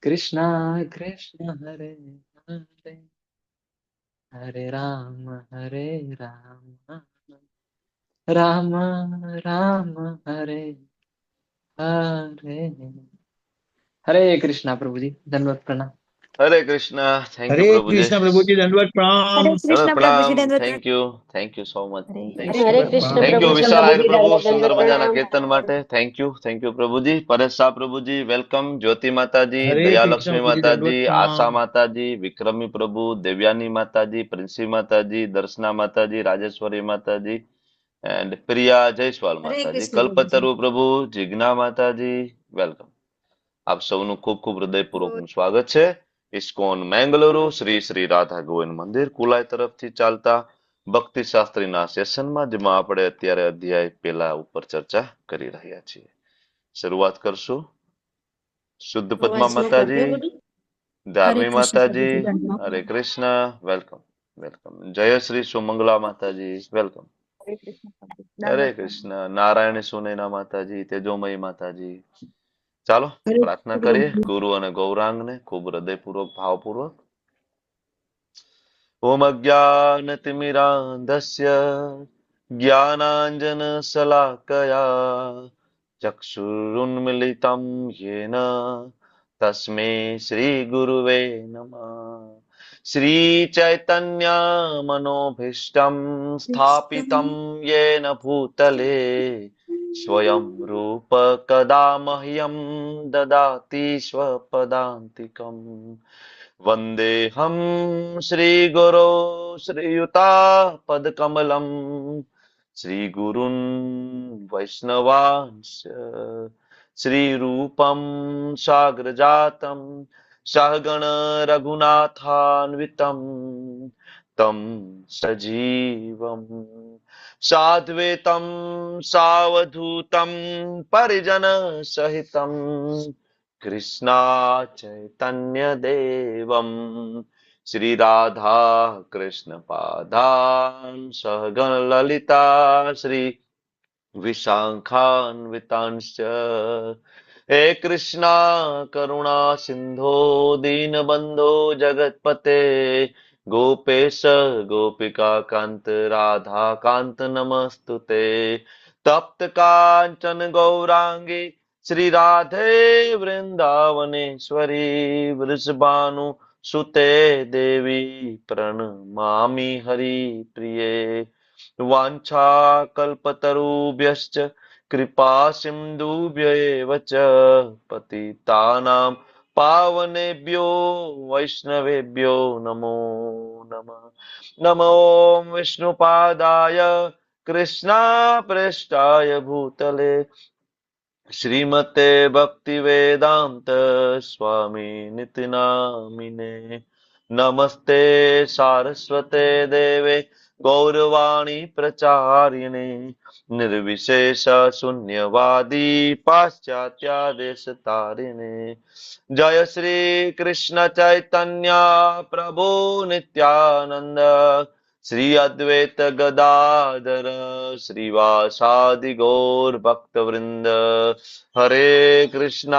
કૃષ્ણ કૃષ્ણ હરે હરે હરે રામ રામ રામ હરે હરે. હરે કૃષ્ણ પ્રભુજી, દંડવત પ્રણામ. હરે Krishna. Thank you હરે પ્રભુજી. કૃષ્ણ પ્રભુજી, દંડવત પ્રણામ. હરે દંડવત કૃષ્ણ પ્રભુજી, પ્રણામ. દંડવત thank you so much. Hare Krishna thank you પ્રભુજી, વિશાલ આહિર પ્રભુ, દંડવત સુંદર મજાના પ્રણામ. કીર્તન માટે. થેન્ક યુ પ્રભુજી. પરેશ શાહ પ્રભુજી, વેલકમ. જ્યોતિ માતાજી, હરે કૃષ્ણ દયાલક્ષ્મી પ્રભુજી, દંડવત માતાજી, આશા પ્રણામ. માતાજી, વિક્રમી પ્રભુ, દેવ્યાની માતાજી, પ્રિન્સી માતાજી, દર્શના માતાજી, રાજેશ્વરી માતાજી એન્ડ પ્રિયા જયસ્વાલ હરે માતાજી, કૃષ્ણ પ્રભુજી. કલ્પતરુ પ્રભુ, જિજ્ઞા માતાજી, વેલકમ. આપ સૌનું ખૂબ ખૂબ હૃદયપૂર્વકનું સ્વાગત છે. ઇસ્કોન મેંગલુરુ શ્રી શ્રી રાધા ગોવિંદ મંદિર કુલાઈ તરફથી ચાલતા ભક્તિ શાસ્ત્રીના સેશનમાં, જેમાં આપણે અત્યારે અધ્યાય પેલા ઉપર ચર્ચા કરી રહ્યા છીએ. શરૂઆત કરશું. શુદ્ધ પદ્મા અવાજ નથી માતાજી, પ્રભુજી. હરે ધાર્મી કૃષ્ણ માતાજી, પ્રભુજી, દંડવત. હરે કૃષ્ણ, વેલકમ વેલકમ. જયશ્રી સુમંગલા માતાજી, વેલકમ. હરે કૃષ્ણ પ્રભુ. હરે દંડવત પ્રણામ. કૃષ્ણ. નારાયણી સુનૈના માતાજી, તેજોમયી માતાજી. ચાલો હરે પ્રાર્થના કૃષ્ણ કરીએ પ્રભુજી. ગુરુ અને ગૌરાંગને ખૂબ હૃદયપૂર્વક ભાવપૂર્વક. ઓમ અજ્ઞાનતિમિરાંધસ્ય જ્ઞાનાંજન શલાકયા ચક્ષુરુન્મિલિतं येन તસ્मै શ્રી ગુરુવે નમઃ. શ્રી ચૈતન્ય મનોભીષ્ટં સ્થાપિतं येन ભૂતલે સ્વયં રૂપ કદા મહ્યં દદાતિ સ્વપદાન્તિકम्. વંદેહમ શ્રીગુરો શ્રીયુતાપદકમલમ શ્રીગુરૂન વૈષ્ણવાંશ્ચ શ્રીરૂપમ સાગ્રજાતમ સહગણ રઘુનાથાન્વિતમ તમ સજીવમ સાદ્વૈતમ સાવધૂતમ પરિજન સહિતમ કૃષ્ણા ચૈતન્ય દેવમ શ્રી રાધા કૃષ્ણ પાદાન સહગણ લલિતા શ્રી વિશાખાન્વિતાંશ્ચ હે કૃષ્ણા કરુણા સિંધો દીનબંધો જગતપતે ગોપેશ ગોપિકા કાંત રાધા કાંત નમસ્તુતે તપ્ત કાંચન ગૌરાંગી શ્રી રાધે વૃંદાવનેશ્વરી વૃષભાનુ સુતે દેવી પ્रणमामि હરિપ્રિયે વાંછાકલ્પતરુભ્યશ્ચ કૃપા સિંધુભ્ય એવ ચ પતિતાનાં પાવનેભ્યો વૈષ્ણવેભ્યો નમો નમઃ. નમો વિષ્ણુપાદાય કૃષ્ણ પ્રેષ્ઠાય ભૂતલે શ્રીમતે ભક્તિવેદાંત સ્વામી નિતિ નામિને. નમસ્તે સારસ્વતે દેવે ગૌરવાણી પ્રચારિણે નિર્વિશેષ શૂન્યવાદી પાશ્ચાત્ય દેશ તારિણે. જય શ્રી કૃષ્ણ ચૈતન્ય પ્રભુ નિત્યાનંદ શ્રી અદ્વૈત ગદાધર શ્રીવાસાદિ ગૌર ભક્તવૃંદ. હરે કૃષ્ણ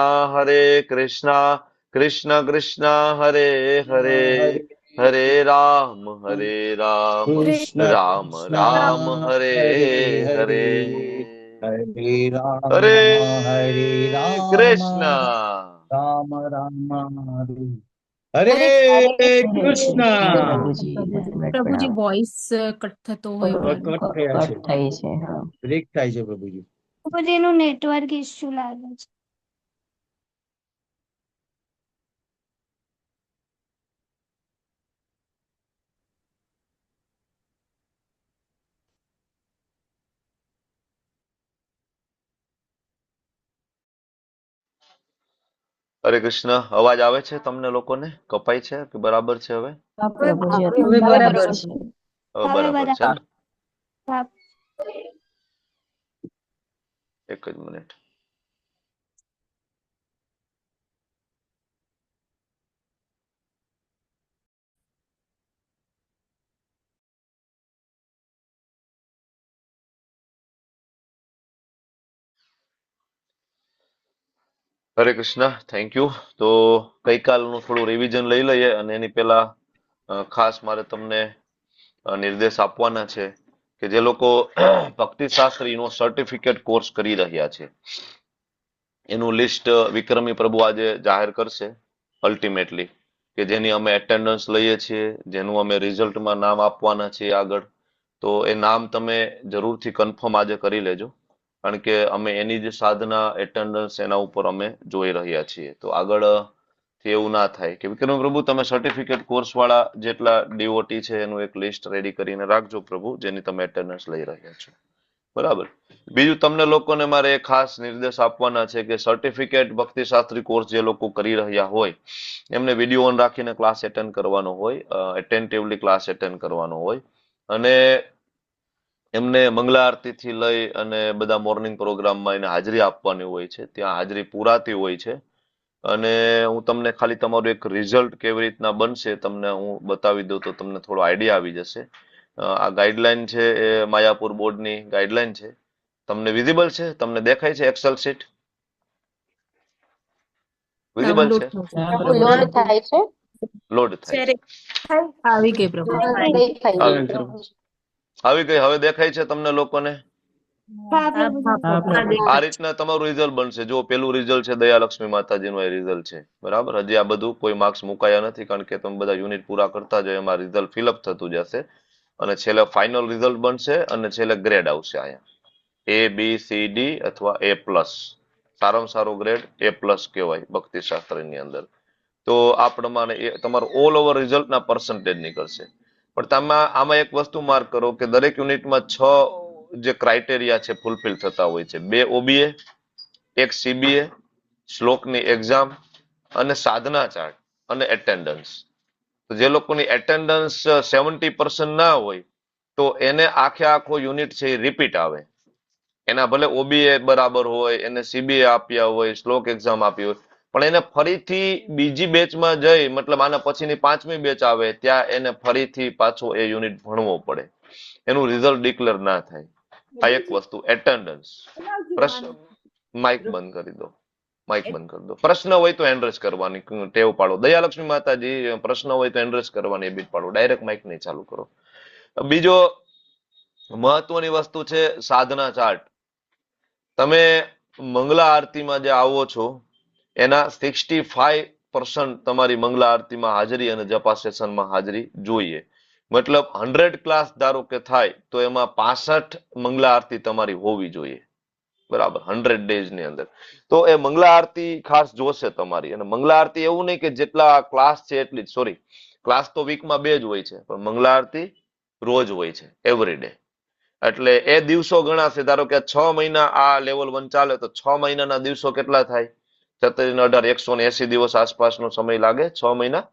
કૃષ્ણ કૃષ્ણ હરે હરે હરે રામ કૃષ્ણ રામ કૃષ્ણ રામ હરે હરે હરે. હરે. હરે રામ હરે હરે રામ, કૃષ્ણ. રામ રામ હરે હરે હરે. હરે કૃષ્ણ. કૃષ્ણ પ્રભુજી, દંડવત પ્રભુજી, પ્રણામ. વોઇસ કટ થતો હોય મારું. કટ થયા છે, કટ થાય છે. હા. બ્રેક થાય છે પ્રભુજી. પછી એનું નેટવર્ક ઇસ્યુ લાગે છે. હરે કૃષ્ણ. અવાજ આવે છે તમને લોકોને? કપાય છે કે બરાબર છે? હવે હા હવે પ્રભુજી, હવે અત્યારે બરાબર બરાબર છે. છે. હવે હવે બરાબર છે ને? બરાબર. એક જ minute. Hare Krishna, thank you. તો ગઈકાલનું થોડું રિવિઝન લઈ લઈએ અને એની પહેલા ખાસ મારે તમને નિર્દેશ આપવાના છે કે જે લોકો ભક્તિશાસ્ત્રીનો સર્ટિફિકેટ કોર્સ કરી રહ્યા છે એનું લિસ્ટ વિક્રમી પ્રભુ આજે જાહેર કરશે અલ્ટિમેટલી, કે જેની અમે એટેન્ડન્સ લઈએ છીએ, જેનું અમે રિઝલ્ટમાં નામ આપવાના છીએ આગળ. તો એ નામ તમે જરૂરથી કન્ફર્મ આજે કરી લેજો, કારણ કે અમે એની જ સાધના એટેન્ડન્સ એના ઉપર અમે જોઈ રહ્યા છીએ. તો આગળ થી એવું ના થાય કે વિક્રમ પ્રભુ તમે સર્ટિફિકેટ કોર્સ વાળા જેટલા ડીઓટી છે એનું એક લિસ્ટ રેડી કરીને રાખજો પ્રભુ, જેની તમે એટેન્ડન્સ લઈ રહ્યા છો. બરાબર. બીજું તમને લોકોને મારે એક ખાસ નિર્દેશ આપવાના છે કે સર્ટિફિકેટ ભક્તિશાસ્ત્રી કોર્સ જે લોકો કરી રહ્યા હોય એમને વિડીયો ઓન રાખીને ક્લાસ એટેન્ડ કરવાનો હોય, એટેન્ટિવલી ક્લાસ એટેન્ડ કરવાનો હોય, અને એમને મંગલા આરતીથી લઈ અને બધા મોર્નિંગ પ્રોગ્રામમાં એને હાજરી આપવાની હોય છે. ત્યાં હાજરી પુરાતી હોય છે અને હું તમને ખાલી તમારું એક રિઝલ્ટ કેવી રીતના બનશે તમને હું બતાવી દઉં તો તમને થોડો આઈડિયા આવી જશે. આ ગાઈડલાઈન છે એ માયાપુર બોર્ડની ગાઈડલાઈન છે. તમને વિઝિબલ છે? તમને દેખાય છે એક્સેલ શીટ? વિઝિબલ છે? લોડ થાય છે. લોડ થાય છે. આવી ગઈ પ્રભુ. દેખાય આવે છે. પ્રભુ. આવી ગઈ? હવે દેખાય છે તમને લોકોને? હા પ્રભુજી. આ રીતના તમારું રિઝલ્ટ બનશે. જો પેલું રિઝલ્ટ છે દયાલક્ષ્મી માતાજીનું એ રિઝલ્ટ છે. બરાબર. હજી આ બધું કોઈ માર્ક્સ મુકાયા નથી, કારણ કે તમે બધા યુનિટ પૂરા કરતા જાય એમાં રિઝલ્ટ ફિલઅપ થતું જશે અને છેલ્લે ફાઇનલ રિઝલ્ટ બનશે અને છેલ્લે ગ્રેડ આવશે. અહીંયા ABCD અથવા A+. સારામાં સારો ગ્રેડ A+ કહેવાય ભક્તિશાસ્ત્રની અંદર. તો આ પ્રમાણે એ તમારું ઓલ ઓવર રિઝલ્ટના પર્સન્ટેજ નીકળશે. પણ તમે આમાં એક વસ્તુ માર્ક કરો કે દરેક યુનિટમાં 6 જે ક્રાઇટેરિયા છે ફૂલફિલ થતા હોય છે. 2 OBA, 1 CBA, શ્લોકની એક્ઝામ અને સાધના ચાર્ટ અને એટેન્ડન્સ. તો જે લોકોની એટેન્ડન્સ 70% ના હોય તો એને આખો યુનિટ છે એ રિપીટ આવે. એના ભલે OBA બરાબર હોય, એને CBA આપ્યા હોય, શ્લોક એક્ઝામ આપી હોય, પણ એને ફરીથી બીજી બેચમાં જઈ, મતલબ આના પછીની 5મી બેચ આવે ત્યાં એને ફરીથી પાછો એ યુનિટ ભણવો પડે, એનું રિઝલ્ટ ડિક્લેર ના થાય. આ એક વસ્તુ. એટેન્ડન્સ. પ્રશ્ન માઇક બંધ કરી દો, માઇક બંધ કરી દો. પ્રશ્ન હોય તો હેન્ડ રેઝ કરવાની ટેવ પાડો. દયાલક્ષ્મી માતાજી, પ્રશ્ન હોય તો હેન્ડ રેઝ કરવાની હેબિટ પાડો, ડાયરેક્ટ માઇક નહીં ચાલુ કરો. બીજો મહત્વની વસ્તુ છે સાધના ચાર્ટ. તમે મંગલા આરતીમાં જે આવો છો એના 65% તમારી મંગલા આરતીમાં હાજરી અને જપા સેશનમાં હાજરી જોઈએ. મતલબ 100 ક્લાસ ધારો કે થાય તો એમાં 65 મંગલા આરતી તમારી હોવી જોઈએ. બરાબર. 100 ડેઝ ની અંદર. તો એ મંગલા આરતી ખાસ જોશે તમારી. અને મંગલા આરતી એવું નહીં કે જેટલા ક્લાસ છે એટલી જ, સોરી, ક્લાસ તો વીકમાં 2 જ હોય છે, પણ મંગલા આરતી રોજ હોય છે, એવરી ડે. એટલે એ દિવસો ગણાશે. ધારો કે 6 મહિના આ લેવલ 1 ચાલે તો 6 મહિનાના દિવસો કેટલા થાય? 37 18 180 દિવસ આસપાસનો સમય લાગે 6 મહિના.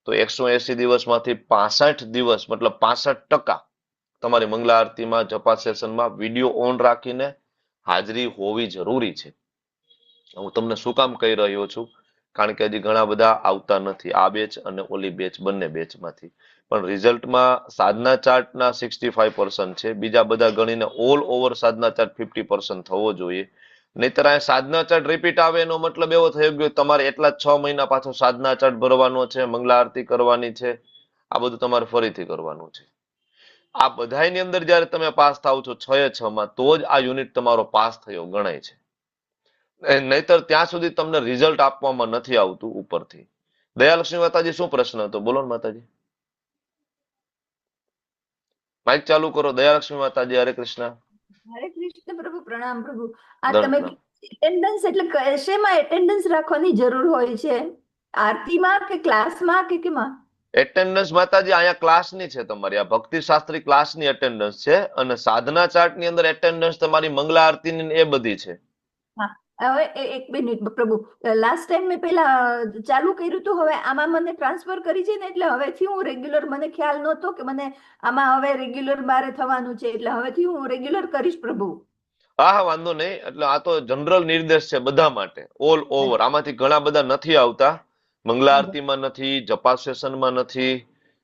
તો 180 દિવસમાંથી 65 દિવસ, મતલબ 65% તમારી મંગલા આરતીમાં જપા સેશનમાં વિડીયો ઓન રાખીને હાજરી હોવી જરૂરી છે. હું તમને શું કામ કહી રહ્યો છું? કારણ કે હજી ઘણા બધા આવતા નથી આ બેચ અને ઓલી બેચ, બંને બેચમાંથી. પણ રિઝલ્ટમાં સાધના ચાર્ટના 65% છે. બીજા બધા ગણીને ઓલ ઓવર સાધના ચાર્ટ 50% થવો જોઈએ. નહીતર આ સાધના ચાર્ટ રિપીટ આવે એનો મતલબ એવો થઈ ગયો તમારે એટલા 6 મહિના પાછો સાધના ચાર્ટ ભરવાનો છે, મંગલા આરતી કરવાની છે, આ બધું તમારે ફરીથી કરવાનું છે. આ બધાની અંદર જયારે તમે પાસ થાવ છો 6 માં, તો જ આ યુનિટ તમારો પાસ થયો ગણાય છે. નહીતર ત્યાં સુધી તમને રિઝલ્ટ આપવામાં નથી આવતું ઉપરથી. દયાલક્ષ્મી માતાજી, શું પ્રશ્ન હતો? બોલો ને માતાજી. માઇક ચાલુ કરો. દયાલક્ષ્મી માતાજી, હરે કૃષ્ણ. હરે કૃષ્ણ પ્રભુ. પ્રણામ પ્રભુ. આ તમે પ્રણામ. એટેન્ડન્સ એટલે શેમાં એટેન્ડન્સ રાખવાની જરૂર હોય છે? આરતીમાં કે ક્લાસમાં કે કેમાં? એટેન્ડન્સ માતાજી અહીંયા ક્લાસની છે તમારી. આ ભક્તિ શાસ્ત્રી ક્લાસની એટેન્ડન્સ છે અને સાધના ચાર્ટની અંદર એટેન્ડન્સ તમારી મંગલા આરતીની એ બધી છે. હવે એક મિનિટ પ્રભુ. લાસ્ટ ટાઈમ મેં પેલા ચાલુ કર્યું હતું, હવે આમાં મને ટ્રાન્સફર કરી છે ને, એટલે હવેથી હું રેગ્યુલર, મને ખ્યાલ નહોતો કે મને આમાં હવે રેગ્યુલર મારે થવાનું છે, એટલે હવેથી હું રેગ્યુલર કરીશ પ્રભુ. હા, વાંધો નહીં. એટલે આ તો જનરલ નિર્દેશ છે બધા માટે, ઓલ ઓવર. આમાંથી ઘણા બધા નથી આવતા. મંગલા આરતીમાં નથી, જપા સેશનમાં નથી,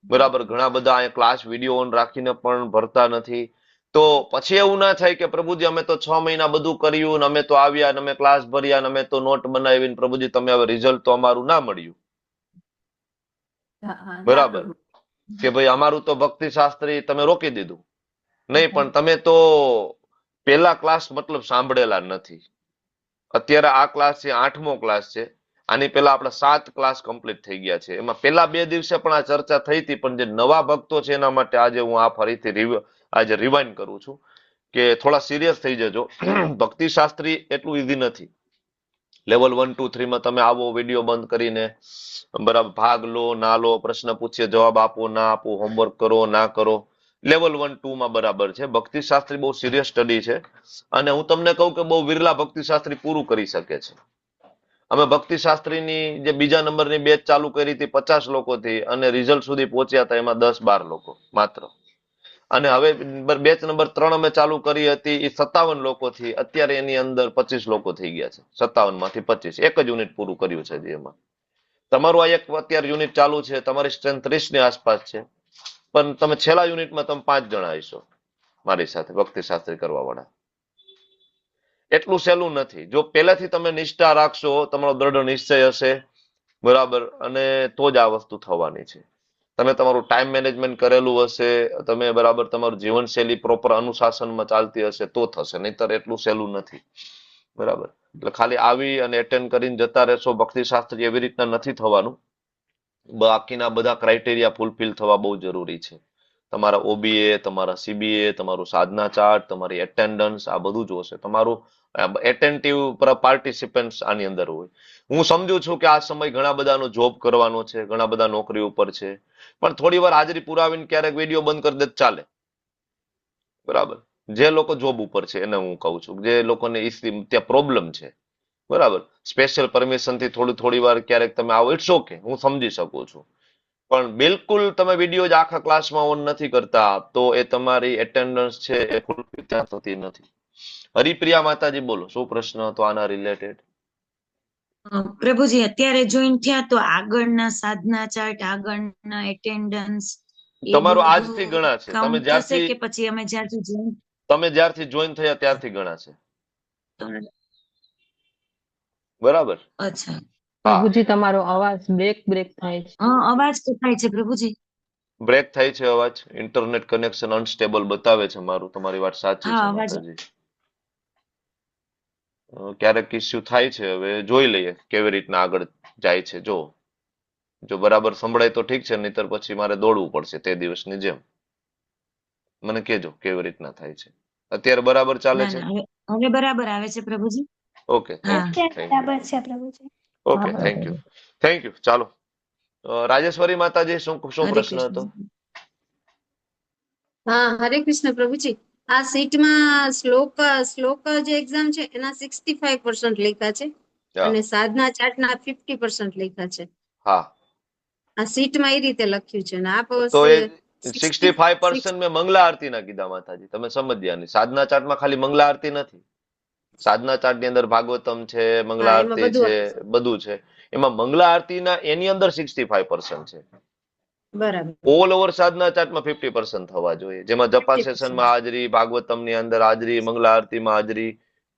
બરાબર. ઘણા બધા અહીંયા ક્લાસ વિડીયો ઓન રાખીને પણ ભરતા નથી. તો પછી એવું ના થાય કે પ્રભુજી અમે તો 6 મહિના બધું કર્યું ને અમે તો આવ્યા ને અમે ક્લાસ ભર્યા ને અમે તો નોટ બનાવીને પ્રભુજી તમે હવે રિઝલ્ટ તો અમારું ના મળ્યું. હા હા ના બરાબર પ્રભુ. કે ભાઈ અમારું તો ભક્તિ શાસ્ત્રી તમે રોકી દીધું. નહીં, પણ તમે તો પેલા ક્લાસ મતલબ સાંભળેલા નથી. અત્યારે આ ક્લાસ છે 8મો ક્લાસ છે. આની પેલા આપણા 7 ક્લાસ કમ્પ્લીટ થઈ ગયા છે. એમાં પેલા 2 દિવસે પણ આ ચર્ચા થઈ હતી, પણ જે નવા ભક્તો છે એના માટે આજે હું આ ફરીથી આજે રિવાઇન્ડ કરું છું કે થોડા સિરિયસ થઈ જજો. ભક્તિ શાસ્ત્રી એટલું ઈઝી નથી. લેવલ 1, 2, 3 માં તમે આવો વિડીયો બંધ કરીને બરાબર ભાગ લો ના લો, પ્રશ્ન પૂછીએ જવાબ આપો ના આપો, હોમવર્ક કરો ના કરો. લેવલ 1, 2 માં બરાબર છે. ભક્તિ શાસ્ત્રી બહુ સિરિયસ સ્ટડી છે અને હું તમને કહું કે બહુ વિરલા ભક્તિ શાસ્ત્રી પૂરું કરી શકે છે. અમે ભક્તિ શાસ્ત્રીની જે બીજા નંબરની બેચ ચાલુ કરી હતી 50 લોકોથી અને રિઝલ્ટ સુધી પહોંચ્યા હતા એમાં 10-12 લોકો માત્ર. અને હવે બેચ નંબર 3 અમે ચાલુ કરી હતી એ 57 લોકોથી, અત્યારે એની અંદર 25 લોકો થઈ ગયા છે. 57 માંથી 25, એક જ યુનિટ પૂરું કર્યું છે. એમાં તમારું આ એક અત્યારે યુનિટ ચાલુ છે, તમારી સ્ટ્રેન્થ 30 ની આસપાસ છે, પણ તમે છેલ્લા યુનિટમાં તમે 5 જણા હશો મારી સાથે ભક્તિ શાસ્ત્રી કરવા વાળા. એટલું સહેલું નથી. જો પહેલાથી તમે નિષ્ઠા રાખશો, તમારો દ્રઢ નિશ્ચય હશે બરાબર, અને તો જ આ વસ્તુ થવાની છે. તમે તમારું ટાઈમ મેનેજમેન્ટ કરેલું હશે, તમે બરાબર તમારું જીવનશૈલી પ્રોપર અનુશાસનમાં ચાલતી હશે તો થશે, નહીતર એટલું સહેલું નથી. બરાબર. એટલે ખાલી આવી અને એટેન્ડ કરીને જતા રહેશો ભક્તિ શાસ્ત્રી એવી રીતના નથી થવાનું. બાકીના બધા ક્રાઇટેરિયા ફૂલફિલ થવા બહુ જરૂરી છે. તમારા ઓબીએ, તમારા સીબીએ, તમારું સાધના ચાર્ટ, તમારી એટેન્ડન્સ, આ બધું જોશે. તમારું એટેન્ટિવ પાર્ટિસિપન્ટ્સ આની અંદર હોય. હું સમજુ છું કે આ સમય ઘણા બધાનો જોબ કરવાનો છે, ઘણા બધા નોકરી ઉપર છે, પણ થોડી વાર હાજરી પુરાવીને ક્યારેક વિડીયો બંધ કરી દે ચાલે. બરાબર. જે લોકો જોબ ઉપર છે એને હું કહું છું, જે લોકોને ત્યાં પ્રોબ્લેમ છે બરાબર, સ્પેશિયલ પરમિશન થી થોડી વાર ક્યારેક તમે આવો, ઇટ્સ ઓકે, હું સમજી શકું છું. પણ બિલકુલ તમે વિડીયો જ આખા ક્લાસમાં ઓન નથી કરતા તો એ તમારી એટેન્ડન્સ છે એ ફૂલફિલ ત્યાં થતી નથી. હરિપ્રિયા માતાજી બોલો, શું પ્રશ્ન હતો આના રિલેટેડ? પ્રભુજી અત્યારે જોઈન થયા તો આગળના સાધના ચાર્ટ, આગળના એટેન્ડન્સ એ તમારું બધું આજથી ગણા છે. કાઉન્ટ થશે કે પછી અમે જ્યારથી જોઈન? તમે જ્યારથી જોઈન થયા ત્યારથી ગણા છે. બરાબર. અચ્છા. હા, પ્રભુજી તમારો અવાજ બ્રેક થાય છે. અવાજ તો થાય છે પ્રભુજી. બ્રેક થાય છે અવાજ. ઇન્ટરનેટ કનેક્શન અનસ્ટેબલ બતાવે છે મારું. તમારી વાત સાચી હા છે અવાજ. માતાજી. ક્યારેક ઇસ્યુ થાય છે, હવે જોઈ લઈએ કેવી રીતના આગળ જાય છે. જો બરાબર સંભળાય તો ઠીક છે, નહીતર પછી મારે દોડવું પડશે તે દિવસની જેમ. મને કેજો કેવી રીતના થાય છે. અત્યારે બરાબર ચાલે ના છે? ના હવે બરાબર આવે છે પ્રભુજી. ઓકે, હા થેન્ક યુ. બરાબર છે પ્રભુજી. Okay, thank you. ચાલો, રાજેશ્વરી માતાજી, શું હરે પ્રશ્ન હતો? કૃષ્ણ. હા, હરે કૃષ્ણ પ્રભુજી. આ સીટમાં શ્લોક જે એક્ઝામ છે એના 65% લખ્યા છે હા, અને સાધના ચાર્ટના 50% લખ્યા છે. હા. આ સીટમાં એ રીતે લખ્યું છે અને આપ તો એ 60 65% મેં મંગલા આરતીના કીધા માતાજી, તમે સમજ્યા નહીં. સાધના ચાર્ટમાં ખાલી મંગલા આરતી નથી. સાધના ચાર્ટ ની અંદર ભાગવતમ છે, મંગલા હા એમાં આરતી બધું છે, આવે છે. બધું છે. એમાં મંગલા આરતીના એની અંદર 65% છે. બરાબર. ઓલ ઓવર સાધના ચાર્ટમાં 50% થવા જોઈએ, જેમાં જપા 50%. સેશનમાં હાજરી, ભાગવતમ ની અંદર હાજરી, મંગલા આરતીમાં હાજરી.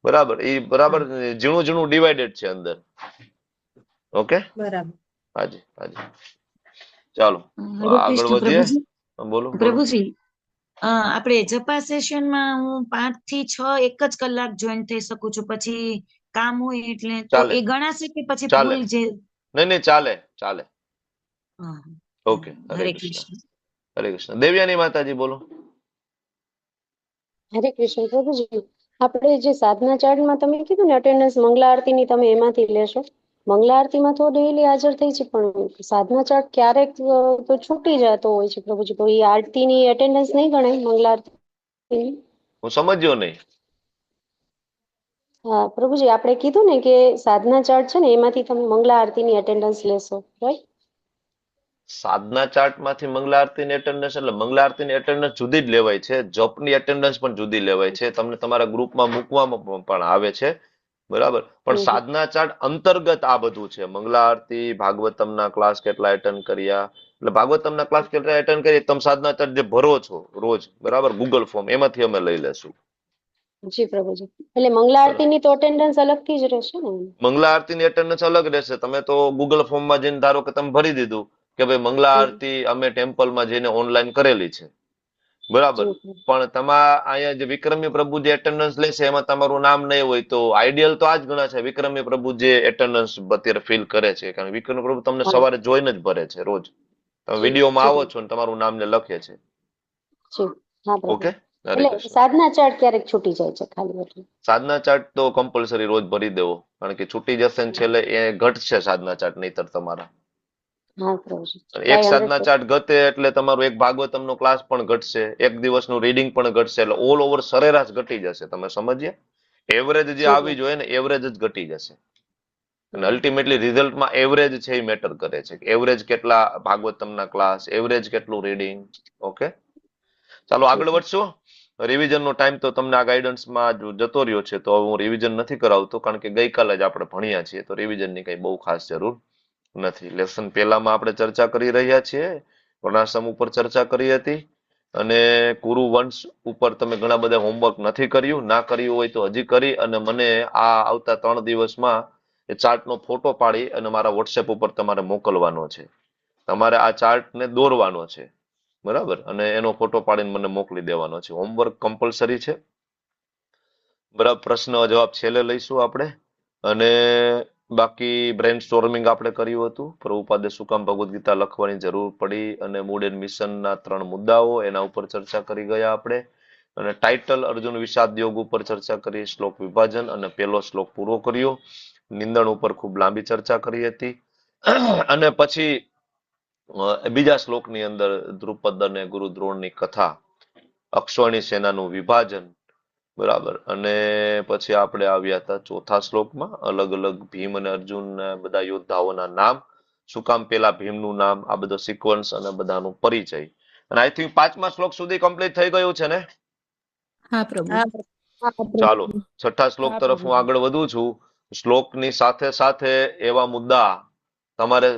બરાબર, એ બરાબર ઝીણું ડિવાઇડેડ છે અંદર. ઓકે, બરાબર. હાજી હાજી. ચાલો હરે આગળ કૃષ્ણ વધીએ. પ્રભુજી. બોલો. પ્રભુજી આપણે જપા સેશનમાં હું 5 થી 6 એક જ કલાક જોઈન થઈ શકું છું, પછી કામ હોય એટલે તો ચાલે એ ગણાશે કે પછી ચાલે ફૂલ જે? નહીં, ચાલે. હા, ઓકે, હરે હરે કૃષ્ણ. કૃષ્ણ. હરે કૃષ્ણ. દેવ્યાની માતાજી બોલો. હરે કૃષ્ણ પ્રભુજી. આપણે જે સાધના ચાર્ટમાં તમે કીધું ને અટેન્ડન્સ મંગલા આરતીની તમે એમાંથી લેશો. મંગલા આરતીમાં તો ડેઈલી હાજર થઈ છે, પણ સાધના ચાર્ટ ક્યારેક તો છૂટી જતો હોય છે પ્રભુજી. તો એ આરતીની એટેન્ડન્સ નહીં ગણાય મંગલા આરતી? હું સમજ્યો નહીં. હા પ્રભુજી, આપણે કીધું ને કે સાધના ચાર્ટ છે ને એમાંથી તમે મંગલા આરતીની એટેન્ડન્સ લેશો, રાઈટ? સાધના ચાર્ટ માંથી મંગલા આરતીની એટેન્ડન્સ એટલે મંગલા આરતીની એટેન્ડન્સ જુદી જ લેવાય છે, જપની એટેન્ડન્સ પણ જુદી લેવાય છે. તમને તમારા ગ્રુપમાં મૂકવામાં પણ આવે છે. બરાબર. પણ હમ. સાધના ચાર્ટ અંતર્ગત આ બધું છે. મંગલા આરતી, ભાગવતમના ક્લાસ કેટલા એટેન્ડ કર્યા, એટલે ભાગવતમના ક્લાસ કેટલા એટેન્ડ કરીએ, તમે સાધના ચાર્ટ જે ભરો છો રોજ, બરાબર, ગૂગલ ફોર્મ, એમાંથી અમે લઈ લેશું. જી પ્રભુજી. એટલે મંગલા બરાબર. આરતીની તો અટેન્ડન્સ અલગથી જ રહેશે ને? મંગલા આરતીની એટેન્ડન્સ અલગ રહેશે. તમે તો ગૂગલ ફોર્મમાં જઈને ધારો કે તમે ભરી દીધું કે ભાઈ મંગલા હમ. આરતી અમે ટેમ્પલમાં જઈને ઓનલાઈન કરેલી છે, બરાબર. જી પણ તમારા અહીંયા જે વિક્રમી પ્રભુ જે એટેન્ડન્સ લેશે એમાં તમારું નામ નહીં હોય તો આઈડિયલ તો આ જ ગણા છે, વિક્રમી પ્રભુ જે એટેન્ડન્સ અત્યારે ફીલ કરે છે. કારણ કે વિક્રમી પ્રભુ તમને હા સવારે જોઈને જ ભરે છે રોજ. તમે જી વિડીયોમાં જી આવો પ્રભુ. છો ને તમારું નામ ને લખે છે. જી હા પ્રભુ. ઓકે, હરે એટલે કૃષ્ણ. સાધના ચાર્ટ ક્યારેક છૂટી જાય છે ખાલી એટલે? સાધના ચાર્ટ તો કમ્પલસરી રોજ ભરી દેવો, કારણ કે છૂટી જશે ને છેલ્લે એ ઘટશે સાધના ચાર્ટ નહીતર તમારા. હા પ્રભુજી. અને એક ટ્રાય સાધના 100%. ચાર્ટ ઘટે એટલે તમારું એક ભાગવતમનો ક્લાસ પણ ઘટશે, એક દિવસનું રીડિંગ પણ ઘટશે, એટલે ઓલ ઓવર સરેરાશ ઘટી જશે. તમે સમજીએ? એવરેજ જે જી આવી પ્રભુ. જોઈએ ને એવરેજ જ ઘટી જશે. અને હમ. અલ્ટિમેટલી રિઝલ્ટમાં એવરેજ છે એ મેટર કરે છે. એવરેજ કેટલા ભાગવતમના ક્લાસ, એવરેજ કેટલું રીડિંગ. ઓકે, ચાલો જી આગળ પ્રભુ. વધશું. રિવિઝનનો ટાઈમ તો તમને આ ગાઈડન્સમાં જતો રહ્યો છે, તો હું રિવિઝન નથી કરાવતો, કારણ કે ગઈકાલે જ આપણે ભણ્યા છીએ, તો રિવિઝનની કઈ બહુ ખાસ જરૂર નથી. લેસન પહેલામાં આપણે ચર્ચા કરી રહ્યા છીએ, વર્ણાશ્રમ ઉપર ચર્ચા કરી હતી, અને કુરુ વંશ ઉપર તમે ઘણા બધા હોમવર્ક નથી કર્યું, ના કર્યું હોય તો હજી કરી, અને મને આ આવતા 3 દિવસમાં એ ચાર્ટનો ફોટો પાડી અને મારા વોટ્સએપ ઉપર તમારે મોકલવાનો છે. તમારે આ ચાર્ટને દોરવાનો છે, બરાબર, અને એનો ફોટો પાડીને મને મોકલી દેવાનો છે. હોમવર્ક કમ્પલસરી છે, બરાબર. પ્રશ્ન જવાબ છેલ્લે લઈશું આપણે. અને બાકી બ્રેન સ્ટોર્મિંગ આપણે કર્યું હતું, પ્રભુપાદે શું કામ ભગવદ્ ગીતા લખવાની જરૂર પડી, અને મૂડ એન્ડ મિશનના 3 મુદ્દાઓ, એના ઉપર ચર્ચા કરી ગયા આપણે. અને ટાઇટલ અર્જુન વિષાદ યોગ ઉપર ચર્ચા કરી, શ્લોક વિભાજન અને પહેલો શ્લોક પૂરો કર્યો. નિંદણ ઉપર ખૂબ લાંબી ચર્ચા કરી હતી. અને પછી બીજા શ્લોકની અંદર દ્રુપદ અને ગુરુ દ્રોણની કથા, અક્ષોણી સેનાનું વિભાજન, બરાબર. અને પછી આપણે આવ્યા હતા ચોથા શ્લોકમાં, અલગ અલગ ભીમ અને અર્જુન બધા યોદ્ધાઓના નામ, શું કામ પેલા ભીમનું નામ, આ બધો સિક્વન્સ અને બધાનો પરિચય. અને આઈ થિંક 5મા શ્લોક સુધી કમ્પ્લીટ થઈ ગયું છે ને? હા પ્રભુ. હા હા ચાલો પ્રભુજી. 6થા શ્લોક હા તરફ હું પ્રભુજી. આગળ વધું છું. શ્લોકની સાથે સાથે એવા મુદ્દા તમારે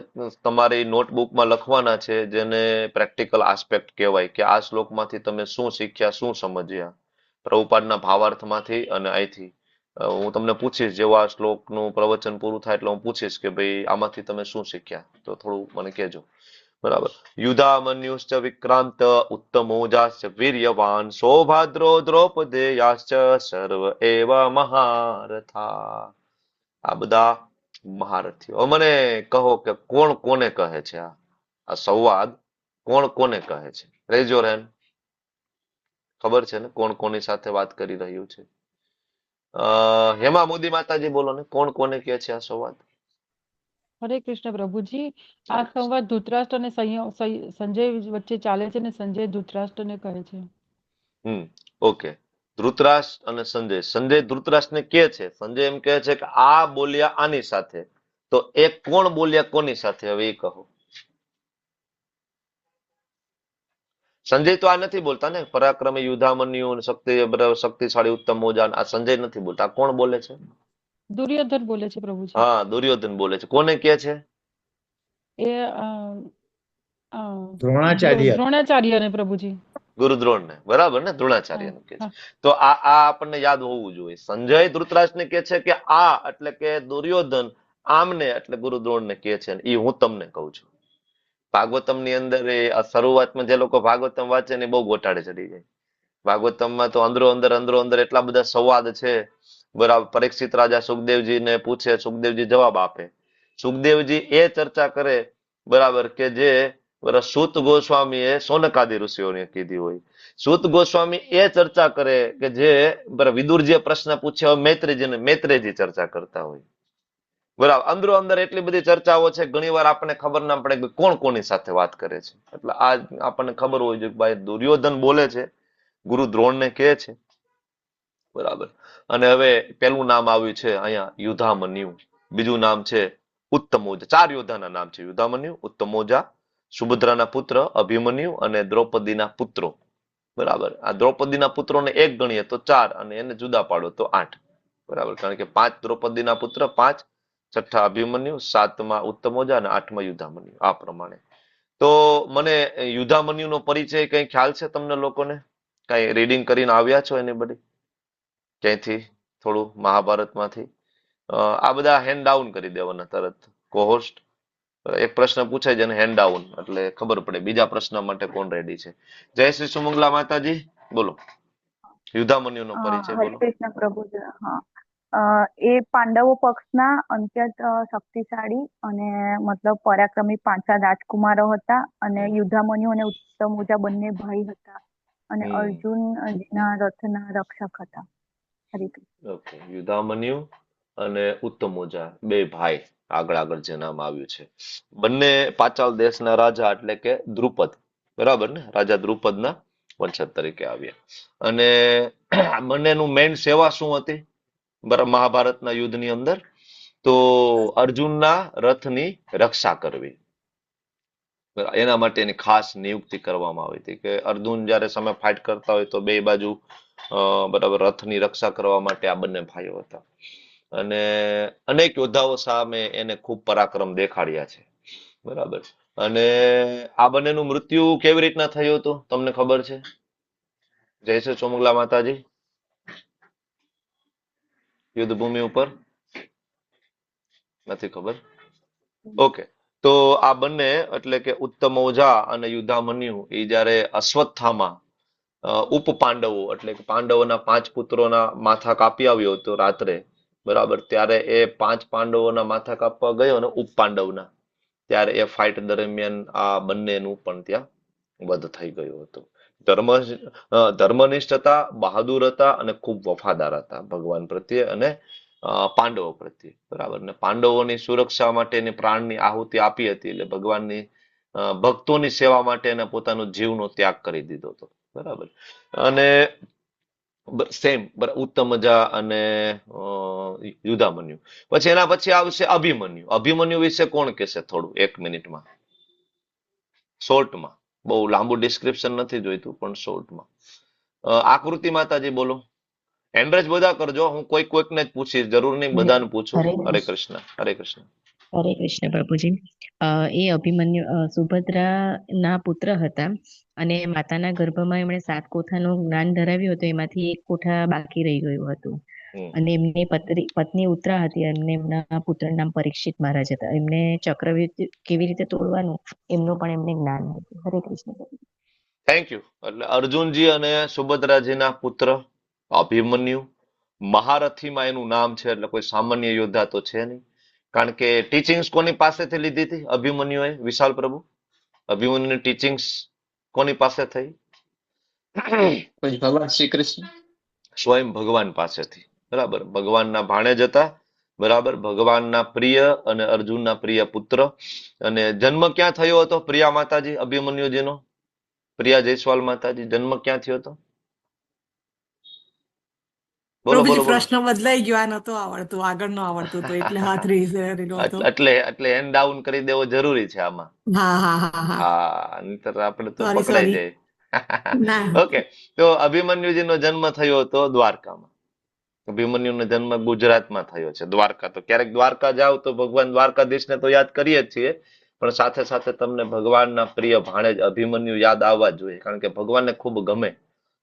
તમારી નોટબુકમાં લખવાના છે જેને પ્રેક્ટિકલ આસ્પેક્ટ કહેવાય, કે આ શ્લોકમાંથી તમે શું શીખ્યા, શું સમજ્યા પ્રભુપાદના ભાવાર્થમાંથી. અને અહીંથી હું તમને પૂછીશ, જેવા શ્લોકનું પ્રવચન પૂરું થાય એટલે હું પૂછીશ કે ભાઈ આમાંથી તમે શું શીખ્યા, તો થોડું મને કહેજો, બરાબર. યુધામન્યુશ્ચ વિક્રાંત ઉત્તમોજાશ્ચ વીર્યવાન સૌભાદ્રો દ્રૌપદેયાશ્ચ સર્વ એવ મહારથા. આ બધા મહારથીઓ. હવે મને કહો કે કોણ કોને કહે છે? આ સંવાદ કોણ કોને કહે છે? Rays your hand. ખબર છે ને કોણ કોની સાથે વાત કરી રહ્યું છે? હેમા મોદી માતાજી બોલો ને, કોણ કોને કહે છે આ સંવાદ? હરે કૃષ્ણ પ્રભુજી. આ સંવાદ ધૃતરાષ્ટ્ર અને સંજય વચ્ચે ચાલે છે ને સંજય ધૃતરાષ્ટ્રને કહે છે. ઓકે. ધૃતરાષ્ટ્ર અને સંજય. સંજય ધૃતરાષ્ટ્રને કહે છે, સંજય એમ કહે છે કે આ બોલ્યા આની સાથે, તો એ કોણ બોલ્યા કોની સાથે? હવે એ કહો. સંજય તો આ નથી બોલતા ને, પરાક્રમી યુધામન્યુ શક્તિશાળી ઉત્તમ મોજાન, આ સંજય નથી બોલતા. આ કોણ બોલે છે? દુર્યોધન બોલે છે પ્રભુજી. હા, દુર્યોધન બોલે છે. કોને કહે છે? એ દ્રોણાચાર્ય. દ્રોણાચાર્યને પ્રભુજી. ગુરુ દ્રોણને, બરાબર ને, દ્રોણાચાર્યને કહે છે. તો આ આપણને યાદ હોવું જોઈએ. સંજય ધૃતરાષ્ટ્રને કહે છે કે આ એટલે કે દુર્યોધન આમને એટલે ગુરુ દ્રોણને કહે છે, એ હું તમને કહું છું. ભાગવતમ ની અંદર શરૂઆતમાં જે લોકો ભાગવતમ વાંચે ને બહુ ગોટાળે ચડી જાય. ભાગવતમમાં તો અંદરો અંદર એટલા બધા સંવાદ છે, બરાબર. પરીક્ષિત રાજા સુખદેવજીને પૂછે, સુખદેવજી જવાબ આપે. સુખદેવજી એ ચર્ચા કરે, બરાબર, કે જે સૂત ગોસ્વામીએ સોનકાદી ઋષિઓને કીધી હોય. સૂત ગોસ્વામી એ ચર્ચા કરે કે જે વિદુરજીએ પ્રશ્ન પૂછ્યો મૈત્રેયજી ચર્ચા કરતા હોય, બરાબર. અંદરો અંદર એટલી બધી ચર્ચાઓ છે, ઘણી વાર આપણને ખબર ના પડે કે કોણ કોની સાથે વાત કરે છે. એટલે આ આપણને ખબર હોય છે કે ભાઈ દુર્યોધન બોલે છે, ગુરુ દ્રોણને કહે છે, બરાબર. અને હવે પેલું નામ આવ્યું છે અહીંયા યુધામન્યુ, બીજું નામ છે ઉત્તમોજા. 4 યોદ્ધાના નામ છે: યુધામન્યુ, ઉત્તમોજા, સુભદ્રાના પુત્ર અભિમન્યુ અને દ્રૌપદીના પુત્રો, બરાબર. આ દ્રૌપદીના પુત્રોને એક ગણીએ તો 4 અને એને જુદા પાડો તો 8, બરાબર, કારણ કે 5 દ્રૌપદીના પુત્ર, 5 છઠ્ઠા અભિમન્યુ, 7મા ઉત્તમૌજા અને 8મા યુધામન્યુ, આ પ્રમાણે. તો મને યુધામન્યુનો પરિચય કઈ ખ્યાલ છે તમને લોકોને? કઈ રીડિંગ કરીને આવ્યા છો એની બધી ક્યાંયથી થોડું મહાભારતમાંથી? આ બધા હેન્ડ ડાઉન કરી દેવાના તરત. કોહોસ્ટ એક પ્રશ્ન પૂછાય જેને હેન્ડ ડાઉન, એટલે ખબર પડે બીજા પ્રશ્ન માટે કોણ રેડી છે. જય શ્રી સુમંગલા માતાજી, બોલો. યુધામન્યુનો પરિચય હરે બોલો. કૃષ્ણ પ્રભુજી. એ પાંડવો પક્ષના અત્યંત શક્તિશાળી અને મતલબ પરાક્રમી 5 રાજકુમારો હતા અને યુદ્ધામન્યુ અને ઉત્તમૌજા બંને ભાઈ હતા અને હમ અર્જુનના રથના રક્ષક હતા. હરે કૃષ્ણ. ઓકે, યુધામન્યુ અને ઉત્તમૌજા બે ભાઈ, આગળ જે નામ આવ્યું છે. બંને પાંચાલ દેશના રાજા એટલે કે દ્રુપદ, બરાબર ને, રાજા દ્રુપદના વંશજ તરીકે આવ્યા. અને આ બંનેનું મેઇન સેવા શું હતી બરાબર મહાભારતના યુદ્ધની અંદર? તો અર્જુનના રથની રક્ષા કરવી. એના માટે એની ખાસ નિયુક્તિ કરવામાં આવી હતી કે અર્જુન જ્યારે સામે ફાઇટ કરતા હોય તો બે બાજુ બરાબર રથની રક્ષા કરવા માટે આ બંને ભાઈઓ હતા. અને અનેક યોદ્ધાઓ સામે એને ખૂબ પરાક્રમ દેખાડ્યા છે, બરાબર. અને આ બંનેનું મૃત્યુ કેવી રીતના થયું હતું તમને ખબર છે? જય શ્રી સોમંગલા માતાજી, યુદ્ધ ભૂમિ ઉપર નથી ખબર? ઓકે, તો આ બંને એટલે કે ઉત્તમૌજા અને યુધામન્યુ એ જયારે અશ્વત્થામા ઉપ પાંડવો એટલે કે પાંડવોના 5 પુત્રોના માથા કાપી આવ્યો હતો રાત્રે, બરાબર, ત્યારે એ 5 પાંડવોના માથા કાપવા ગયો ને ઉપ પાંડવના, ત્યારે એ ફાઇટ દરમિયાન આ બંનેનું પણ ત્યાં વધ થઈ ગયો હતો. ધર્મનિષ્ઠ હતા, બહાદુર હતા અને ખૂબ વફાદાર હતા ભગવાન પ્રત્યે અને પાંડવો પ્રત્યે, બરાબર. ને પાંડવોની સુરક્ષા માટે એની પ્રાણની આહુતિ આપી હતી, એટલે ભગવાનની ભક્તોની સેવા માટે એને પોતાનો જીવનો ત્યાગ કરી દીધો હતો, બરાબર. અને સેમ ઉત્તમૌજા અને યુધામન્યુ. પછી એના પછી આવશે અભિમન્યુ. અભિમન્યુ વિશે કોણ કહેશે થોડું 1 મિનિટમાં, શોર્ટમાં? બહુ લાંબુ ડિસ્ક્રિપ્શન નથી જોઈતું, પણ શોર્ટમાં. આકૃતિ માતાજી બોલો. હેન્ડરેજ બધા કરજો, હું કોઈકને જ પૂછીશ, જરૂર નહીં બધાને પૂછું. હરે કૃષ્ણ, હરે કૃષ્ણ. હરે કૃષ્ણ પ્રભુજી. એ અભિમન્યુ સુભદ્રાના પુત્ર હતા અને માતાના ગર્ભમાં એમણે 7 કોઠાનું જ્ઞાન ધરાવ્યું હતું, એમાંથી 1 કોઠા બાકી રહી ગયું હતું. અને એમની પત્ની ઉત્તરા હતી અને એમના પુત્રનું નામ પરીક્ષિત મહારાજ હતા. એમને ચક્રવ્યુહ કેવી રીતે તોડવાનું એમનું પણ એમને જ્ઞાન હતું. હરે કૃષ્ણ. Thank you. એટલે અર્જુનજી અને સુભદ્રાજીના પુત્ર અભિમન્યુ, મહારથીમાં એનું નામ છે, એટલે કોઈ સામાન્ય યોદ્ધા તો છે નહીં. કારણ કે ટીચિંગ્સ કોની પાસેથી લીધી હતી અભિમન્યુએ? વિશાલ પ્રભુ, અભિમન્યુની ટીચિંગ્સ કોની પાસે થઈ? ભગવાન શ્રી કૃષ્ણ, સ્વયં ભગવાન પાસેથી, બરાબર. ભગવાનના ભાણેજ હતા, બરાબર, ભગવાનના પ્રિય અને અર્જુનના પ્રિય પુત્ર. અને જન્મ ક્યાં થયો હતો પ્રિયા માતાજી અભિમન્યુજીનો? પ્રિયા જયસ્વાલ માતાજી, જન્મ ક્યાં થયો હતો? બોલો બોલો બોલો. પ્રશ્ન બદલાઈ ગયો, આ નતો આવડતું, આગળ નો આવડતું તો એટલે હાથ રેઝ કરેલો હતો. એટલે હેન્ડ ડાઉન કરી દેવો જરૂરી છે આમાં. હા, નહીંતર આપણે તો પકડાઈ જાય. ઓકે, તો અભિમન્યુજીનો જન્મ થયો હતો દ્વારકામાં. અભિમન્યુનો જન્મ ગુજરાતમાં થયો છે, દ્વારકા. તો ક્યારેક દ્વારકા જાવ તો ભગવાન દ્વારકાધીશને તો યાદ કરીએ જ છીએ, પણ સાથે સાથે તમને ભગવાનના પ્રિય ભાણેજ અભિમન્યુ યાદ આવવા જોઈએ, કારણ કે ભગવાનને ખૂબ ગમે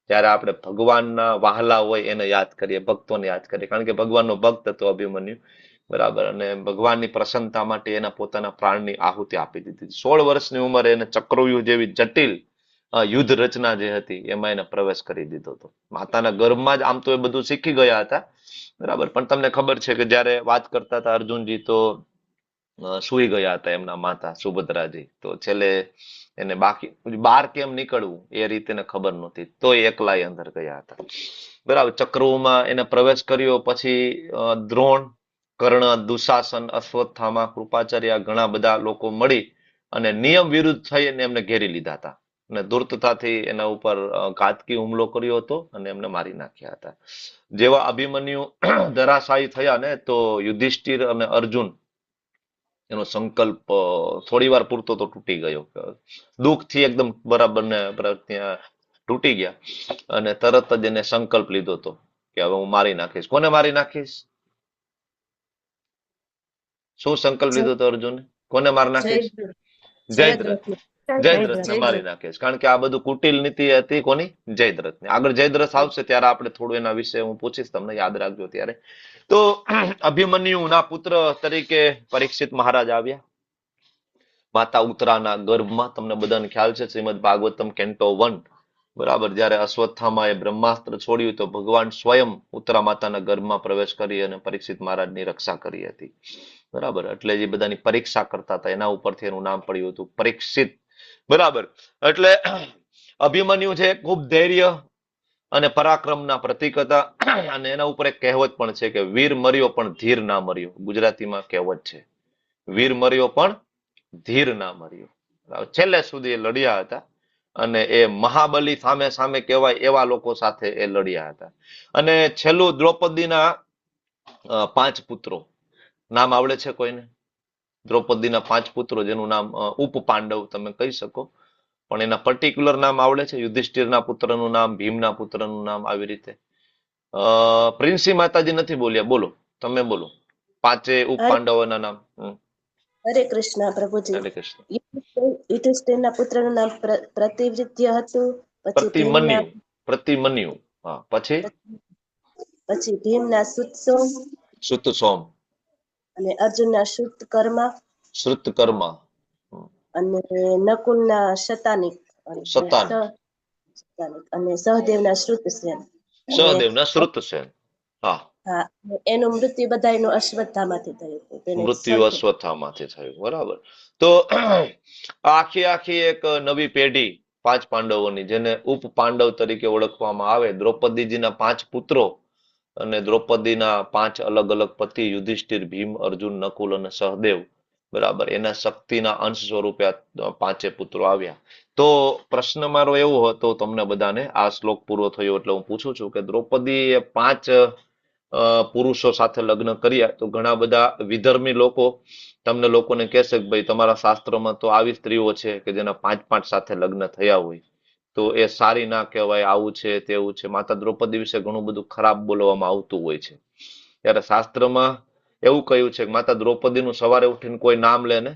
ત્યારે આપણે ભગવાનના વહાલા હોય એને યાદ કરીએ, ભક્તોને યાદ કરીએ, કારણ કે ભગવાનનો ભક્ત હતો અભિમન્યુ, બરાબર. અને ભગવાનની પ્રસન્નતા માટે એના પોતાના પ્રાણની આહુતિ આપી દીધી. 16 વર્ષની ઉંમરે એને ચક્રવ્યુહ જેવી જટિલ યુદ્ધ રચના જે હતી એમાં એને પ્રવેશ કરી દીધો હતો. માતાના ગર્ભમાં જ આમ તો એ બધું શીખી ગયા હતા, બરાબર, પણ તમને ખબર છે કે જ્યારે વાત કરતા હતા અર્જુનજી તો સુઈ ગયા હતા એમના માતા સુભદ્રાજી. તો છેલ્લે એને બહાર કેમ નીકળવું એ રીતે ખબર નહોતી, તો એ એકલા અંદર ગયા હતા, બરાબર. ચક્રવ્યુહમાં એને પ્રવેશ કર્યો પછી દ્રોણ, કર્ણ, દુશાસન, અશ્વત્થામા, કૃપાચાર્ય, ઘણા બધા લોકો મળી અને નિયમ વિરુદ્ધ થઈને એમને ઘેરી લીધા હતા અને ધૂર્તતાથી એના ઉપર ઘાતકી હુમલો કર્યો હતો અને એમને મારી નાખ્યા હતા. જેવા અભિમન્યુ ધરાશાયી થયા ને તો યુધિષ્ઠિર અને અર્જુન એનો સંકલ્પ થોડી વાર પૂરતો તો તૂટી ગયો, દુઃખથી એકદમ બરાબર ને ત્યાં તૂટી ગયા અને તરત જ એને સંકલ્પ લીધો હતો કે હવે હું મારી નાખીશ. કોને મારી નાખીશ? શું સંકલ્પ લીધો તો અર્જુને? કોને મારી નાખીશ? જયદ્રથને. જયદ્રથને મારી નાખીશ. કારણ કે આ બધું કુટિલ નીતિ હતી કોની? જયદ્રથની. આગળ જયદ્રથ આવશે ત્યારે આપણે થોડું એના વિશે હું પૂછીશ, તમને યાદ રાખજો ત્યારે. તો અભિમન્યુના પુત્ર તરીકે પરીક્ષિત મહારાજ આવ્યા માતા ઉત્તરાના ગર્ભમાં. તમને બધાને ખ્યાલ છે શ્રીમદ ભાગવતમ કેન્ટો 1, બરાબર, જયારે અશ્વત્થામાએ બ્રહ્માસ્ત્ર છોડ્યું તો ભગવાન સ્વયં ઉત્તરા માતાના ગર્ભમાં પ્રવેશ કરી અને પરીક્ષિત મહારાજની રક્ષા કરી હતી. બરાબર, એટલે જે બધાની પરીક્ષા કરતા હતા એના ઉપરથી એનું નામ પડ્યું હતું પરીક્ષિત. બરાબર, એટલે અભિમન્યુ છે ખૂબ ધૈર્ય અને પરાક્રમના પ્રતીક હતા. અને એના ઉપર એક કહેવત પણ છે કે વીર મર્યો પણ ધીર ના મર્યો. ગુજરાતીમાં કહેવત છે, વીર મર્યો પણ ધીર ના મર્યો. છેલ્લે સુધી એ લડ્યા હતા અને એ મહાબલી સામે સામે કહેવાય એવા લોકો સાથે એ લડ્યા હતા. અને છેલ્લું દ્રૌપદીના 5 પુત્રો. નામ આવડે છે કોઈને? દ્રૌપદીના 5 પુત્રો જેનું નામ ઉપ પાંડવ તમે કહી શકો, પણ એના પર્ટિક્યુલર નામ આવડે છે? યુધિષ્ઠિરના પુત્રનું નામ, ભીમના પુત્રનું નામ, આવી રીતે. પ્રિન્સી માતાજી નથી બોલ્યા, બોલો, તમે બોલો 5 ઉપ પાંડવોના નામ. હરે કૃષ્ણ પ્રભુજી. હરે કૃષ્ણ. યુધિષ્ઠિરના પુત્રનું નામ પ્રતિવૃત્ય હતું, પ્રતિમન્યુ. હા, પછી ભીમના સુતસોમ, સુતસોમ, અને અર્જુનના શ્રુતકર્મા, અને નકુલના શતાનિક, અને સહદેવના શ્રુતસેન. હા, એનું મૃત્યુ બધાયનું અશ્વત્થામાંથી થયું. મૃત્યુ અશ્વત્થામાંથી થયું. બરાબર. તો આખી એક નવી પેઢી 5 પાંડવોની, જેને ઉપ પાંડવ તરીકે ઓળખવામાં આવે. દ્રૌપદીજીના 5 પુત્રો અને દ્રૌપદીના 5 અલગ અલગ પતિ, યુધિષ્ઠિર, ભીમ, અર્જુન, નકુલ અને સહદેવ. બરાબર, એના શક્તિના અંશ સ્વરૂપે 5 પુત્રો આવ્યા. તો પ્રશ્ન મારો એવો હતો તમને બધાને, આ શ્લોક પૂરો થયો એટલે હું પૂછું છું કે દ્રૌપદીએ 5 પુરુષો સાથે લગ્ન કર્યા. તો ઘણા બધા વિધર્મી લોકો તમને લોકોને કહેશે કે ભાઈ તમારા શાસ્ત્રમાં તો આવી સ્ત્રીઓ છે કે જેના 5 સાથે લગ્ન થયા હોય, તો એ સારી ના કહેવાય, આવું છે તેવું છે. માતા દ્રૌપદી વિશે ઘણું બધું ખરાબ બોલવામાં આવતું હોય છે. ત્યારે શાસ્ત્રમાં એવું કહ્યું છે કે માતા દ્રૌપદીનું સવારે ઉઠીને કોઈ નામ લે ને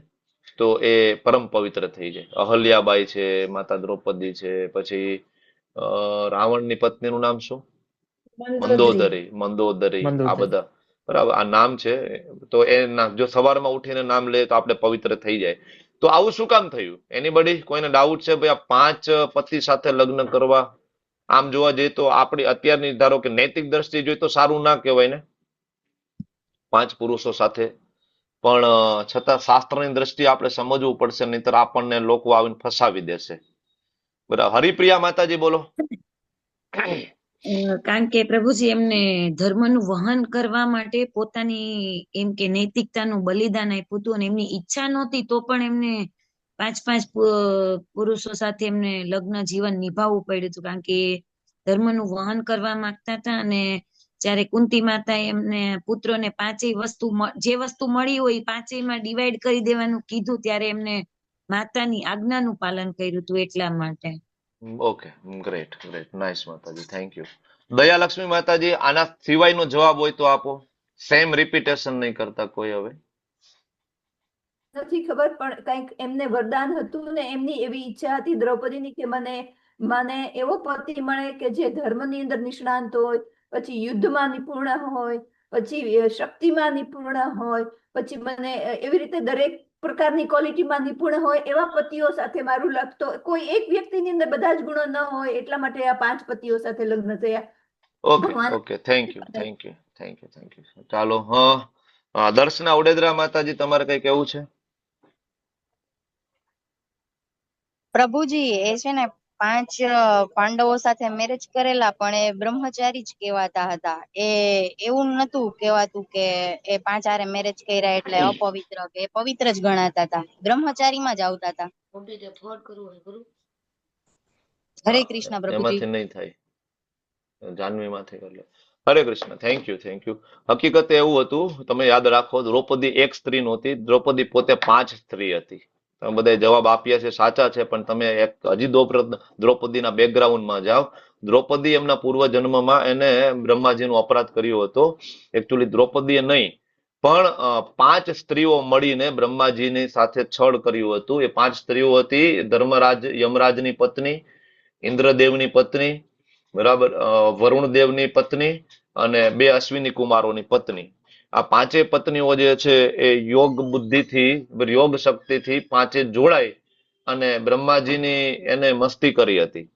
તો એ પરમ પવિત્ર થઈ જાય. અહલ્યાબાઈ છે, માતા દ્રૌપદી છે, પછી રાવણની પત્નીનું નામ શું? મંદોદરી. આ બધા બરાબર આ નામ છે. તો એ જો સવારમાં ઉઠીને નામ લે તો આપણે પવિત્ર થઈ જાય. તો આવું શું કામ થયું? એનીબડી? કોઈને ડાઉટ છે? ભાઈ આ 5 પતિ સાથે લગ્ન કરવા, આમ જોવા જઈએ તો આપણી અત્યારની ધારો કે નૈતિક દ્રષ્ટિ જોઈએ તો સારું ના કહેવાય ને 5 પુરુષો સાથે, પણ છતાં શાસ્ત્રની દ્રષ્ટિએ આપણે સમજવું પડશે, નહીતર આપણને લોકો આવીને ફસાવી દેશે. બરાબર. હરિપ્રિયા માતાજી બોલો. કારણ કે પ્રભુજી એમને ધર્મનું વહન કરવા માટે પોતાની એમ કે નૈતિકતાનું બલિદાન આપ્યું હતું, અને એમની ઈચ્છા નહોતી તો પણ એમને 5 પુરુષો સાથે એમને લગ્ન જીવન નિભાવવું પડ્યું હતું, કારણ કે ધર્મનું વહન કરવા માંગતા હતા. અને જયારે કુંતી માતા એમને પુત્રોને 5 વસ્તુ, જે વસ્તુ મળી હોય 5માં ડિવાઈડ કરી દેવાનું કીધું, ત્યારે એમને માતાની આજ્ઞાનું પાલન કર્યું હતું એટલા માટે. ઓકે, ગ્રેટ, નાઇસ માતાજી, થેન્ક યુ. દયાલક્ષ્મી માતાજી, આના સિવાયનો જવાબ હોય તો આપો. સેમ રિપીટેશન નહીં કરતા કોઈ. હવે નથી ખબર, પણ કંઈક એમને વરદાન હતું ને એમની એવી ઈચ્છા હતી દ્રૌપદીની કે મને એવો પતિ મળે કે જે ધર્મની અંદર નિષ્ણાંત હોય, પછી યુદ્ધમાં નિપુણ હોય, પછી શક્તિમાં નિપુણ હોય, પછી મને એવી રીતે દરેક પ્રકારની ક્વોલિટીમાં નિપુણ હોય એવા પતિઓ સાથે મારું લગતો. કોઈ એક વ્યક્તિની અંદર બધા જ ગુણો ન હોય, એટલા માટે આ 5 પતિઓ સાથે લગ્ન થયા. Okay, thank you. ચાલો, હા, દર્શના ઉડેદરા માતાજી, તમારે કઈ કેવું છે? પ્રભુજી એ છે ને 5 પાંડવો સાથે મેરેજ કરેલા, પણ એ બ્રહ્મચારી જ કહેવાતા હતા. એ એવું નતું કહેવાતું કે એ 5 હારે મેરેજ કર્યા એટલે અપવિત્ર, કે પવિત્ર જ ગણાતા હતા, બ્રહ્મચારીમાં જ આવતા હતા. હરે કૃષ્ણ પ્રભુજી. એમાંથી નહીં થાય, જાનવી માંથી કરી લે. હરે કૃષ્ણ, થેન્ક યુ. હકીકતે એવું હતું, તમે યાદ રાખો, દ્રૌપદી એક સ્ત્રી નહોતી, દ્રૌપદી પોતે 5 સ્ત્રી હતી. તમે બધા જવાબ આપ્યા છે સાચા છે, પણ તમે એક હજી દ્રૌપદીના બેકગ્રાઉન્ડમાં જાઓ. દ્રૌપદી એમના પૂર્વ જન્મમાં એને બ્રહ્માજીનો અપરાધ કર્યો હતો. એકચ્યુઅલી દ્રૌપદીએ નહીં, પણ 5 સ્ત્રીઓ મળીને બ્રહ્માજીની સાથે છળ કર્યું હતું. એ 5 સ્ત્રીઓ હતી ધર્મરાજ યમરાજની પત્ની, ઇન્દ્રદેવની પત્ની, બરાબર, વરુણદેવની પત્ની અને 2 અશ્વિની કુમારોની પત્ની. આ 5 પત્નીઓ જે છે એ યોગ બુદ્ધિથી, યોગ શક્તિથી 5 જોડાઈ અને બ્રહ્માજીની એને મસ્તી કરી હતી.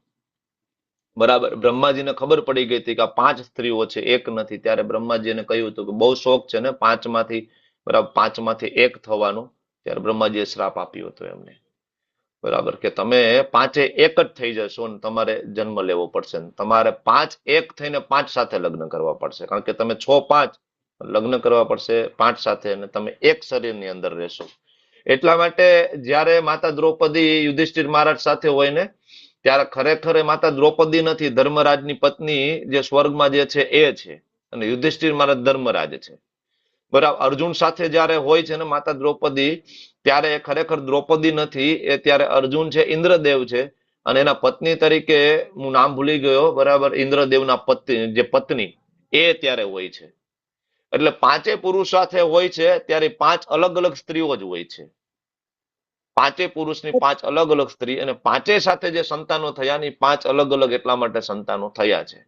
બરાબર, બ્રહ્માજીને ખબર પડી ગઈ હતી કે આ 5 સ્ત્રીઓ છે, એક નથી. ત્યારે બ્રહ્માજીને કહ્યું હતું કે બહુ શોખ છે ને 5માંથી, બરાબર, 5માંથી 1 થવાનું. ત્યારે બ્રહ્માજીએ શ્રાપ આપ્યો હતો એમને, બરાબર, કે તમે 5 એક જ થઈ જશો ને તમારે જન્મ લેવો પડશે. તમારે 5 એક થઈને 5 સાથે લગ્ન કરવા પડશે, કારણ કે તમે 6-5 લગ્ન કરવા પડશે 5 સાથે, અને તમે એક શરીરની અંદર રહેશો. એટલા માટે જ્યારે માતા દ્રૌપદી યુધિષ્ઠિર મહારાજ સાથે હોય ને, ત્યારે ખરેખર એ માતા દ્રૌપદી નથી, ધર્મરાજની પત્ની જે સ્વર્ગમાં જે છે એ છે, અને યુધિષ્ઠિર મહારાજ ધર્મરાજ છે. બરાબર, અર્જુન સાથે જ્યારે હોય છે ને માતા દ્રૌપદી, ત્યારે એ ખરેખર દ્રૌપદી નથી, એ ત્યારે અર્જુન છે ઇન્દ્રદેવ છે, અને એના પત્ની તરીકે હું નામ ભૂલી ગયો, બરાબર, ઇન્દ્રદેવના પત્ની જે પત્ની એ ત્યારે હોય છે. એટલે 5 પુરુષ સાથે હોય છે ત્યારે 5 અલગ અલગ સ્ત્રીઓ જ હોય છે. 5 પુરુષની 5 અલગ અલગ સ્ત્રી, અને 5 સાથે જે સંતાનો થયા ને 5 અલગ અલગ એટલા માટે સંતાનો થયા છે.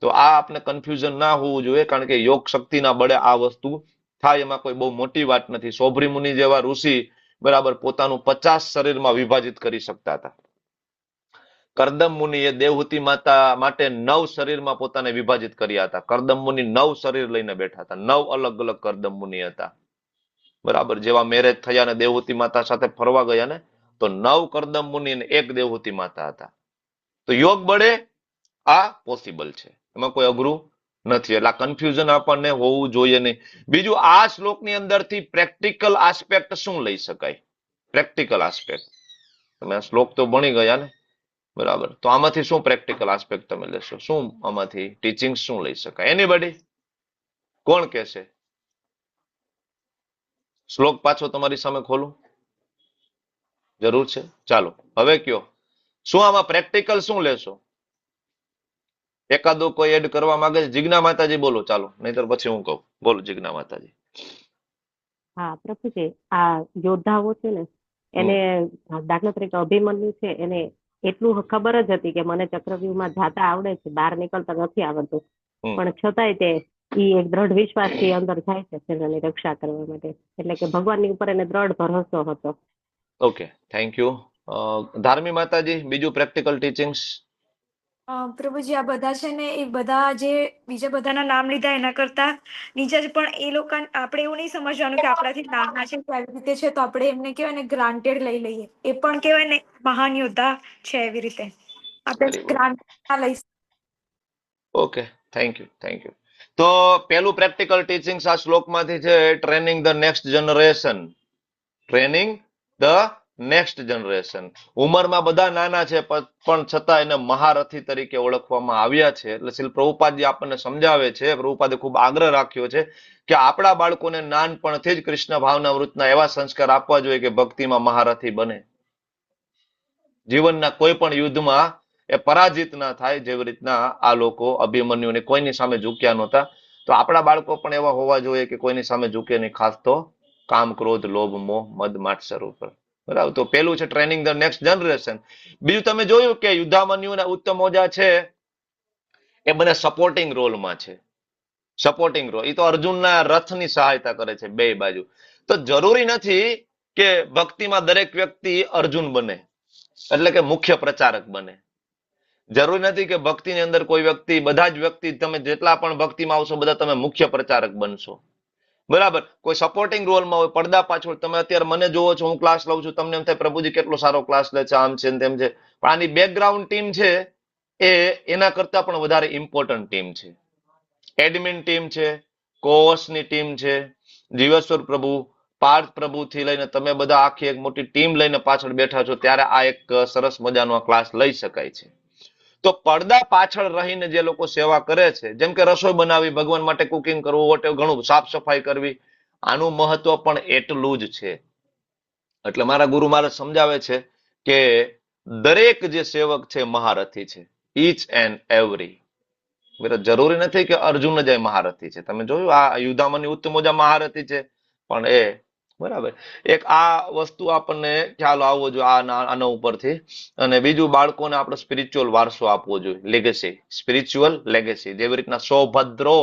તો આ આપણે કન્ફ્યુઝન ના હોવું જોઈએ, કારણ કે યોગ શક્તિના બળે આ વસ્તુ થાય, એમાં કોઈ બહુ મોટી વાત નથી. સોભરી મુનિ જેવા ઋષિ, બરાબર, પોતાનું 50 શરીરમાં વિભાજિત કરી શકતા હતા. કરદમ મુનિએ દેવહૂતિ માતા માટે 9 શરીરમાં પોતાને વિભાજિત કર્યા હતા. કરદમ મુનિ 9 શરીર લઈને બેઠા હતા. 9 અલગ અલગ કરદમ મુનિ હતા. બરાબર, જેવા મેરેજ થયા ને દેવહૂતિ માતા સાથે ફરવા ગયા ને, તો 9 કરદમ મુનિ અને 1 દેવહૂતિ માતા હતા. તો યોગ બળે આ પોસિબલ છે, એમાં કોઈ અઘરું નથી. એટલે આ કન્ફ્યુઝન આપણને હોવું જોઈએ નહીં. બીજું, આ શ્લોકની અંદરથી પ્રેક્ટિકલ આસ્પેક્ટ શું લઈ શકાય? પ્રેક્ટિકલ આસ્પેક્ટ, તમે આ શ્લોક તો ભણી ગયા ને, બરાબર, તો આમાંથી શું પ્રેક્ટિકલ આસ્પેક્ટ તમે લેશો? શું આમાંથી ટીચિંગ શું લઈ શકાય? એનીબડી? કોણ કહેશે? શ્લોક પાછો તમારી સામે ખોલું? જરૂર છે? ચાલો હવે કયો, શું આમાં પ્રેક્ટિકલ શું લેશો? એકાદો કોઈ એડ કરવા માંગે છે? જીજ્ઞા માતાજી બોલો, ચાલો, નહીતર પછી હું કહું. બોલો જીજ્ઞા માતાજી. હા પ્રભુજી, આ યોદ્ધાઓ છે ને, એને દાખલા તરીકે અભિમન્યુ છે, એને એટલું ખબર જ હતી કે મને ચક્રવ્યૂહમાં જાતા આવડે છે, બહાર નીકળતા નથી આવડતું, પણ છતાંય તે એક દ્રઢ વિશ્વાસથી અંદર જાય છે સેનાની રક્ષા કરવા માટે. એટલે કે ભગવાનની ઉપર એને દ્રઢ ભરોસો હતો. Okay, thank you. ધાર્મી માતાજી, બીજું પ્રેક્ટિકલ ટીચિંગ્સ? પ્રભુજી, આ બધા છે ને, એ બધા જે બીજા બધાના નામ લીધા એના કરતા નીચે છે, પણ એ લોકો આપણે એવું નહીં સમજવાનું કે આપણાથી નાના છે કેવી રીતે છે, તો આપણે એમને કહેવાય ને ગ્રાન્ટેડ લઈ લઈએ. એ પણ કહેવાય ને મહાન યોદ્ધા છે, એવી રીતે આપણે ગ્રાન્ટેડ લઈ. Okay, thank you, thank you. તો પેલું પ્રેક્ટિકલ ટીચિંગ્સ આ શ્લોકમાંથી છે, training the next generation. Training the next generation. ઉંમરમાં બધા નાના છે, પણ છતાં એને મહારથી તરીકે ઓળખવામાં આવ્યા છે. એટલે શ્રી પ્રભુપાદજી આપણને સમજાવે છે, પ્રભુપાદે ખૂબ આગ્રહ રાખ્યો છે કે આપણા બાળકોને નાનપણથી જ કૃષ્ણ ભાવના વૃત્તના એવા સંસ્કાર આપવા જોઈએ કે ભક્તિમાં મહારથી બને, જીવનના કોઈ પણ યુદ્ધમાં એ પરાજિત ના થાય. જેવી રીતના આ લોકો અભિમન્યુને કોઈની સામે ઝૂક્યા નહોતા, તો આપણા બાળકો પણ એવા હોવા જોઈએ કે કોઈની સામે ઝૂકે નહીં, ખાસ તો કામ, ક્રોધ, લોભ, મોહ, મદ, માત્સર ઉપર. બરાબર, તો પેલું છે ટ્રેનિંગ ધ નેક્સ્ટ જનરેશન. બીજું તમે જોયું કે યુદ્ધામન્યુ અને ઉત્તમૌજા છે એ બંને સપોર્ટિંગ રોલમાં છે. સપોર્ટિંગ રોલ, એ તો અર્જુનના રથની સહાયતા કરે છે બે બાજુ. તો જરૂરી નથી કે ભક્તિમાં દરેક વ્યક્તિ અર્જુન બને, એટલે કે મુખ્ય પ્રચારક બને. જરૂરી નથી કે ભક્તિની અંદર કોઈ વ્યક્તિ, બધા જ વ્યક્તિ, તમે જેટલા પણ ભક્તિમાં આવશો બધા તમે મુખ્ય પ્રચારક બનશો. બરાબર, કોઈ સપોર્ટિંગ રોલમાં હોય, પડદા પાછળ. તમે અત્યારે મને જોવો છો, હું ક્લાસ લઉં છું, તમને એમ થાય પ્રભુજી કેટલો સારો ક્લાસ લે છે, આમ છે તેમ છે, પણ આની બેકગ્રાઉન્ડ ટીમ છે એ એના કરતા પણ વધારે ઇમ્પોર્ટન્ટ ટીમ છે. એડમિન ટીમ છે, કોર્સની ટીમ છે, જીવેશ્વર પ્રભુ, પાર્થ પ્રભુ થી લઈને તમે બધા આખી એક મોટી ટીમ લઈને પાછળ બેઠા છો, ત્યારે આ એક સરસ મજાનો ક્લાસ લઈ શકાય છે. તો પડદા પાછળ રહીને જે લોકો સેવા કરે છે, જેમ કે રસોઈ બનાવી, ભગવાન માટે કુકિંગ કરવું, ઘણું સાફ સફાઈ કરવી, આનું મહત્વ પણ એટલું જ છે. એટલે મારા ગુરુ મારે સમજાવે છે કે દરેક જે સેવક છે મહારથી છે, ઈચ એન્ડ એવરી. જરૂરી નથી કે અર્જુન જ મહારથી છે. તમે જોયું આ યુદ્ધામની ઉત્તમોજા મહારથી છે, પણ એ બરાબર એક આ વસ્તુ આપણને ખ્યાલ આવવો જોઈએ આના ઉપરથી. અને બીજું, બાળકોને આપણે સ્પિરિચ્યુઅલ વારસો આપવો જોઈએ, લેગેસી, સ્પિરિચ્યુઅલ લેગેસી. જેવી રીતના સૌભદ્રો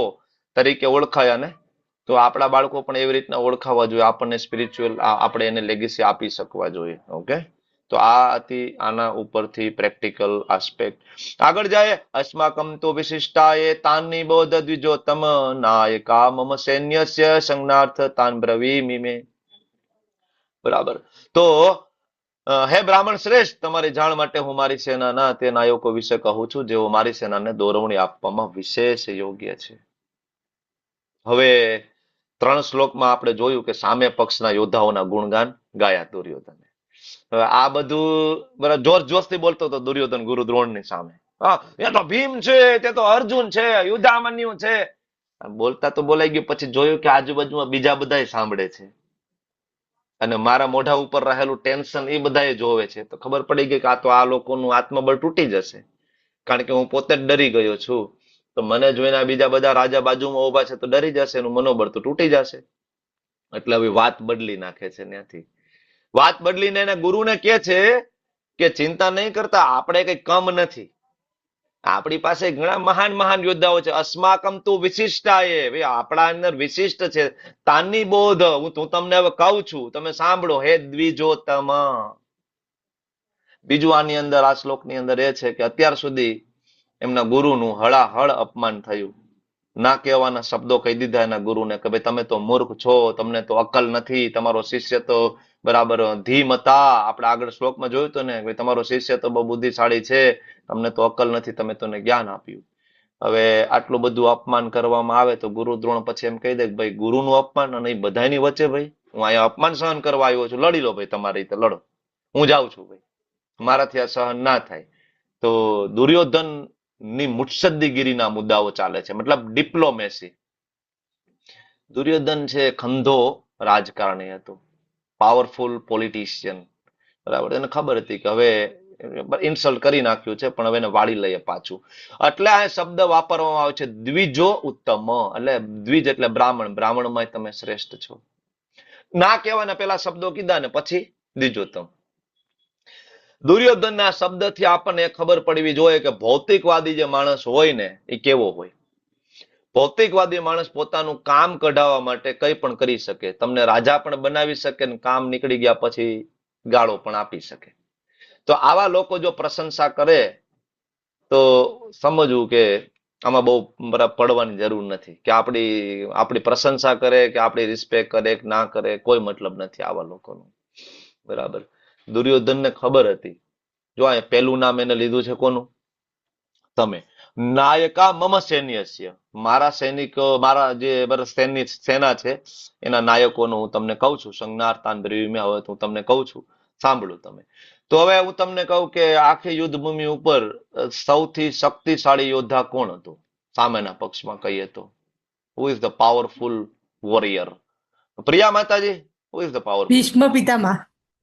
તરીકે ઓળખાયા ને, તો આપણા બાળકો પણ એવી રીતના ઓળખાવા જોઈએ. આપણને સ્પિરિચ્યુઅલ આપણે એને લેગેસી આપી શકવા જોઈએ. ઓકે, તો આ હતી આના ઉપરથી પ્રેક્ટિકલ આસ્પેક્ટ. આગળ જાય, અસ્માકમ તો વિશિષ્ટાએ તાની બોધ દ્વિજોતમ નાયકા મમ સૈન્યસ્ય સંજ્ઞાર્થ તાન બ્રવીમિ મે. બરાબર. તો હે બ્રાહ્મણ શ્રેષ્ઠ, તમારી જાણ માટે હું મારી સેનાના તે નાયકો વિશે કહું છું, જેઓ મારી સેનાને દોરવણી આપવામાં વિશેષ યોગ્ય છે. હવે 3 શ્લોકમાં આપણે જોયું કે સામે પક્ષના યોદ્ધાઓના ગુણગાન ગાયા દુર્યોધને. હવે આ બધું બરાબર જોર જોશથી બોલતો હતો દુર્યોધન ગુરુ દ્રોણની સામે. હા, એ તો ભીમ છે, તે તો અર્જુન છે, યુદ્ધામન્યુ છે. બોલતા તો બોલાઈ ગયું. પછી જોયું કે આજુબાજુમાં બીજા બધા સાંભળે છે, અને મારા મોઢા ઉપર રહેલું ટેન્શન એ બધા જોવે છે. તો ખબર પડી ગઈ કે આ તો આ લોકોનું આત્મબળ તૂટી જશે, કારણ કે હું પોતે જ ડરી ગયો છું. તો મને જોઈને બીજા બધા રાજા બાજુમાં ઉભા છે તો ડરી જશે, એનું મનોબળ તો તૂટી જશે. એટલે હવે વાત બદલી નાખે છે. ત્યાંથી વાત બદલીને એના ગુરુને કહે છે કે ચિંતા નહીં કરતા, આપણે કઈ કમ નથી, આપણી પાસે ઘણા મહાન મહાન યોદ્ધાઓ છે. અસ્માકમ તું વિશિષ્ટાએ, આપણા અંદર વિશિષ્ટ છે. તાની બોધ, હું તમને હવે કહું છું, તમે સાંભળો. હે દ્વિજોતમ. બીજું આની અંદર આ શ્લોકની અંદર એ છે કે અત્યાર સુધી એમના ગુરુનું હળાહળ અપમાન થયું. ના કહેવાના શબ્દો કહી દીધા એના ગુરુને કે ભાઈ તમે તો મૂર્ખ છો, તમને તો અક્કલ નથી, તમારો શિષ્ય તો બરાબર ધીમતા. આપણે આગળ શ્લોકમાં જોયું હતું ને, ભાઈ તમારો શિષ્ય તો બહુ બુદ્ધિશાળી છે, તમને તો અક્કલ નથી, તમે તને જ્ઞાન આપ્યું. હવે આટલું બધું અપમાન કરવામાં આવે તો ગુરુ દ્રોણ પછી એમ કહી દે કે ભાઈ ગુરુનું અપમાન અને એ બધાની વચ્ચે, ભાઈ હું અહીંયા અપમાન સહન કરવા આવ્યો છું, લડી લો ભાઈ, તમારી રીતે લડો, હું જાઉં છું ભાઈ, મારાથી આ સહન ના થાય. તો દુર્યોધન ની મુત્સદ્દીગીરીના મુદ્દાઓ ચાલે છે, મતલબ ડિપ્લોમેસી. દુર્યોધન છે ખંધો રાજકારણી હતો, પાવરફુલ પોલિટિશિયન. બરાબર, એને ખબર હતી કે હવે ઇન્સલ્ટ કરી નાખ્યું છે, પણ હવે એને વાળી લઈએ પાછું. એટલે આ શબ્દ વાપરવામાં આવે છે દ્વિજો ઉત્તમ. એટલે દ્વિજ એટલે બ્રાહ્મણ, બ્રાહ્મણમાં તમે શ્રેષ્ઠ છો. ના કહેવાના પેલા શબ્દો કીધા ને પછી દ્વિજોત્તમ. દુર્યોધનના શબ્દથી આપણને ખબર પડવી જોઈએ કે ભૌતિકવાદી જે માણસ હોય ને એ કેવો હોય. ભૌતિકવાદી માણસ પોતાનું કામ કઢાવવા માટે કંઈ પણ કરી શકે, તમને રાજા પણ બનાવી શકે ને કામ નીકળી ગયા પછી ગાળો પણ આપી શકે. તો આવા લોકો જો પ્રશંસા કરે તો સમજવું કે આમાં બહુ પડવાની જરૂર નથી. કે આપણી પ્રશંસા કરે કે આપણી રિસ્પેક્ટ કરે કે ના કરે, કોઈ મતલબ નથી આવા લોકોનું. બરાબર. દુર્યોધનને ખબર હતી. જો આ પહેલું નામ એને લીધું છે કોનું? તમે. નાયકા મમ સૈન્યસ્ય, મારા સૈનિકો, મારા જે સેના છે એના નાયકોનું હું તમને કહું છું. સંજ્ઞાર્તાન બ્રવીમિ, હવે હું તમને કહું છું, સાંભળો તમે. તો હવે હું તમને કહું કે આખી યુદ્ધભૂમિ ઉપર સૌથી શક્તિશાળી યોદ્ધા કોણ હતું સામેના પક્ષમાં કહીએ તો? Who is the powerful warrior? Priya માતાજી, who is the powerful? Bhishma Pitamah.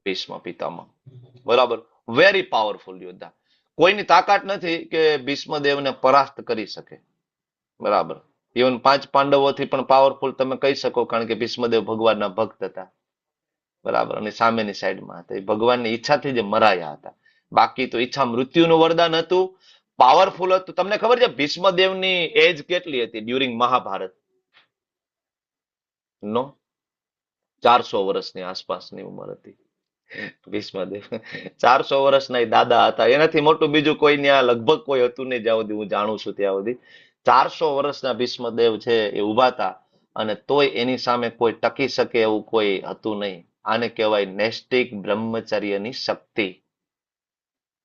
Bhishma Pitamah. બરાબર, વેરી પાવરફુલ યોદ્ધા. કોઈની તાકાત નથી કે ભીષ્મદેવને પરાસ્ત કરી શકે. બરાબર, ઇવન 5 પાંડવોથી પણ પાવરફુલ તમે કહી શકો, કારણ કે ભીષ્મદેવ ભગવાનના ભક્ત હતા. બરાબર, અને સામેની સાઈડમાં હતા, એ ભગવાનની ઈચ્છાથી જ મરાયા હતા. બાકી તો ઈચ્છા મૃત્યુનું વરદાન હતું, પાવરફુલ હતું. તમને ખબર છે ભીષ્મદેવની એજ કેટલી હતી ડ્યુરિંગ મહાભારત? નો, 400 વર્ષની આસપાસની ઉંમર હતી ભીષ્મદેવ. 400 વર્ષના દાદા હતા, એનાથી મોટું બીજું કોઈ ત્યાં લગભગ કોઈ હતું નહીં, જ્યાં સુધી હું જાણું છું ત્યાં સુધી. 400 વર્ષના ભીષ્મદેવ છે એ ઉભા હતા, અને તોય એની સામે કોઈ ટકી શકે એવું કોઈ હતું નહીં. આને કહેવાય નૈષ્ટિક બ્રહ્મચર્યની શક્તિ,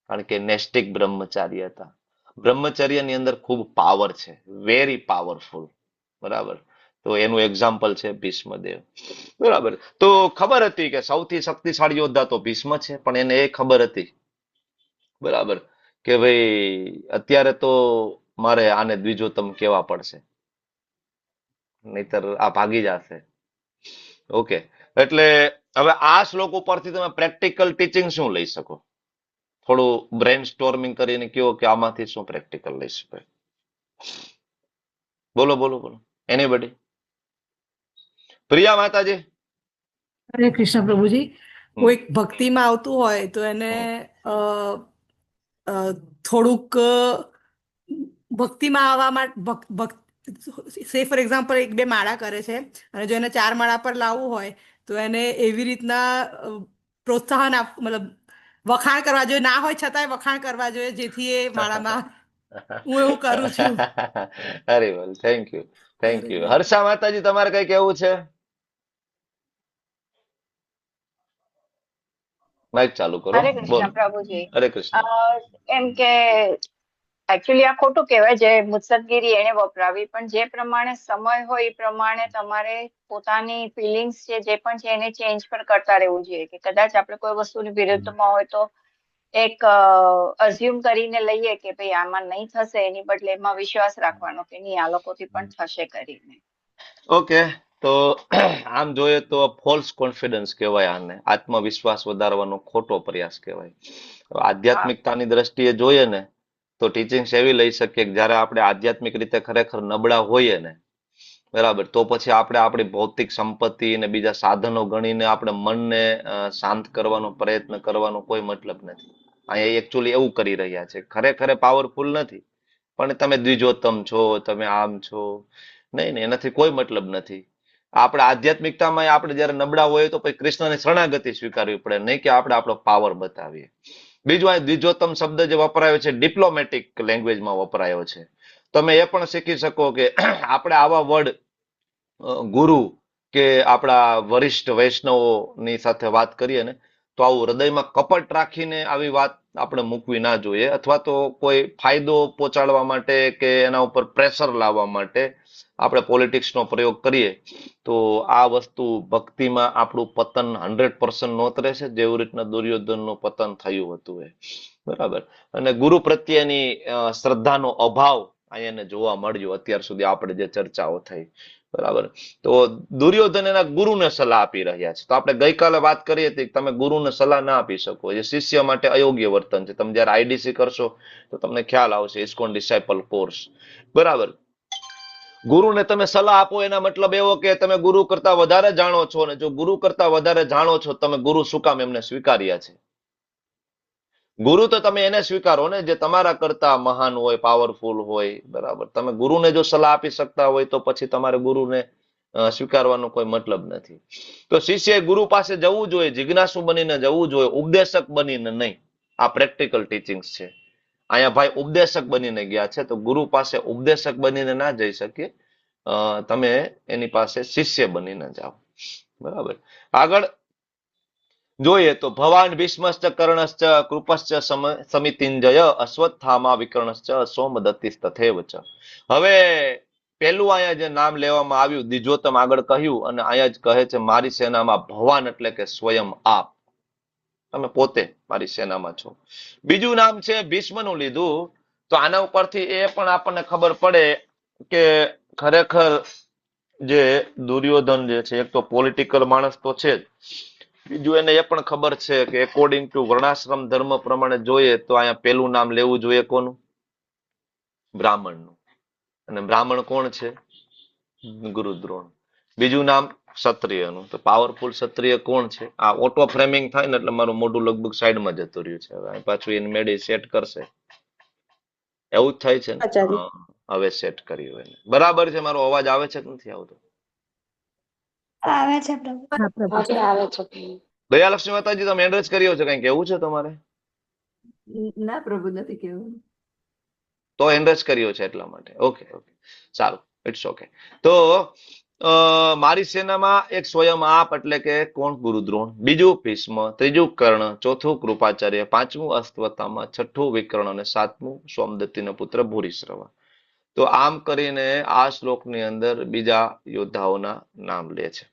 કારણ કે નૈષ્ટિક બ્રહ્મચારી હતા. બ્રહ્મચર્યની અંદર ખૂબ પાવર છે, વેરી પાવરફુલ. બરાબર, તો એનું એક્ઝામ્પલ છે ભીષ્મદેવ. બરાબર, તો ખબર હતી કે સૌથી શક્તિશાળી યોદ્ધા તો ભીષ્મ છે, પણ એને એ ખબર હતી બરાબર કે ભાઈ અત્યારે તો મારે આને દ્વિજોત્તમ કહેવા પડશે, નહીતર આ ભાગી જશે. ઓકે, એટલે હવે આ શ્લોક ઉપરથી તમે પ્રેક્ટિકલ ટીચિંગ શું લઈ શકો? થોડું બ્રેન સ્ટોર્મિંગ કરીને કહો કે આમાંથી શું પ્રેક્ટિકલ લઈ શકાય. બોલો બોલો બોલો, એનીબડી? પ્રિયા માતાજી. હરે કૃષ્ણ પ્રભુજી. કોઈક ભક્તિમાં આવતું હોય તો એને થોડુંક ભક્તિમાં આવવા માટે સે ફોર એક્ઝામ્પલ 1-2 માળા કરે છે અને જો એને 4 માળા પર લાવવું હોય તો એને એવી રીતના પ્રોત્સાહન મતલબ વખાણ કરવા જોઈએ, ના હોય છતાંય વખાણ કરવા જોઈએ, જેથી એ માળામાં હું એવું કરું છું. અરે વેલ, થેન્ક યુ. હર્ષા માતાજી, તમારે કઈ કેવું છે? માઇક ચાલુ કરો. હરે કૃષ્ણ પ્રભુજી. હરે કૃષ્ણ. એમ કે એકચ્યુઅલી આ ખોટું કહેવાય જે મુત્સદગીરી એને વપરાવી, પણ જે પ્રમાણે સમય હોય એ પ્રમાણે તમારે પોતાની ફિલિંગ્સ છે જે પણ છે એને ચેન્જ પણ કરતા રહેવું જોઈએ. કે કદાચ આપણે કોઈ વસ્તુની વિરુદ્ધમાં હોય તો એક અઝ્યુમ કરીને લઈએ કે ભાઈ આમાં નહીં થશે, એની બદલે એમાં વિશ્વાસ રાખવાનો કે નહીં આ લોકોથી પણ થશે કરીને. ઓકે, તો આમ જોઈએ તો ફોલ્સ કોન્ફિડન્સ કહેવાય આને. આત્મવિશ્વાસ વધારવાનો ખોટો પ્રયાસ કહેવાય. આધ્યાત્મિકતાની દ્રષ્ટિએ જોઈએ ને તો ટીચિંગ્સ એવી લઈ શકીએ કે જયારે આપણે આધ્યાત્મિક રીતે ખરેખર નબળા હોઈએ ને, બરાબર, તો પછી આપણે આપણી ભૌતિક સંપત્તિ અને બીજા સાધનો ગણીને આપણે મનને શાંત કરવાનો પ્રયત્ન કરવાનો કોઈ મતલબ નથી. અહીંયા એકચ્યુઅલી એવું કરી રહ્યા છે. ખરેખર પાવરફુલ નથી, પણ તમે દ્વિજોત્તમ છો, તમે આમ છો, નહીં, એનાથી કોઈ મતલબ નથી. આપણે આધ્યાત્મિકતામાં આપણે જયારે નબળા હોઈએ તો પછી કૃષ્ણની શરણાગતિ સ્વીકારવી પડે, નહીં કે આપણે આપણો પાવર બતાવીએ. બીજું, આ દ્વિજોત્તમ શબ્દ જે વપરાયો છે ડિપ્લોમેટિક લેંગ્વેજમાં વપરાયો છે. તમે એ પણ શીખી શકો કે આપણે આવા વર્ડ ગુરુ કે આપણા વરિષ્ઠ વૈષ્ણવોની સાથે વાત કરીએ ને તો આવું હૃદયમાં કપટ રાખીને આવી વાત આપણે મૂકવી ના જોઈએ, અથવા તો કોઈ ફાયદો પહોંચાડવા માટે કે એના ઉપર પ્રેશર લાવવા માટે આપણે પોલિટિક્સનો પ્રયોગ કરીએ તો આ વસ્તુ ભક્તિમાં આપણું પતન 100% નોતરે છે, જેવી રીતના દુર્યોધનનું પતન થયું હતું એ, બરાબર. અને ગુરુ પ્રત્યેની શ્રદ્ધાનો અભાવ અહીંયા જોવા મળ્યો અત્યાર સુધી આપણે જે ચર્ચાઓ થઈ, બરાબર. તો દુર્યોધન એના ગુરુને સલાહ આપી રહ્યા છે. તો આપણે ગઈકાલે વાત કરી હતી કે તમે ગુરુને સલાહ ના આપી શકો, એ શિષ્ય માટે અયોગ્ય વર્તન છે. તમે જયારે આઈડીસી કરશો તો તમને ખ્યાલ આવશે, ઇસ્કોન ડિસાઇપલ કોર્સ, બરાબર. ગુરુને તમે સલાહ આપો એના મતલબ એવો કે તમે ગુરુ કરતા વધારે જાણો છો, અને જો ગુરુ કરતા વધારે જાણો છો તમે ગુરુ શું કામ એમને સ્વીકાર્યા છે? ગુરુ તો તમે એને સ્વીકારો ને જે તમારા કરતા મહાન હોય, પાવરફુલ હોય, બરાબર. તમે ગુરુને જો સલાહ આપી શકતા હોય તો પછી તમારે ગુરુને સ્વીકારવાનો કોઈ મતલબ નથી. તો શિષ્યએ ગુરુ પાસે જવું જોઈએ, જિજ્ઞાસુ બનીને જવું જોઈએ, ઉપદેશક બનીને નહીં. આ પ્રેક્ટિકલ ટીચિંગ્સ છે. અહીંયા ભાઈ ઉપદેશક બનીને ગયા છે, તો ગુરુ પાસે ઉપદેશક બનીને ના જઈ શકીએ, તમે એની પાસે શિષ્ય બનીને જાઓ, બરાબર. આગળ જોઈએ તો ભવાન ભીષ્મશ્ચ કર્ણશ્ચ કૃપશ્ચ સમિતિંજય અશ્વત્થામા વિકર્ણશ્ચ સોમદત્તિસ્ તથૈવ ચ. હવે પેલું અહીંયા જે નામ લેવામાં આવ્યું દ્વિજોત્તમ આગળ કહ્યું, અને અહીંયા જ કહે છે મારી સેનામાં ભવાન એટલે કે સ્વયં આપ, તમે પોતે મારી સેનામાં છો. બીજું નામ છે ભીષ્મનું લીધું, તો આના ઉપરથી એ પણ આપણને ખબર પડે કે ખરેખર જે દુર્યોધન જે છે એક તો પોલિટિકલ માણસ તો છે જ, બીજું એને એ પણ ખબર છે કે એકોર્ડિંગ ટુ વર્ણાશ્રમ ધર્મ પ્રમાણે જોઈએ તો અહીંયા પેલું નામ લેવું જોઈએ કોનું? બ્રાહ્મણનું. અને બ્રાહ્મણ કોણ છે? ગુરુદ્રોણ. બીજું નામ ક્ષત્રિયનું. તો પાવરફુલ ક્ષત્રિય કોણ છે? આ ઓટો ફ્રેમિંગ થાય ને એટલે મારું મોઢું લગભગ સાઈડમાં જતું રહ્યું છે. હવે પાછું એની મેડી સેટ કરશે, એવું જ થાય છે ને? હવે સેટ કર્યું એને. બરાબર છે? મારો અવાજ આવે છે કે નથી આવતો? આવે છે પ્રભુ. આવે છે. દયાલક્ષ્મી માતાજી, તમે હેન્ડ રેઝ કર્યો છે, કઈ કેવું છે તમારે? ના પ્રભુ, નથી કેવું. તો હેન્ડ રેઝ કર્યો છે એટલા માટે. ઓકે ઓકે, સારું, ઇટ્સ ઓકે. તો મારી સેનામાં એક સ્વયં આપ એટલે કે કોણ? ગુરુદ્રોણ. બીજું ભીષ્મ, ત્રીજું કર્ણ, ચોથું કૃપાચાર્ય, પાંચમું અશ્વત્થામા, છઠ્ઠું વિકર્ણ અને સાતમું સોમદત્તિનો પુત્ર ભૂરિશ્રવા. તો આમ કરીને આ શ્લોકની અંદર બીજા યોદ્ધાઓના નામ લે છે,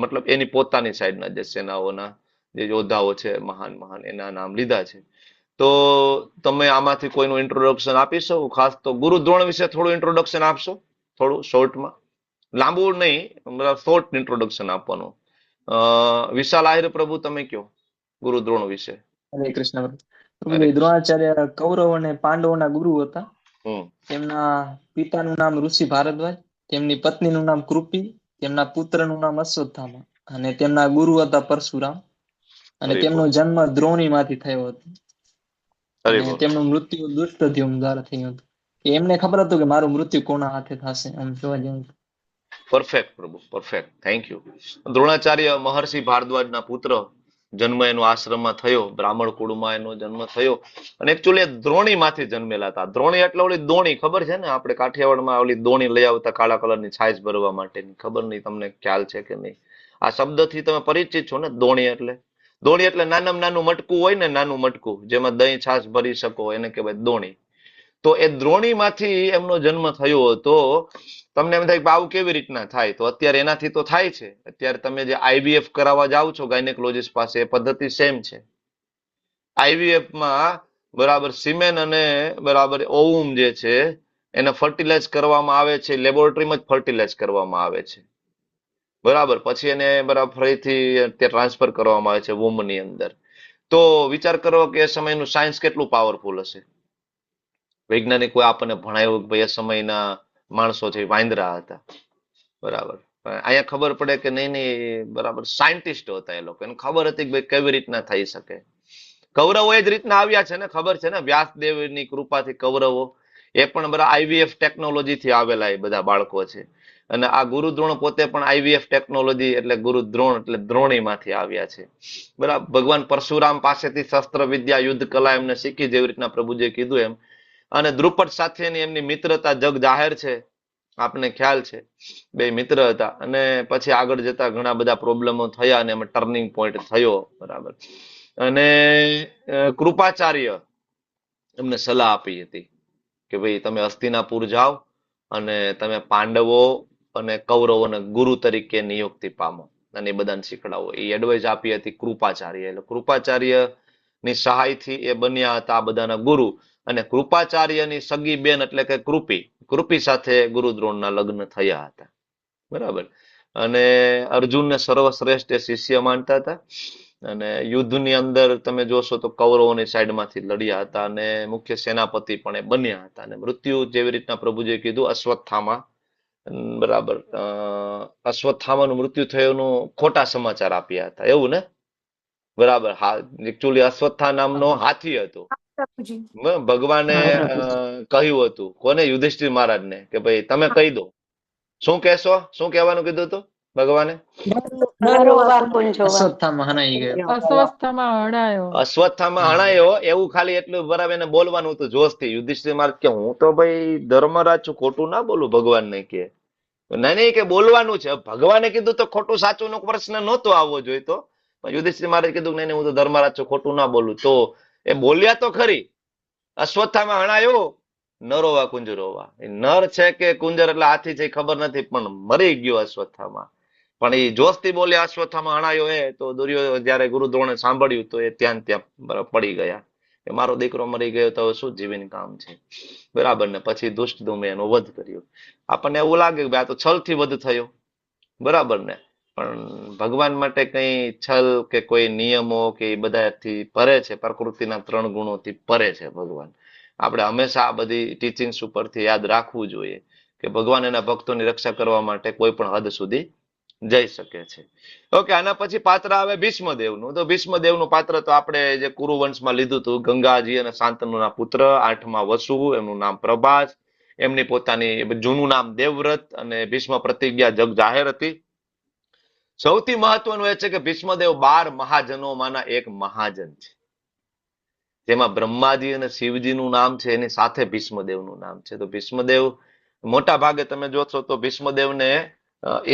મતલબ એની પોતાની સાઈડના જે સેનાઓના જે યોદ્ધાઓ છે મહાન મહાન, એના નામ લીધા છે. તો તમે આમાંથી કોઈનું ઇન્ટ્રોડક્શન આપીશો? ખાસ તો ગુરુદ્રોણ વિશે થોડું ઇન્ટ્રોડક્શન આપશો, થોડું શોર્ટમાં, લાંબુ નહીં, શોર્ટ ઇન્ટ્રોડક્શન આપવાનું. વિશાલ આહિર પ્રભુ તમે કયો ગુરુ દ્રોણ વિશે. હરે કૃષ્ણ પ્રભુ. હરે પ્રભુજી, દ્રોણાચાર્ય કૌરવ અને પાંડવોના ગુરુ હતા. હમ તેમના પિતાનું નામ ઋષિ ભારદ્વાજ, તેમની પત્નીનું નામ કૃપી, તેમના પુત્રનું નામ અશ્વત્થામા અને તેમના ગુરુ હતા પરશુરામ. અને હરે તેમનો બોલ જન્મ દ્રોણીમાંથી થયો હતો. હરે અને બોલ. તેમનું મૃત્યુ દુષ્ટદ્યુમ્ન દ્વારા થયું હતું. એમને ખબર હતું કે મારું મૃત્યુ કોના હાથે થશે. આમ જોવા જઈએ તો. પરફેક્ટ પ્રભુ, પરફેક્ટ, થેન્ક યુ. દ્રોણાચાર્ય મહર્ષિ ભારદ્વાજના પુત્ર, જન્મ એનો આશ્રમમાં થયો, બ્રાહ્મણ કુળમાં એનો જન્મ થયો અને એકચ્યુઅલી દ્રોણીમાંથી જન્મેલા હતા. દ્રોણી એટલે ઓલી દોણી ખબર છે ને, આપણે કાઠિયાવાડમાં ઓલી દોણી લઈ આવતા કાળા કલરની છાશ ભરવા માટેની. ખબર નહીં તમને ખ્યાલ છે કે નહીં. આ શબ્દથી તમે પરિચિત છો ને. દોણી એટલે નાનામાં નાનું મટકું હોય ને, નાનું મટકું જેમાં દહીં છાશ ભરી શકો, એને કહેવાય દોણી. તો એ દ્રોણીમાંથી એમનો જન્મ થયો હતો. તમને એમ થાય કે આવું કેવી રીતના થાય, તો અત્યારે એનાથી તો થાય છે. અત્યારે તમે જે IVF કરાવવા જાઓ છો ગાયનેકોલોજીસ્ટ પાસે, એ પદ્ધતિ સેમ છે. IVF માં બરાબર સિમેન અને બરાબર ઓવમ જે છે એને ફર્ટિલાઇઝ કરવામાં આવે છે, લેબોરેટરીમાં જ ફર્ટિલાઇઝ કરવામાં આવે છે. બરાબર, પછી એને બરાબર ફરીથી તે ટ્રાન્સફર કરવામાં આવે છે વોમની અંદર. તો વિચાર કરો કે એ સમયનું સાયન્સ કેટલું પાવરફુલ હશે. વૈજ્ઞાનિકો આપણને ભણાવ્યું કે ભાઈ એ સમયના માણસો છે વાંદરા હતા. બરાબર, અહીંયા ખબર પડે કે નહીં બરાબર સાયન્ટિસ્ટ હતા એ લોકો. એને ખબર હતી કે ભાઈ કેવી રીતના થઈ શકે. કૌરવો એ જ રીતના આવ્યા છે ને, ખબર છે ને, વ્યાસદેવની કૃપાથી કૌરવો એ પણ બધા IVF ટેકનોલોજીથી આવેલા એ બધા બાળકો છે. અને આ ગુરુદ્રોણ પોતે પણ IVF ટેકનોલોજી એટલે ગુરુદ્રોણ એટલે દ્રોણીમાંથી આવ્યા છે. બરાબર, ભગવાન પરશુરામ પાસેથી શસ્ત્ર વિદ્યા યુદ્ધ કલા એમને શીખી, જેવી રીતના પ્રભુજીએ કીધું એમ. અને દ્રુપદ સાથેની એમની મિત્રતા જગ જાહેર છે, આપને ખ્યાલ છે. બે મિત્ર હતા અને પછી આગળ જતા ઘણા બધા પ્રોબ્લેમો થયા અને એમાં ટર્નિંગ પોઈન્ટ થયો. બરાબર, અને કૃપાચાર્ય એમને સલાહ આપી હતી કે ભાઈ તમે હસ્તિનાપુર જાઓ અને તમે પાંડવો અને કૌરવોને ગુરુ તરીકે નિયુક્તિ પામો અને એ બધાને શીખડાવો. એ એડવાઇસ આપી હતી કૃપાચાર્ય. એટલે કૃપાચાર્યની સહાયથી એ બન્યા હતા આ બધાના ગુરુ. અને કૃપાચાર્યની સગી બેન એટલે કે કૃપી સાથે ગુરુદ્રોણના લગ્ન થયા હતા. બરાબર, અને અર્જુનને સર્વશ્રેષ્ઠ શિષ્ય માનતા હતા. અને યુદ્ધની અંદર તમે જોશો તો કૌરવોની સાઈડમાંથી લડ્યા હતા અને મુખ્ય સેનાપતિ પણ એ બન્યા હતા. અને મૃત્યુ જેવી રીતના પ્રભુજીએ કીધું અશ્વત્થામા, બરાબર, અશ્વત્થામાનું મૃત્યુ થયાનું ખોટા સમાચાર આપ્યા હતા, એવું ને? બરાબર, હા, એકચ્યુઅલી અશ્વત્થા નામનો હાથી હતો. ભગવાને કહ્યું હતું કોને? યુધિષ્ઠિર મહારાજને કે ભાઈ તમે કહી દો. શું કહેશો? શું કહેવાનું કીધું હતું ભગવાને? અશ્વત્થામા હણાઈ ગયો. અસ્વસ્થમાં હણાયો. અશ્વત્થામાં હણાયો એવું ખાલી એટલું બરાબર એને બોલવાનું હતું જોશથી. યુધિષ્ઠિર મહારાજ કે હું તો ભાઈ ધર્મરાજ છું, ખોટું ના બોલું. ભગવાનને કે નહીં કે બોલવાનું છે. ભગવાને કીધું તો ખોટું સાચું નો પ્રશ્ન નહોતો આવવો જોઈએ. તો યુધિષ્ઠિર મહારાજ કીધું નહીં હું તો ધર્મરાજ છું, ખોટું ના બોલું. તો એ બોલ્યા તો ખરી. અશ્વત્થામાં હણાયો, નરોવા કુંજરોવા. નર છે કે કુંજર એટલે હાથી છે ખબર નથી, પણ મરી ગયો અશ્વત્થામાં. પણ એ જોશથી બોલ્યા અશ્વત્થામાં હણાયો. એ તો દુર્યોધન જયારે ગુરુદ્રોણે સાંભળ્યું તો એ ત્યાં પડી ગયા કે મારો દીકરો મરી ગયો તો શું જીવીને કામ છે. બરાબર ને? પછી દુષ્ટધુમે એનો વધ કર્યો. આપણને એવું લાગે કે આ તો છલથી વધ થયો. બરાબર ને? પણ ભગવાન માટે કઈ છલ કે કોઈ નિયમો કે એ બધાથી પરે છે. પ્રકૃતિના 3 ગુણોથી પરે છે ભગવાન. આપણે હંમેશા આ બધી ટીચિંગ્સ ઉપરથી યાદ રાખવું જોઈએ કે ભગવાન એના ભક્તોની રક્ષા કરવા માટે કોઈ પણ હદ સુધી જઈ શકે છે. ઓકે, આના પછી પાત્ર આવે ભીષ્મદેવનું. તો ભીષ્મદેવનું પાત્ર તો આપણે જે કુરુવંશમાં લીધું હતું. ગંગાજી અને શાંતનુના પુત્ર, 8મા વસુ, એમનું નામ પ્રભાસ, એમની પોતાની જૂનું નામ દેવવ્રત અને ભીષ્મ પ્રતિજ્ઞા જગ જાહેર હતી. સૌથી મહત્વનું એ છે કે ભીષ્મદેવ 12 મહાજનોમાંના એક મહાજન છે. જેમાં બ્રહ્માજી અને શિવજીનું નામ છે એની સાથે ભીષ્મદેવનું નામ છે. તો ભીષ્મદેવ મોટા ભાગે તમે જોશો તો ભીષ્મદેવને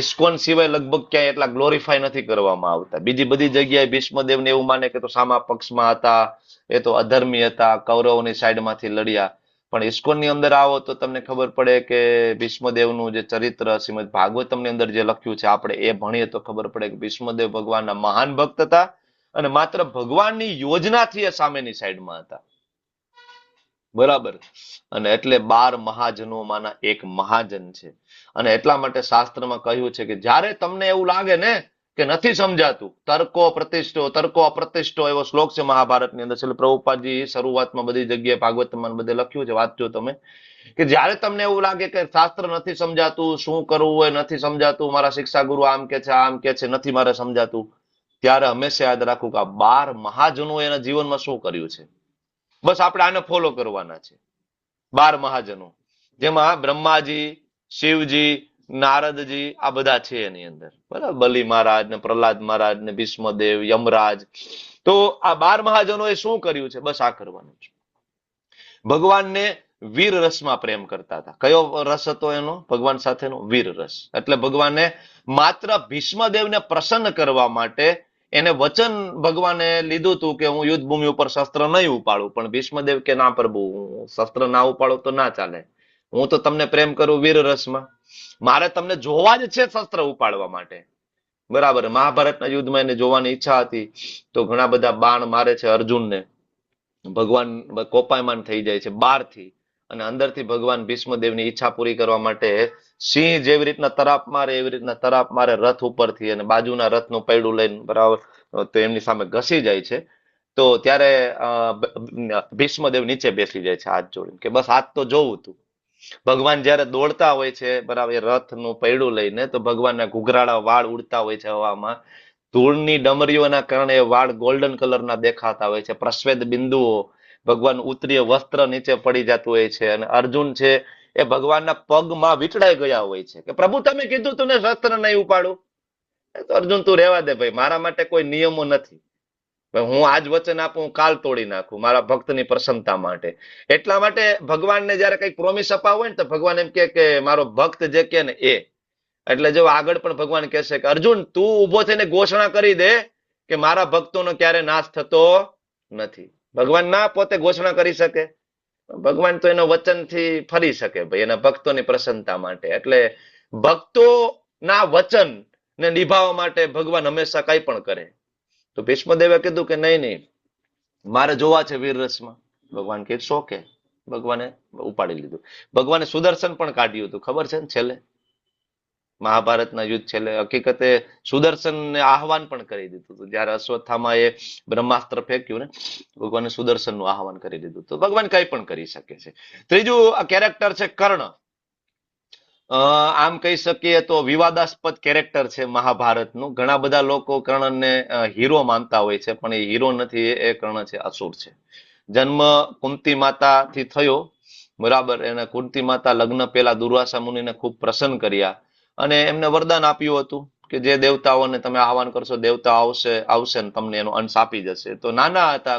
ઇસ્કોન સિવાય લગભગ ક્યાંય એટલા ગ્લોરીફાય નથી કરવામાં આવતા. બીજી બધી જગ્યાએ ભીષ્મદેવને એવું માને કે તો સામા પક્ષમાં હતા, એ તો અધર્મી હતા, કૌરવોની સાઈડમાંથી લડ્યા. પણ ઇસ્કોનની અંદર આવો તો તમને ખબર પડે કે ભીષ્મદેવનું જે ચરિત્ર શ્રીમદ ભાગવતમની અંદર જે લખ્યું છે આપણે એ ભણીએ તો ખબર પડે કે ભીષ્મદેવ ભગવાનના મહાન ભક્ત હતા અને માત્ર ભગવાનની યોજનાથી એ સામેની સાઈડમાં હતા. બરાબર, અને એટલે 12 મહાજનોમાંના એક મહાજન છે. અને એટલા માટે શાસ્ત્રમાં કહ્યું છે કે જ્યારે તમને એવું લાગે ને કે નથી સમજાતું. તર્કો પ્રતિષ્ઠો, તર્કો અપ્રતિષ્ઠો એવો શ્લોક છે મહાભારતની અંદર. એટલે પ્રભુપાદજી શરૂઆતમાં બધી જગ્યાએ ભાગવતમાં બધે લખ્યું છે, વાંચજો તમે, કે જ્યારે તમને એવું લાગે કે શાસ્ત્ર નથી સમજાતું, શું કરવું એ નથી સમજાતું, મારા શિક્ષા ગુરુ આમ કે છે, આમ કે છે, નથી મારે સમજાતું, ત્યારે હંમેશા યાદ રાખવું કે આ 12 મહાજનો એના જીવનમાં શું કર્યું છે. બસ આપણે આને ફોલો કરવાના છે. 12 મહાજનો, જેમાં બ્રહ્માજી, શિવજી, નારદજી, આ બધા છે એની અંદર, બરાબર. બલિ મહારાજ ને પ્રહલાદ મહારાજ ને ભીષ્મદેવ, યમરાજ. તો આ 12 મહાજનોએ શું કર્યું છે? બસ આ કરવાનું છે. ભગવાનને વીર રસમાં પ્રેમ કરતા હતા. કયો રસ હતો એનો? ભગવાન સાથેનો વીર રસ. એટલે ભગવાને માત્ર ભીષ્મદેવને પ્રસન્ન કરવા માટે એને વચન ભગવાને લીધું હતું કે હું યુદ્ધ ભૂમિ ઉપર શસ્ત્ર નહીં ઉપાડું, પણ ભીષ્મદેવ કે ના પ્રભુ, હું શસ્ત્ર ના ઉપાડું તો ના ચાલે, હું તો તમને પ્રેમ કરું વીર રસમાં, મારે તમને જોવા જ છે શસ્ત્ર ઉપાડવા માટે, બરાબર. મહાભારતના યુદ્ધમાં એને જોવાની ઈચ્છા હતી, તો ઘણા બધા બાણ મારે છે અર્જુનને. ભગવાન કોપાયમાન થઈ જાય છે બહારથી, અને અંદરથી ભગવાન ભીષ્મદેવની ઈચ્છા પૂરી કરવા માટે સિંહ જેવી રીતના તરાપ મારે એવી રીતના તરાપ મારે રથ ઉપરથી, અને બાજુના રથનું પૈડું લઈને બરાબર તો એમની સામે ઘસી જાય છે. તો ત્યારે ભીષ્મદેવ નીચે બેસી જાય છે હાથ જોડીને, કે બસ હાથ તો જોવું તું. ભગવાન જયારે દોડતા હોય છે બરાબર એ રથનું પૈડું લઈને, તો ભગવાનના ઘૂઘરાળા વાળ ઉડતા હોય છે હવામાં, ધૂળની ડમરીઓના કારણે એ વાળ ગોલ્ડન કલરના દેખાતા હોય છે, પ્રશ્વેદ બિંદુઓ, ભગવાન ઉત્તરીય વસ્ત્ર નીચે પડી જતું હોય છે, અને અર્જુન છે એ ભગવાનના પગમાં વીંટળાઈ ગયા હોય છે કે પ્રભુ તમે કીધું તું ને શસ્ત્ર નહીં ઉપાડું. તો અર્જુન તું રહેવા દે ભાઈ, મારા માટે કોઈ નિયમો નથી, હું આજ વચન આપું કાલ તોડી નાખું મારા ભક્તની પ્રસન્નતા માટે. એટલા માટે ભગવાનને જયારે કઈક પ્રોમિસ અપાવ હોય ને, તો ભગવાન એમ કે મારો ભક્ત જે કે ને એ, એટલે જો આગળ પણ ભગવાન કહેશે કે અર્જુન તું ઉભો થઈને ઘોષણા કરી દે કે મારા ભક્તોનો ક્યારે નાશ થતો નથી. ભગવાન ના પોતે ઘોષણા કરી શકે? ભગવાન તો એના વચનથી ફરી શકે ભાઈ, એના ભક્તોની પ્રસન્નતા માટે. એટલે ભક્તોના વચન ને નિભાવવા માટે ભગવાન હંમેશા કઈ પણ કરે. તો ભીષ્મદેવે કીધું કે નહીં નહીં, મારે જોવા છે વીર રસમાં. ભગવાન કે શો કે ભગવાને ઉપાડી લીધું. ભગવાને સુદર્શન પણ કાઢ્યું હતું, ખબર છે ને છેલ્લે મહાભારતના યુદ્ધ છેલ્લે હકીકતે સુદર્શનને આહવાન પણ કરી દીધું હતું. જયારે અશ્વત્થામાએ બ્રહ્માસ્ત્ર ફેંક્યું ને, ભગવાને સુદર્શનનું આહવાન કરી દીધું. તો ભગવાન કઈ પણ કરી શકે છે. ત્રીજું આ કેરેક્ટર છે કર્ણ. આમ કહી શકીએ તો વિવાદાસ્પદ કેરેક્ટર છે મહાભારતનું. ઘણા બધા લોકો કર્ણને હીરો માનતા હોય છે, પણ એ હીરો નથી, એ કર્ણ છે અસુર છે. જન્મ કુંતી માતાથી થયો, બરાબર. એને કુંતી માતા લગ્ન પહેલા દુર્વાસા મુનિને ખૂબ પ્રસન્ન કર્યા, અને એમને વરદાન આપ્યું હતું કે જે દેવતાઓને તમે આહવાન કરશો દેવતા આવશે ને તમને એનો અંશ આપી જશે. તો નાના હતા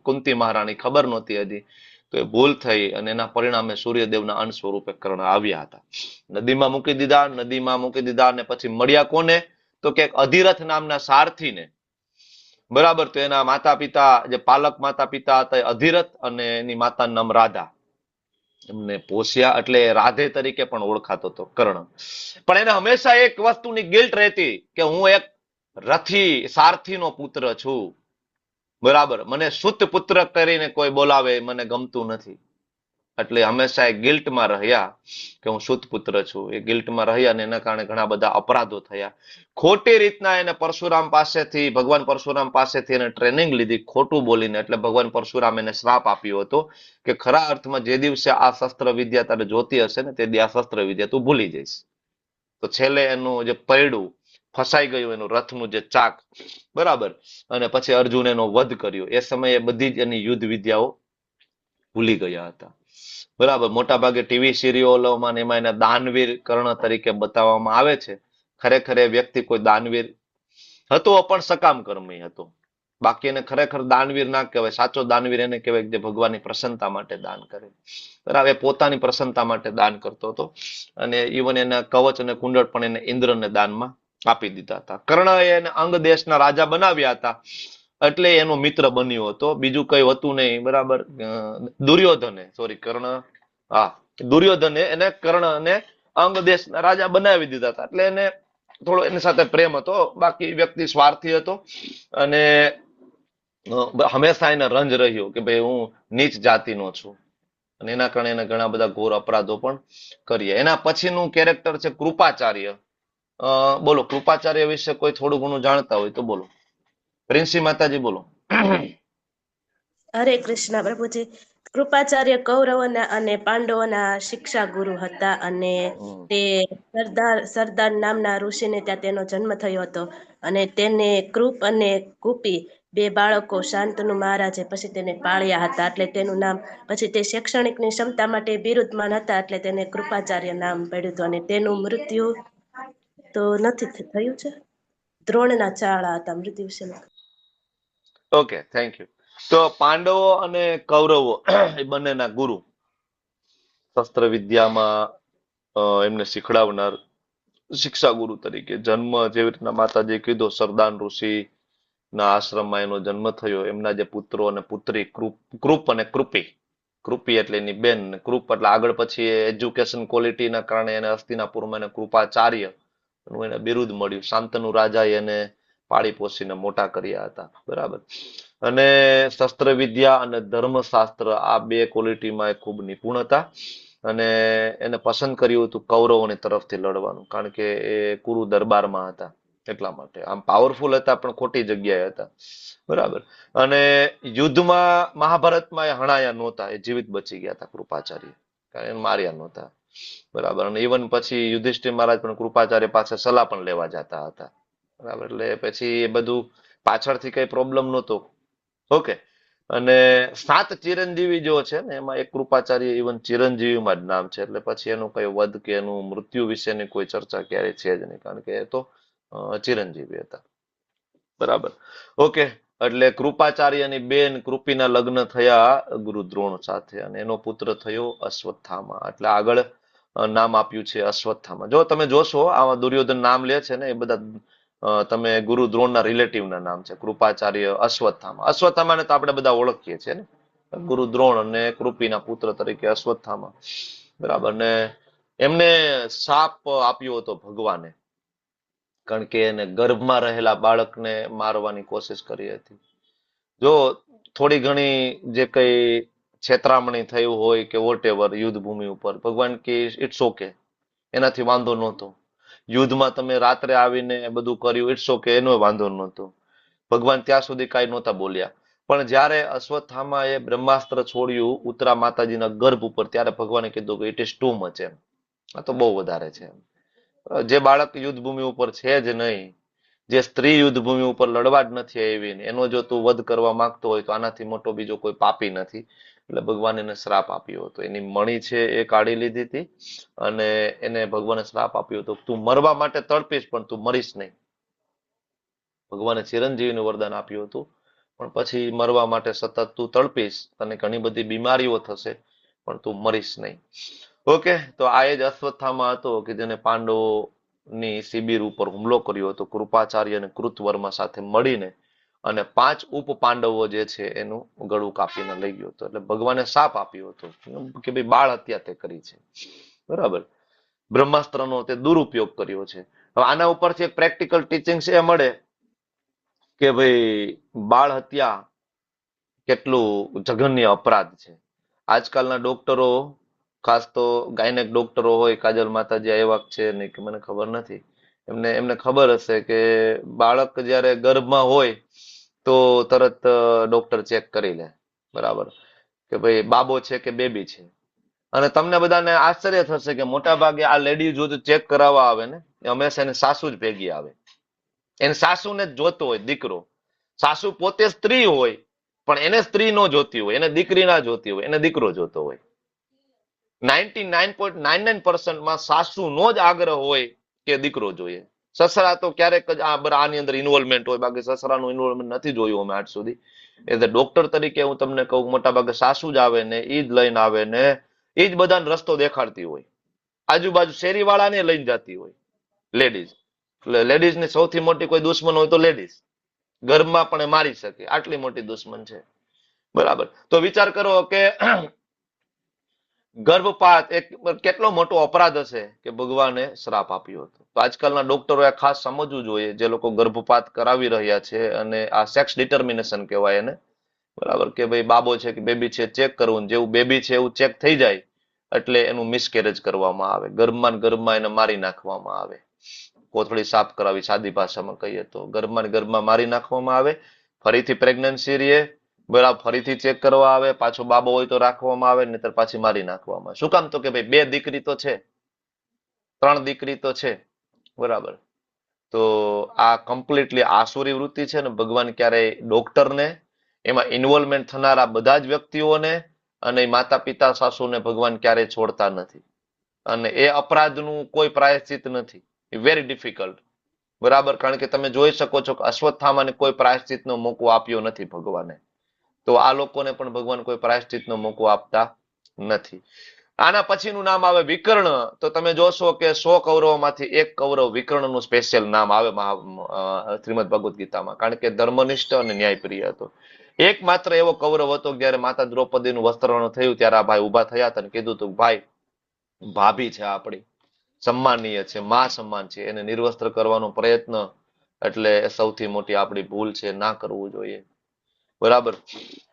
કુંતી મહારાણી, ખબર નહોતી હજી, તો એ ભૂલ થઈ, અને એના પરિણામે સૂર્યદેવના અંશ સ્વરૂપે કર્ણ આવ્યા હતા. નદીમાં મૂકી દીધા, અને પછી મળ્યા કોને? તો કે અધિરથ નામના સારથીને, બરાબર. તો એના માતા પિતા, જે પાલક માતા પિતા હતા અધિરથ, અને એની માતાનું નામ રાધા, એમને પોષ્યા, એટલે રાધે તરીકે પણ ઓળખાતો હતો કર્ણ. પણ એને હંમેશા એક વસ્તુની ગિલ્ટ રહેતી કે હું એક રથી સારથીનો પુત્ર છું, બરાબર. મને સુત પુત્ર કરીને કોઈ બોલાવે મને ગમતું નથી. એટલે હંમેશા એ ગિલ્ટમાં રહ્યા કે હું સુત પુત્ર છું. એ ગિલ્ટમાં રહ્યા, અને એના કારણે ઘણા બધા અપરાધો થયા. ખોટી રીતના એને ભગવાન પરશુરામ પાસેથી એને ટ્રેનિંગ લીધી ખોટું બોલીને. એટલે ભગવાન પરશુરામ એને શ્રાપ આપ્યો હતો કે ખરા અર્થમાં જે દિવસે આ શસ્ત્ર વિદ્યા તારે જોતી હશે ને, તે દી આ શસ્ત્ર વિદ્યા તું ભૂલી જઈશ. તો છેલ્લે એનું જે પૈડું ફસાઈ ગયું, એનું રથનું જે ચાક, બરાબર. અને પછી અર્જુન એનો વધ કર્યો. એ સમયે બધી જ એની યુદ્ધ વિદ્યાઓ ભૂલી ગયા હતા, બરાબર. મોટા ભાગે ટીવી સિરિયલોમાં એમાં એને દાનવીર કર્ણ તરીકે બતાવવામાં આવે છે. ખરેખર એ વ્યક્તિ કોઈ દાનવીર હતો, પણ સકામ કર્મી હતો. બાકી એને ખરેખર દાનવીર ના કહેવાય. સાચો દાનવીર એને કહેવાય જે ભગવાનની પ્રસન્નતા માટે દાન કરે, બરાબર. એ પોતાની પ્રસન્નતા માટે દાન કરતો હતો, અને ઇવન એના કવચ અને કુંડળ પણ એને ઇન્દ્રને દાનમાં આપી દીધા હતા. કર્ણએ એને અંગ દેશના રાજા બનાવ્યા હતા, એટલે એનો મિત્ર બન્યો હતો, બીજું કઈ હતું નહીં, બરાબર. દુર્યોધને એને કર્ણને અંગ દેશના રાજા બનાવી દીધા હતા, એટલે એને થોડો એની સાથે પ્રેમ હતો. બાકી વ્યક્તિ સ્વાર્થી હતો, અને હંમેશા એને રંજ રહ્યો કે ભાઈ હું નીચ જાતિનો છું, અને એના કારણે એને ઘણા બધા ઘોર અપરાધો પણ કર્યા. એના પછીનું કેરેક્ટર છે કૃપાચાર્ય. બોલો, કૃપાચાર્ય વિશે કોઈ થોડું ઘણું જાણતા હોય તો બોલો. પ્રિન્સી માતાજી બોલો. હરે કૃષ્ણ પ્રભુજી. કૃપાચાર્ય કૌરવોના અને પાંડવોના શિક્ષા ગુરુ હતા અને તે સરદાર નામના ઋષિને ત્યાં તેનો જન્મ થયો હતો અને તેને કૃપ અને કુપી બે બાળકો શાંતનુ મહારાજે પછી તેને પાળ્યા હતા, એટલે તેનું નામ પછી તે શૈક્ષણિકની ક્ષમતા માટે બિરુદમાન હતા એટલે તેને કૃપાચાર્ય નામ પડ્યું હતું અને તેનું મૃત્યુ તો નથી થયું છે, દ્રોણના ચાળા હતા મૃત્યુ વિશે. Okay, thank you. તો પાંડવો અને કૌરવો એ બંનેના ગુરુ, શસ્ત્ર વિદ્યામાં એમને શીખડાવનાર શિક્ષા ગુરુ તરીકે જન્મ, જેવી રીતના માતાજી કીધો, સરદાર ઋષિ ના આશ્રમમાં એનો જન્મ થયો. એમના જે પુત્રો અને પુત્રી કૃપ અને કૃપી, કૃપી એટલે એની બેન, કૃપ એટલે આગળ પછી એજ્યુકેશન ક્વોલિટીના કારણે એને હસ્તિનાપુરમાં એને કૃપાચાર્ય એને બિરુદ મળ્યું. શાંતનુ રાજાએ એને પાળી પોષીને મોટા કર્યા હતા, બરાબર. અને શસ્ત્ર વિદ્યા અને ધર્મશાસ્ત્ર આ બે ક્વોલિટીમાં એ ખૂબ નિપુણ હતા અને એને પસંદ કર્યું હતું કૌરવોની તરફથી લડવાનું, કારણ કે એ કુરુ દરબારમાં હતા એટલા માટે. આમ પાવરફુલ હતા પણ ખોટી જગ્યાએ હતા, બરાબર. અને યુદ્ધમાં મહાભારતમાં એ હણાયા નહોતા, એ જીવિત બચી ગયા હતા કૃપાચાર્ય, કારણ એને માર્યા નહોતા, બરાબર. અને ઇવન પછી યુધિષ્ઠિર મહારાજ પણ કૃપાચાર્ય પાસે સલાહ પણ લેવા જતા હતા, બરાબર. એટલે પછી એ બધું પાછળથી કઈ પ્રોબ્લેમ નહોતો. ઓકે. અને 7 ચિરંજીવી જો છે ને એમાં એક કૃપાચાર્ય ઇવન ચિરંજીવીમાં જ નામ છે, એટલે પછી એનું કઈ વધ કે એનું મૃત્યુ વિશેની કોઈ ચર્ચા ક્યારેય છે જ નહીં, કારણ કે એ તો ચિરંજીવી હતા, બરાબર. ઓકે. એટલે કૃપાચાર્યની બેન કૃપીના લગ્ન થયા ગુરુ દ્રોણ સાથે અને એનો પુત્ર થયો અશ્વત્થામા. એટલે આગળ નામ આપ્યું છે અશ્વત્થામા. જો તમે જોશો આમાં દુર્યોધન નામ લે છે ને એ બધા તમે ગુરુ દ્રોણના રિલેટિવના નામ છે, કૃપાચાર્ય, અશ્વત્થામા. અશ્વત્થામાને તો આપણે બધા ઓળખીએ છીએ ને, ગુરુ દ્રોણ અને કૃપીના પુત્ર તરીકે અશ્વત્થામા, બરાબર. ને એમને શાપ આપ્યો હતો ભગવાને, કારણ કે એને ગર્ભમાં રહેલા બાળકને મારવાની કોશિશ કરી હતી. જો થોડી ઘણી જે કઈ છેતરામણી થયું હોય કે વોટ એવર યુદ્ધ ભૂમિ ઉપર, ભગવાન કે ઇટ્સ ઓકે, એનાથી વાંધો નહોતો. યુદ્ધમાં તમે રાત્રે આવીને બધું કર્યું, ઇટ્સ ઓકે, એનો વાંધો નહોતો. ભગવાન ત્યાં સુધી કાંઈ નહોતા બોલ્યા. પણ જ્યારે અશ્વત્થામાએ બ્રહ્માસ્ત્ર છોડ્યું ઉત્તરા માતાજીના ગર્ભ ઉપર, ત્યારે ભગવાને કીધું કે ઇટ ઇઝ ટુ મચ, એમ, આ તો બહુ વધારે છે. જે બાળક યુદ્ધ ભૂમિ ઉપર છે જ નહીં, જે સ્ત્રી યુદ્ધ ભૂમિ ઉપર લડવા જ નથી આવી, એનો જો તું વધ કરવા માંગતો હોય તો આનાથી મોટો બીજો કોઈ પાપી નથી. એટલે ભગવાન એને શ્રાપ આપ્યો હતો. એની મણી છે એ કાઢી લીધી હતી અને એને ભગવાને શ્રાપ આપ્યો હતો, તું મરવા માટે તડપીશ પણ તું મરીશ નહીં. ભગવાને ચિરંજીવીનું વરદાન આપ્યું હતું, પણ પછી મરવા માટે સતત તું તડપીશ, તને ઘણી બધી બીમારીઓ થશે પણ તું મરીશ નહીં. ઓકે. તો આ એ જ અશ્વત્થામા હતો કે જેને પાંડવોની શિબિર ઉપર હુમલો કર્યો હતો, કૃપાચાર્ય અને કૃતવર્મા સાથે મળીને, અને 5 ઉપ પાંડવો જે છે એનું ગળું કાપીને લઈ ગયો હતો. એટલે ભગવાને શાપ આપ્યો હતો કે ભાઈ બાળ હત્યા તે કરી છે, બરાબર. બ્રહ્માસ્ત્રનો તે દુરુપયોગ કર્યો છે. હવે આના ઉપરથી એક પ્રેક્ટિકલ ટીચિંગ એ મળે કે ભાઈ બાળ હત્યા કેટલું જઘન્ય અપરાધ છે. આજકાલના ડોક્ટરો, ખાસ તો ગાયનેક ડોક્ટરો હોય, કાજલ માતાજી એવા છે નહીં કે મને ખબર નથી, એમને ખબર હશે કે બાળક જ્યારે ગર્ભમાં હોય તો તરત ડોક્ટર ચેક કરી લે, બરાબર, કે ભાઈ બાબો છે કે બેબી છે. અને તમને બધાને આશ્ચર્ય થશે કે મોટા ભાગે આ લેડી જો ચેક કરાવવા આવે ને, એ હંમેશા એને સાસુ જ ભેગી આવે. એને સાસુને જ જોતો હોય દીકરો. સાસુ પોતે સ્ત્રી હોય પણ એને સ્ત્રી ન જોતી હોય, એને દીકરી ના જોતી હોય, એને દીકરો જોતો હોય. 99.99% સાસુનો જ આગ્રહ હોય કે દીકરો જોઈએ. સસરા તો ક્યારેક જ આની અંદર ઇન્વોલ્વમેન્ટ હોય, બાકી સસરાનું ઇન્વોલ્વમેન્ટ નથી જોયું અમે આજ સુધી. એટલે ડોક્ટર તરીકે હું તમને કહું, મોટા ભાગે સાસુ જ આવે ને ઈ જ લઈને આવે ને ઈ જ બધાને રસ્તો દેખાડતી હોય. આજુબાજુ શેરીવાળાને લઈને જતી હોય લેડીઝ. લેડીઝની સૌથી મોટી કોઈ દુશ્મન હોય તો લેડીઝ. ઘરમાં પણ એ મારી શકે, આટલી મોટી દુશ્મન છે, બરાબર. તો વિચાર કરો કે ગર્ભપાત એક કેટલો મોટો અપરાધ હશે કે ભગવાને શ્રાપ આપ્યો હતો. તો આજકાલના ડોક્ટરોએ ખાસ સમજવું જોઈએ, જે લોકો ગર્ભપાત કરાવી રહ્યા છે, અને આ સેક્સ ડિટર્મિનેશન કહેવાય એને, બરાબર, કે ભાઈ બાબો છે કે બેબી છે ચેક કરવું, જેવું બેબી છે એવું ચેક થઈ જાય એટલે એનું મિસકેરેજ કરવામાં આવે, ગર્ભમાં એને મારી નાખવામાં આવે. કોથળી સાફ કરાવી, સાદી ભાષામાં કહીએ તો ગર્ભમાં ને ગર્ભમાં મારી નાખવામાં આવે, ફરીથી પ્રેગ્નન્સી રહે, બરાબર, ફરીથી ચેક કરવા આવે, પાછો બાબો હોય તો રાખવામાં આવે, નહીતર પાછી મારી નાખવામાં આવે. શું કામ? તો કે ભાઈ 2 દીકરી તો છે, 3 દીકરી તો છે, બરાબર. તો આ કમ્પ્લીટલી આસુરી વૃત્તિ છે ને. ભગવાન ક્યારેય ડોક્ટરને, એમાં ઇન્વોલ્વમેન્ટ થનારા બધા જ વ્યક્તિઓને અને માતા પિતા સાસુને ભગવાન ક્યારેય છોડતા નથી. અને એ અપરાધનું કોઈ પ્રાયશ્ચિત નથી. વેરી ડિફિકલ્ટ, બરાબર. કારણ કે તમે જોઈ શકો છો કે અશ્વત્થામાને કોઈ પ્રાયશ્ચિતનો મોકો આપ્યો નથી ભગવાને. તો આ લોકોને પણ ભગવાન કોઈ પ્રાયશ્ચિતનો મોકો આપતા નથી. આના પછીનું નામ આવે વિકર્ણ. તો તમે જોશો કે 100 કૌરવોમાંથી 1 કૌરવ વિકર્ણનું સ્પેશિયલ નામ આવે શ્રીમદ ભગવદ્ ગીતામાં. કારણ કે ધર્મનિષ્ઠ અને ન્યાયપ્રિય હતો. એકમાત્ર એવો કૌરવ હતો જ્યારે માતા દ્રૌપદીનું વસ્ત્રહરણ થયું ત્યારે આ ભાઈ ઉભા થયા હતા અને કીધું હતું, ભાઈ ભાભી છે આપણી, સન્માનીય છે, મા સમાન છે, એને નિર્વસ્ત્ર કરવાનો પ્રયત્ન એટલે સૌથી મોટી આપણી ભૂલ છે, ના કરવું જોઈએ, બરાબર.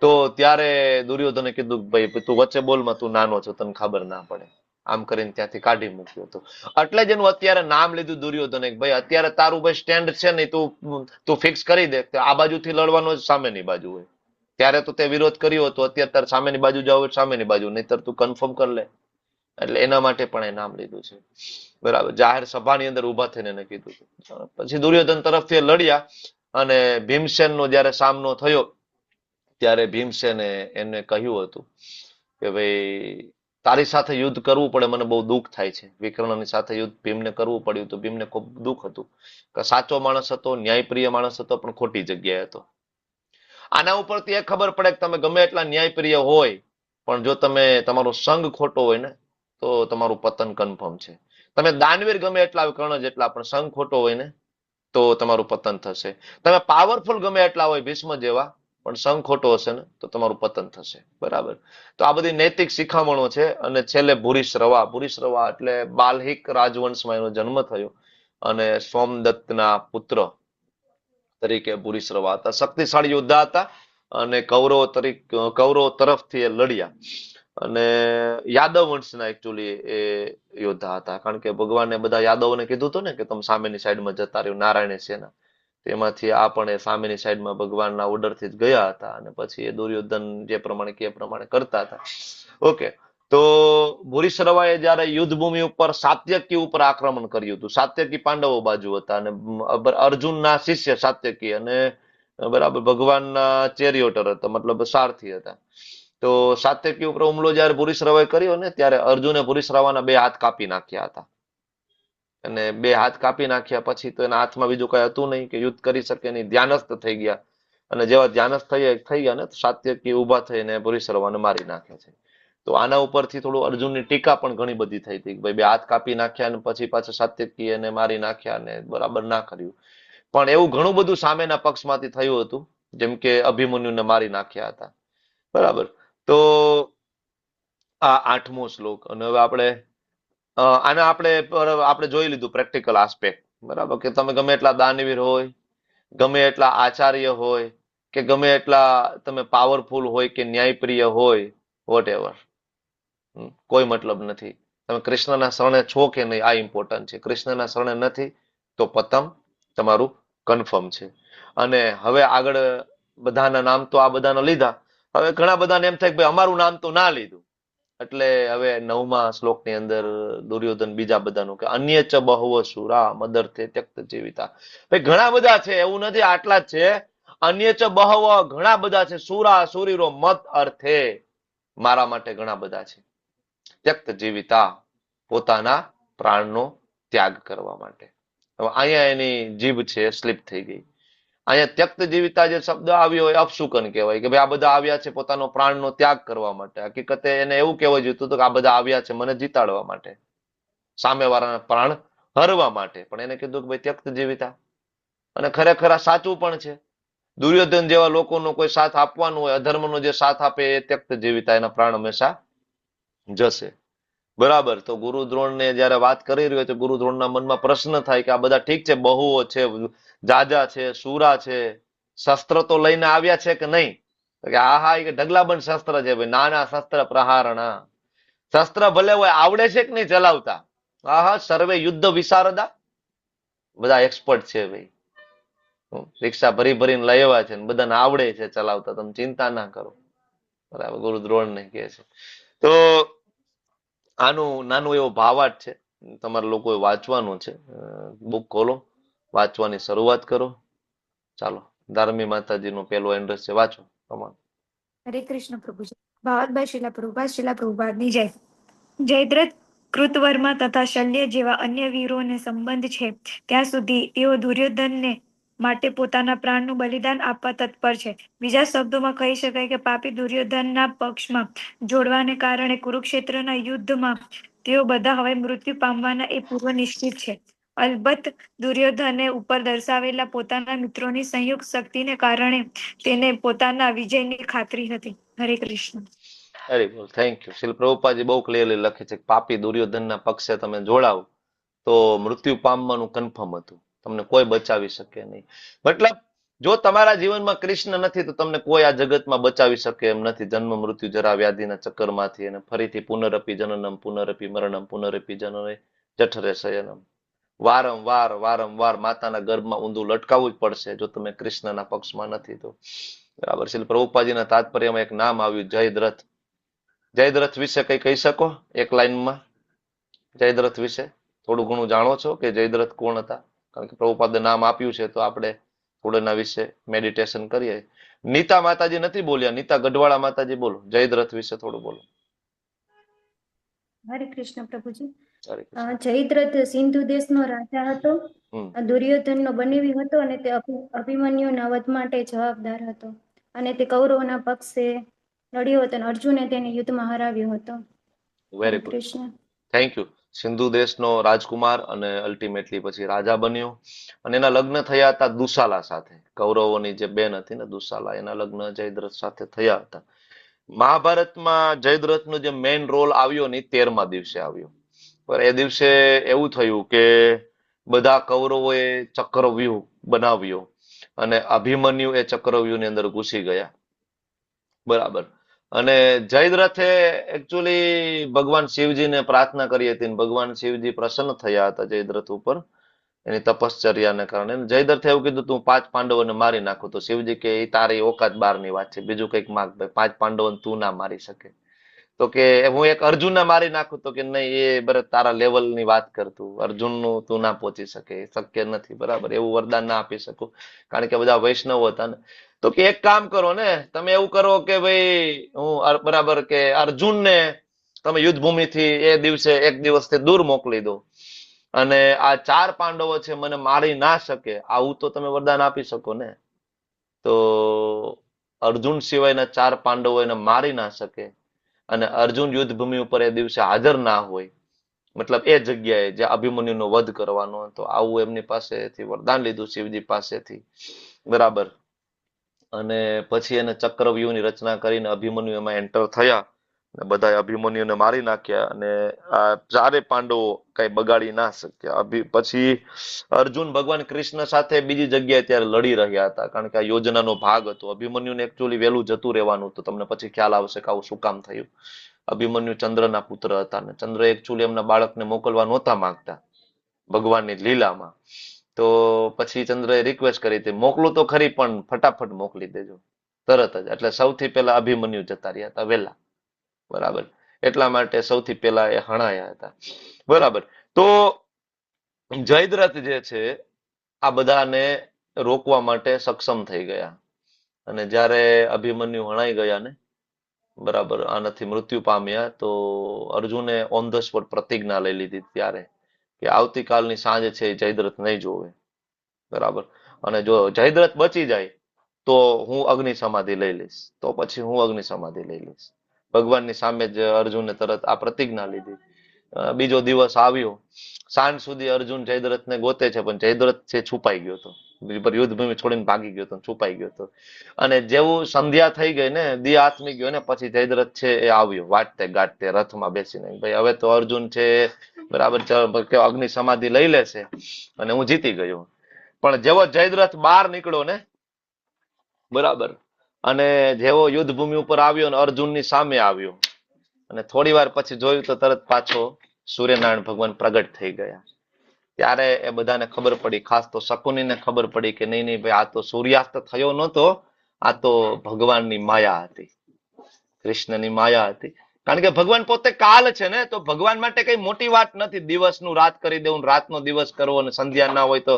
તો ત્યારે દુર્યોધને કીધું, ભાઈ તું વચ્ચે બોલમાં, તું નાનો છો, તને ખબર ના પડે. આમ કરીને ત્યાંથી કાઢી મૂક્યો હતો. એટલે જ એનું અત્યારે નામ લીધું દુર્યોધને. ભાઈ અત્યારે તારું ભાઈ સ્ટેન્ડ છે ને, તું ફિક્સ કરી દે. આ બાજુથી લડવાનો સામેની બાજુ હોય. ત્યારે તો તે વિરોધ કર્યો હતો, અત્યારે તારે સામેની બાજુ જાવ હોય સામેની બાજુ, નહીતર તું કન્ફર્મ કરી લે. એટલે એના માટે પણ એ નામ લીધું છે, બરાબર. જાહેર સભાની અંદર ઉભા થઈને એને કીધું છે. પછી દુર્યોધન તરફથી લડ્યા અને ભીમસેનનો જયારે સામનો થયો ત્યારે ભીમસેને એને કહ્યું હતું કે ભાઈ તારી સાથે યુદ્ધ કરવું પડે, મને બહુ દુઃખ થાય છે. વિકર્ણની સાથે યુદ્ધ ભીમને કરવું પડ્યું તો ભીમને ખૂબ દુઃખ હતું કે સાચો માણસ હતો, ન્યાયપ્રિય માણસ હતો, પણ ખોટી જગ્યાએ હતો. આના ઉપરથી એ ખબર પડે કે તમે ગમે એટલા ન્યાયપ્રિય હોય, પણ જો તમારો સંગ ખોટો હોય ને તો તમારું પતન કન્ફર્મ છે. તમે દાનવીર ગમે એટલા કર્ણ જેટલા, પણ સંગ ખોટો હોય ને તો તમારું પતન થશે. તમે પાવરફુલ ગમે એટલા હોય ભીષ્મ જેવા, પણ સંગ ખોટો હશે ને તો તમારું પતન થશે, બરાબર. તો આ બધી નૈતિક શિખામણો છે. અને છેલ્લે ભૂરિશ્રવા એટલે બાલ્હિક રાજવંશમાં એનો જન્મ થયો અને સોમદત્તના પુત્ર તરીકે ભૂરિશ્રવા હતા. શક્તિશાળી યોદ્ધા હતા અને કૌરવો તરફથી એ લડ્યા. અને યાદવ વંશના એકચ્યુઅલી એ યોદ્ધા હતા. કારણ કે ભગવાને બધા યાદવોને કીધું હતું ને કે તમે સામેની સાઈડમાં જતા રહ્યો, નારાયણ સેના. તેમાંથી આ પણ એ સામેની સાઈડમાં ભગવાનના ઓર્ડરથી જ ગયા હતા. અને પછી એ દુર્યોધન જે પ્રમાણે કે પ્રમાણે કરતા હતા. ઓકે, તો ભૂરિશ્રવાએ જયારે યુદ્ધભૂમિ ઉપર સાત્યકી ઉપર આક્રમણ કર્યું હતું. સાત્યકી પાંડવો બાજુ હતા અને અર્જુનના શિષ્ય સાત્યકી અને બરાબર ભગવાનના ચેરિયોટર હતા, મતલબ સારથી હતા. તો સાત્યકી ઉપર હુમલો જયારે ભૂરિશ્રવાએ કર્યો ને ત્યારે અર્જુને ભૂરિશ્રવાના 2 હાથ કાપી નાખ્યા હતા. અને 2 હાથ કાપી નાખ્યા પછી તો એના હાથમાં બીજું કઈ હતું નહીં કે યુદ્ધ કરી શકે નહીં. ધ્યાનસ્થ થઈ ગયા. અને જેવા ધ્યાનસ્થ થઈ ગયા ને સાત્યકી ઉભા થઈને ભૂરિશ્રવાને મારી નાખે છે. તો આના ઉપરથી થોડું અર્જુનની ટીકા પણ ઘણી બધી થઈ હતી કે ભાઈ 2 હાથ કાપી નાખ્યા અને પછી પાછા સાત્યકી એને મારી નાખ્યા અને બરાબર ના કર્યું. પણ એવું ઘણું બધું સામેના પક્ષમાંથી થયું હતું, જેમ કે અભિમન્યુને મારી નાખ્યા હતા, બરાબર. તો આ 8મો શ્લોક. અને હવે આપણે જોઈ લીધું પ્રેક્ટિકલ આસ્પેક્ટ, બરાબર. કે તમે ગમે એટલા દાનવીર હોય, ગમે એટલા આચાર્ય હોય, કે ગમે એટલા તમે પાવરફુલ હોય કે ન્યાયપ્રિય હોય, વોટ એવર, કોઈ મતલબ નથી. તમે કૃષ્ણના શરણે છો કે નહીં આ ઇમ્પોર્ટન્ટ છે. કૃષ્ણના શરણે નથી તો પતન તમારું કન્ફર્મ છે. અને હવે આગળ બધાના નામ તો આ બધાના લીધા. હવે ઘણા બધાને એમ થાય કે ભાઈ અમારું નામ તો ના લીધું. એટલે હવે 9મા શ્લોકની અંદર દુર્યોધન બીજા બધાનું કે અન્ય ચ બહુવ સુરા મદર્થે ત્યક્ત જીવિતા. ભાઈ ઘણા બધા છે, એવું નથી આટલા જ છે. અન્ય ચ બહુવ ઘણા બધા છે. સુરા સુરીરો મત અર્થે મારા માટે ઘણા બધા છે. ત્યક્ત જીવિતા પોતાના પ્રાણનો ત્યાગ કરવા માટે. હવે અહીંયા એની જીભ છે સ્લીપ થઈ ગઈ. અહીંયા ત્યક્ત જીવિતા જે શબ્દ આવ્યો હોય અપશુકન કહેવાય કે ભાઈ આ બધા આવ્યા છે પોતાનો પ્રાણનો ત્યાગ કરવા માટે. હકીકતે એને એવું કહેવાય જોઈતું હતું કે આ બધા આવ્યા છે મને જીતાડવા માટે, સામેવાળાના પ્રાણ હરવા માટે. પણ એને કીધું કે ભાઈ ત્યક્ત જીવિતા. અને ખરેખર આ સાચું પણ છે. દુર્યોધન જેવા લોકોનો કોઈ સાથ આપવાનો હોય, અધર્મનો જે સાથ આપે એ ત્યક્ત જીવિતા, એના પ્રાણ હંમેશા જશે, બરાબર. તો ગુરુ દ્રોણને જયારે વાત કરી રહ્યો છે, ગુરુ દ્રોણના મનમાં પ્રશ્ન થાય કે આ બધા ઠીક છે, બહુઓ છે, જાજા છે, સુરા છે, શસ્ત્ર તો લઈને આવ્યા છે કે નહીં? કે હા કે ઢગલાબંધ શસ્ત્ર છે ભાઈ, નાના શસ્ત્ર પ્રહારણા. શસ્ત્ર ભલે હોય, આવડે છે કે નહીં ચલાવતા? સર્વે યુદ્ધ વિશારદા, બધા એક્સપર્ટ છે ભાઈ. રિક્ષા ભરી ભરીને લઈ આવ્યા છે, બધાને આવડે છે ચલાવતા, તમે ચિંતા ના કરો. બરાબર, ગુરુ દ્રોણને કહે છે. તો આનું નાનું એવો ભાવાર્થ છે, તમારે લોકોએ વાંચવાનું છે. બુક ખોલો, વાંચવાની શરૂઆત કરો. ચાલો, ધાર્મી માતાજીનો પહેલો એન્ડ્રેસ છે, વાંચો તમારે. હરે કૃષ્ણ પ્રભુજી. ભાવાતભાઈ શિલા પ્રભુપાદ, શિલા પ્રભુપાદની જય. જયદ્રથ, કૃતવર્મા તથા શલ્ય જેવા અન્ય વીરોને સંબંધ છે ત્યાં સુધી તેઓ દુર્યોધનને માટે પોતાના પ્રાણનું બલિદાન આપવા તત્પર છે. બીજા શબ્દોમાં કહી શકાય કે પાપી દુર્યોધનના પક્ષમાં જોડવાને કારણે કુરુક્ષેત્રના યુદ્ધમાં તેઓ બધા હવે મૃત્યુ પામવાના એ પૂર્વ નિશ્ચિત છે. અલબત્ત દુર્યોધને ઉપર દર્શાવેલા પોતાના મિત્રોની સંયુક્ત શક્તિને કારણે તેને પોતાના વિજયની ખાતરી હતી. હરે કૃષ્ણ. હરે બોલ, થેન્ક યુ. શ્રીલ પ્રભુપાદજી બહુ ક્લિયરલી લખે છે કે પાપી દુર્યોધનના પક્ષે તમે જોડાવ તો મૃત્યુ પામવાનું કન્ફર્મ હતું, તમને કોઈ બચાવી શકે નહીં. મતલબ જો તમારા જીવનમાં કૃષ્ણ નથી તો તમને કોઈ આ જગતમાં બચાવી શકે એમ નથી. જન્મ મૃત્યુ જરા વ્યાધિના ચક્કરમાંથી અને ફરીથી પુનરપી જનનમ પુનરપી મરણમ પુનરપી જનને જઠરે શયનમ. વારંવાર વારંવાર માતાના ગર્ભમાં ઊંધું લટકાવવું જ પડશે જો તમે કૃષ્ણના પક્ષમાં નથી તો. બરાબર. શ્રીલ પ્રભુપાદજીના તાત્પર્યમાં એક નામ આવ્યું, જયદ્રથ. જયદ્રથ વિશે કઈ કહી શકો એક લાઈનમાં? જયદ્રથ વિશે થોડું ઘણું જાણો છો કે જયદ્રથ કોણ હતા? કારણ કે પ્રભુપાદે નામ આપ્યું છે તો આપણે થોડું એના વિશે મેડિટેશન કરીએ. નીતા માતાજી નથી બોલ્યા, નીતા ગઢવાળા માતાજી બોલો, જયદ્રથ વિશે થોડું બોલો. હરે કૃષ્ણ પ્રભુજી. હરે કૃષ્ણ. જયદ્રથ સિંધુ દેશનો રાજા હતો, દુર્યોધનનો બનેવી હતો અને તે અભિમન્યુના વધ માટે જવાબદાર હતો અને તે કૌરવોના પક્ષે લડ્યો હતો અને અર્જુને તેને યુદ્ધમાં હરાવ્યો હતો. Very good, thank you. Sindhu દેશનો રાજકુમાર અને અલ્ટિમેટલી પછી રાજા બન્યો અને એના લગ્ન થયા હતા દુશાલા સાથે. કૌરવોની જે બેન હતી ને દુશાલા, એના લગ્ન જયદ્રથ સાથે થયા હતા. મહાભારતમાં જયદ્રથનો જે મેઇન રોલ આવ્યો ને 13મા દિવસે આવ્યો. પણ એ દિવસે એવું થયું કે બધા કૌરવોએ ચક્રવ્યૂહ બનાવ્યો અને અભિમન્યુ એ ચક્રવ્યૂહની અંદર ઘૂસી ગયા. બરાબર. અને જયદ્રથે એકચ્યુઅલી ભગવાન શિવજીને પ્રાર્થના કરી હતી, ભગવાન શિવજી પ્રસન્ન થયા હતા જયદ્રથ ઉપર એની તપશ્ચર્યાને કારણે. જયદ્રથે એવું કીધું તું 5 પાંડવોને મારી નાખું, તો શિવજી કે એ તારી ઓકાત બહારની વાત છે, બીજું કંઈક માગ ભાઈ, 5 પાંડવોને તું ના મારી શકે. તો કે હું એક અર્જુનને મારી નાખું, તો કે નહીં, એ બરાબર તારા લેવલની વાત કરતું, અર્જુનનું તું ના પહોંચી શકે, શક્ય નથી. બરાબર, એવું વરદાન ના આપી શકું કારણ કે બધા વૈષ્ણવ હતા ને. તો કે એક કામ કરો ને, તમે એવું કરો કે ભાઈ હું બરાબર કે અર્જુનને તમે યુદ્ધભૂમિથી એ દિવસે એક દિવસથી દૂર મોકલી દો અને આ 4 પાંડવો છે મને મારી ના શકે, આવું તો તમે વરદાન આપી શકો ને. તો અર્જુન સિવાયના 4 પાંડવો એને મારી ના શકે અને અર્જુન યુદ્ધભૂમિ ઉપર એ દિવસે હાજર ના હોય, મતલબ એ જગ્યાએ જે અભિમન્યુનો વધ કરવાનો હતો, આવું એમની પાસેથી વરદાન લીધું શિવજી પાસેથી. બરાબર. અને પછી એને ચક્રવ્યૂહની રચના કરીને અભિમન્યુ એમાં એન્ટર થયા, બધાએ અભિમન્યુને મારી નાખ્યા અને આ 4 પાંડવો કઈ બગાડી ના શક્યા. પછી અર્જુન ભગવાન કૃષ્ણ સાથે બીજી જગ્યાએ ત્યારે લડી રહ્યા હતા કારણ કે આ યોજનાનો ભાગ હતો. અભિમન્યુને એકચ્યુઅલી વહેલું જતું રહેવાનું હતું, તમને પછી ખ્યાલ આવશે કે આવું શું કામ થયું. અભિમન્યુ ચંદ્રના પુત્ર હતા ને ચંદ્ર એકચ્યુઅલી એમના બાળકને મોકલવા નહોતા માંગતા ભગવાનની લીલામાં. તો પછી ચંદ્રએ રિક્વેસ્ટ કરી હતી મોકલું તો ખરી પણ ફટાફટ મોકલી દેજો તરત જ. એટલે સૌથી પહેલા અભિમન્યુ જતા રહ્યા હતા વહેલા. બરાબર, એટલા માટે સૌથી પહેલા એ હણાયા હતા. બરાબર. તો જયદ્રથ જે છે આ બધાને રોકવા માટે સક્ષમ થઈ ગયા અને જ્યારે અભિમન્યુ હણાઈ ગયા ને, બરાબર, આનાથી મૃત્યુ પામ્યા, તો અર્જુને ઓન ધ સ્પોટ પ્રતિજ્ઞા લઈ લીધી ત્યારે કે આવતીકાલની સાંજે છે જયદ્રથ નહીં જોવે. બરાબર. અને જો જયદ્રથ બચી જાય તો હું અગ્નિ સમાધિ લઈ લઈશ, તો પછી હું અગ્નિ સમાધિ લઈ લઈશ. ભગવાનની સામે જ અર્જુને તરત આ પ્રતિજ્ઞા લીધી. બીજો દિવસ આવ્યો, સાંજ સુધી અર્જુન જયદ્રથને ગોતે છે પણ જયદ્રથ છે છુપાઈ ગયો હતો, યુદ્ધભૂમિ છોડીને ભાગી ગયો હતો, છુપાઈ ગયો હતો. અને જેવું સંધ્યા થઈ ગઈ ને, દી આથમી ગયો ને, પછી જયદ્રથ છે એ આવ્યો વાટતે ગાટતે રથમાં બેસીને, ભાઈ હવે તો અર્જુન છે બરાબર અગ્નિ સમાધિ લઈ લેશે અને હું જીતી ગયો. પણ જેવો જયદ્રથ બહાર નીકળ્યો ને, બરાબર, અને જેવો યુદ્ધભૂમિ ઉપર આવ્યો ને અર્જુનની સામે આવ્યો અને થોડી વાર પછી જોયું તો તરત પાછો સૂર્યનારાયણ ભગવાન પ્રગટ થઈ ગયા. ત્યારે એ બધાને ખબર પડી, ખાસ તો શકુનીને ખબર પડી કે નહીં નહીં ભાઈ, આ તો સૂર્યાસ્ત થયો નહોતો, આ તો ભગવાનની માયા હતી, કૃષ્ણની માયા હતી. કારણ કે ભગવાન પોતે કાલ છે ને, તો ભગવાન માટે કઈ મોટી વાત નથી દિવસનું રાત કરી દેવું, રાતનો દિવસ કરવો, અને સંધ્યા ના હોય તો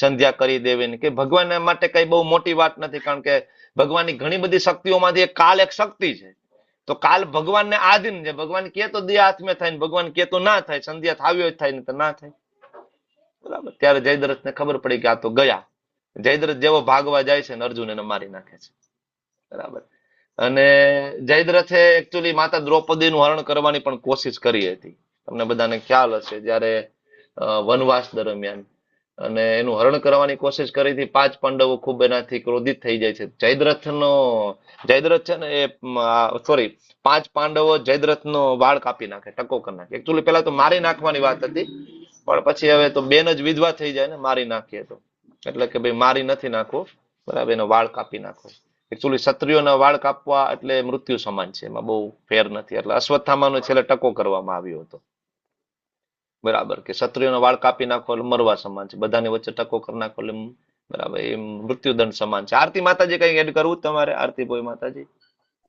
સંધ્યા કરી દેવી, કે ભગવાન માટે કઈ બહુ મોટી વાત નથી. કારણ કે ભગવાનની ઘણી બધી શક્તિઓમાંથી કાલ એક શક્તિ છે. તો કાલ ભગવાનને આધીન છે. ભગવાન કે તો દિયા હાથમે થાય ને ભગવાન કે તો ના થાય, સંધ્યા થાવ્યો જ થાય ને તો ના થાય. બરાબર. ત્યારે જયદ્રથને ખબર પડી કે આ તો ગયા. જયદ્રથ જેવો ભાગવા જાય છે ને અર્જુન એને મારી નાખે છે. બરાબર. અને જયદ્રથે એકચ્યુઅલી માતા દ્રૌપદીનું હરણ કરવાની પણ કોશિશ કરી હતી. તમને બધાને ખ્યાલ હશે, જયારે વનવાસ દરમિયાન અને એનું હરણ કરવાની કોશિશ કરી હતી. 5 પાંડવો ખૂબ એનાથી ક્રોધિત થઈ જાય છે. જયદ્રથ છે ને એ સોરી 5 પાંડવો જયદ્રથનો વાળ કાપી નાખે, ટકો કરી નાખે. એકચ્યુઅલી પેલા તો મારી નાખવાની વાત હતી, પણ પછી હવે તો બેન જ વિધવા થઈ જાય ને, મારી નાખીએ તો, એટલે કે ભાઈ મારી નથી નાખવો, બરાબર, એનો વાળ કાપી નાખો. એકચ્યુઅલી ક્ષત્રિયોના વાળ કાપવા એટલે મૃત્યુ સમાન છે, એમાં બહુ ફેર નથી. એટલે અશ્વત્થામાનો છેલ્લે ટકો કરવામાં આવ્યો હતો. બરાબર, કે ક્ષત્રિયોના વાળ કાપી નાખો એટલે મરવા સમાન છે, બધાની વચ્ચે ટકો કરી નાખો એટલે બરાબર એ મૃત્યુદંડ સમાન છે. આરતી માતાજી કઈ એડ કરવું તમારે? આરતી બોય માતાજી.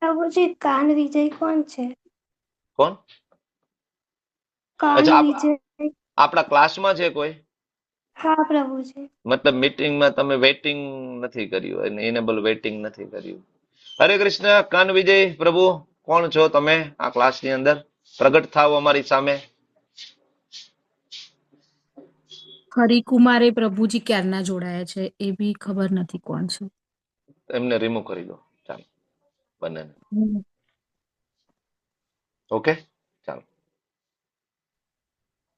પ્રભુજી કાન વિજય કોણ છે? કોણ? કાન અચ્છા, વિજય. આપણા ક્લાસમાં છે કોઈ? હા પ્રભુજી. મતલબ મીટિંગમાં તમે વેઇટિંગ નથી કર્યું, ઇનેબલ વેઇટિંગ નથી કર્યું. હરે કૃષ્ણ. કાન વિજય પ્રભુ કોણ છો તમે આ ક્લાસની અંદર? પ્રગટ થાવ અમારી સામે. હરિકુમારે પ્રભુજી ક્યારના જોડાયા છે એ બી ખબર નથી કોણ છે. એમને રિમૂવ કરી દો, ચાલો બંનેને. ઓકે, ચાલો.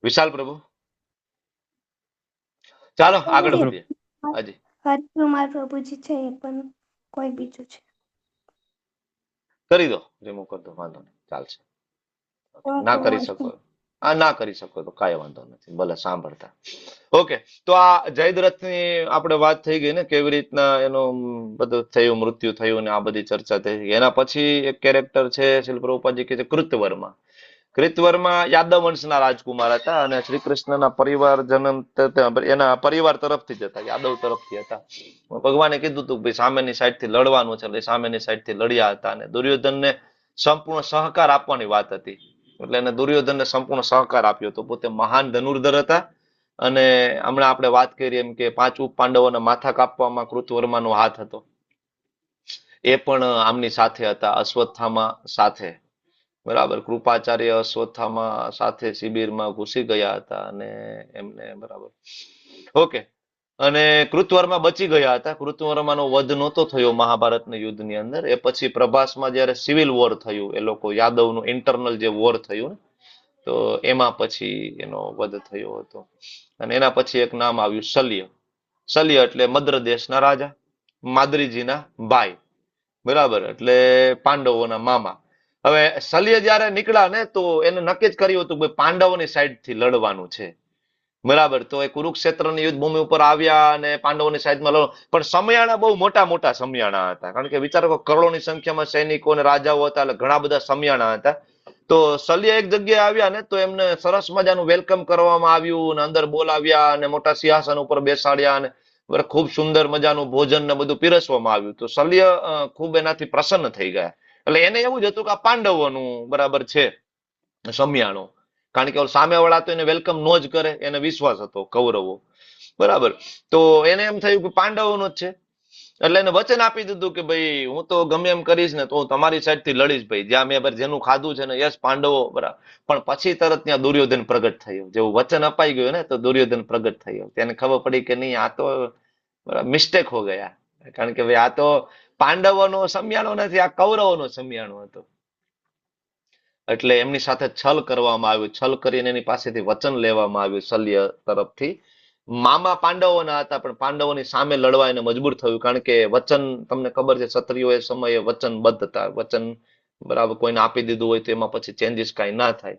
વિશાલ પ્રભુ, ચાલો આગળ વધીએ. હાજી. હરિકુમાર પ્રભુજી છે એ પણ કોઈ બીજું છે? કરી દો, રિમૂવ કરી દો, વાંધો નહીં, ચાલશે. ના કરી શકો, ના કરી શકો તો કાંઈ વાંધો નથી, ભલે સાંભળતા. ઓકે, તો આ જયદ્રથની આપણે વાત થઈ ગઈ ને, કેવી રીતના એનું બધું થયું, મૃત્યુ થયું ને આ બધી ચર્ચા થઈ ગઈ. એના પછી એક કેરેક્ટર છે શ્રીલ પ્રભુપાદજી કે છે કૃતવર્મા. કૃતવર્મા યાદવ વંશના રાજકુમાર હતા અને શ્રી કૃષ્ણના પરિવાર જન્મ એના પરિવાર તરફથી જ હતા, યાદવ તરફથી હતા. ભગવાને કીધું હતું ભાઈ સામેની સાઈડથી લડવાનું છે, એટલે સામેની સાઈડથી લડ્યા હતા. અને દુર્યોધનને સંપૂર્ણ સહકાર આપવાની વાત હતી, એટલે એને દુર્યોધનને સંપૂર્ણ સહકાર આપ્યો હતો. પોતે મહાન ધનુર્ધર હતા. અને હમણાં આપણે વાત કરી એમ કે 5 પાંડવોના માથા કાપવામાં કૃતવર્માનો હાથ હતો, એ પણ આમની સાથે હતા, અશ્વત્થામા સાથે. બરાબર, કૃપાચાર્ય અશ્વત્થામા સાથે શિબિરમાં ઘૂસી ગયા હતા અને એમને બરાબર ઓકે. અને કૃતવર્મા બચી ગયા હતા. કૃતવર્માનો વધ નહોતો થયો મહાભારતના યુદ્ધની અંદર. એ પછી પ્રભાસમાં જયારે સિવિલ વોર થયું, એ લોકો યાદવનું ઇન્ટરનલ જે વોર થયું ને, તો એમાં પછી એનો વધ થયો હતો. અને એના પછી એક નામ આવ્યું શલ્ય. શલ્ય એટલે મદ્ર દેશના રાજા, માદ્રીજીના ભાઈ, બરાબર, એટલે પાંડવોના મામા. હવે શલ્ય જયારે નીકળ્યા ને, તો એને નક્કી જ કર્યું હતું કે પાંડવોની સાઈડથી લડવાનું છે. બરાબર, તો એ કુરુક્ષેત્રની યુદ્ધ ભૂમિ ઉપર આવ્યા અને પાંડવોની સાઈડમાં લડો. પણ સમયાણા બહુ મોટા મોટા સમયાણા હતા, કારણ કે વિચારો કરોડોની સંખ્યામાં સૈનિકો અને રાજાઓ હતા, એટલે ઘણા બધા સમયાણા હતા. તો શલ્ય એક જગ્યાએ આવ્યા ને, તો એમને સરસ મજાનું વેલકમ કરવામાં આવ્યું અને અંદર બોલાવ્યા અને મોટા સિંહાસન ઉપર બેસાડ્યા અને ખૂબ સુંદર મજાનું ભોજન ને બધું પીરસવામાં આવ્યું. તો શલ્ય ખૂબ એનાથી પ્રસન્ન થઈ ગયા. એટલે એને એવું જ હતું કે આ પાંડવોનું બરાબર છે સમયાણો, કારણ કે સામેવાળા તો એને વેલકમ નો જ કરે, એને વિશ્વાસ હતો કૌરવો, બરાબર. તો એને એમ થયું કે પાંડવોનું જ છે, એટલે એને વચન આપી દીધું કે ભાઈ હું તો ગમે એમ કરીશ ને તો હું તમારી સાઈડ થી લડીશ ભાઈ, જ્યાં મેં જેનું ખાધું છે ને, યસ પાંડવો, બરાબર. પણ પછી તરત ત્યાં દુર્યોધન પ્રગટ થયો. જેવું વચન અપાઈ ગયું ને, તો દુર્યોધન પ્રગટ થયો. તેને ખબર પડી કે નહીં, આ તો મિસ્ટેક હો ગયા, કારણ કે ભાઈ આ તો પાંડવોનો સમયાણો નથી, આ કૌરવોનો સમયાણો હતો. એટલે એમની સાથે છલ કરવામાં આવ્યું. છલ કરીને એની પાસેથી વચન લેવામાં આવ્યું શલ્ય તરફથી. મામા પાંડવોના હતા, પણ પાંડવોની સામે લડવા એને મજબૂર થયું, કારણ કે વચન તમને ખબર છે, ક્ષત્રિયો એ સમયે વચનબદ્ધ હતા. વચન બરાબર કોઈને આપી દીધું હોય તો એમાં પછી ચેન્જીસ કાંઈ ના થાય,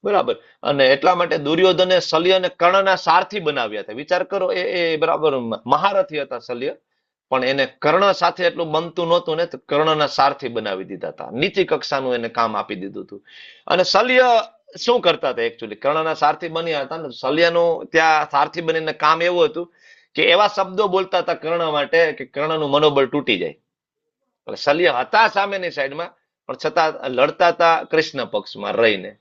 બરાબર. અને એટલા માટે દુર્યોધને શલ્યને કર્ણના સારથી બનાવ્યા હતા. વિચાર કરો, એ બરાબર મહારથી હતા શલ્ય, પણ એને કર્ણ સાથે એટલું બનતું નહોતું ને, તો કર્ણના સારથી બનાવી દીધા હતા. નીચી કક્ષાનું એને કામ આપી દીધું હતું. અને શલ્ય શું કરતા હતા એકચ્યુઅલી? કર્ણના સારથી બન્યા હતા ને, શલ્યનું ત્યાં સારથી બનીને કામ એવું હતું કે એવા શબ્દો બોલતા હતા કર્ણ માટે કે કર્ણનું મનોબળ તૂટી જાય. એટલે શલ્ય હતા સામેની સાઈડમાં, પણ છતાં લડતા હતા કૃષ્ણ પક્ષમાં રહીને.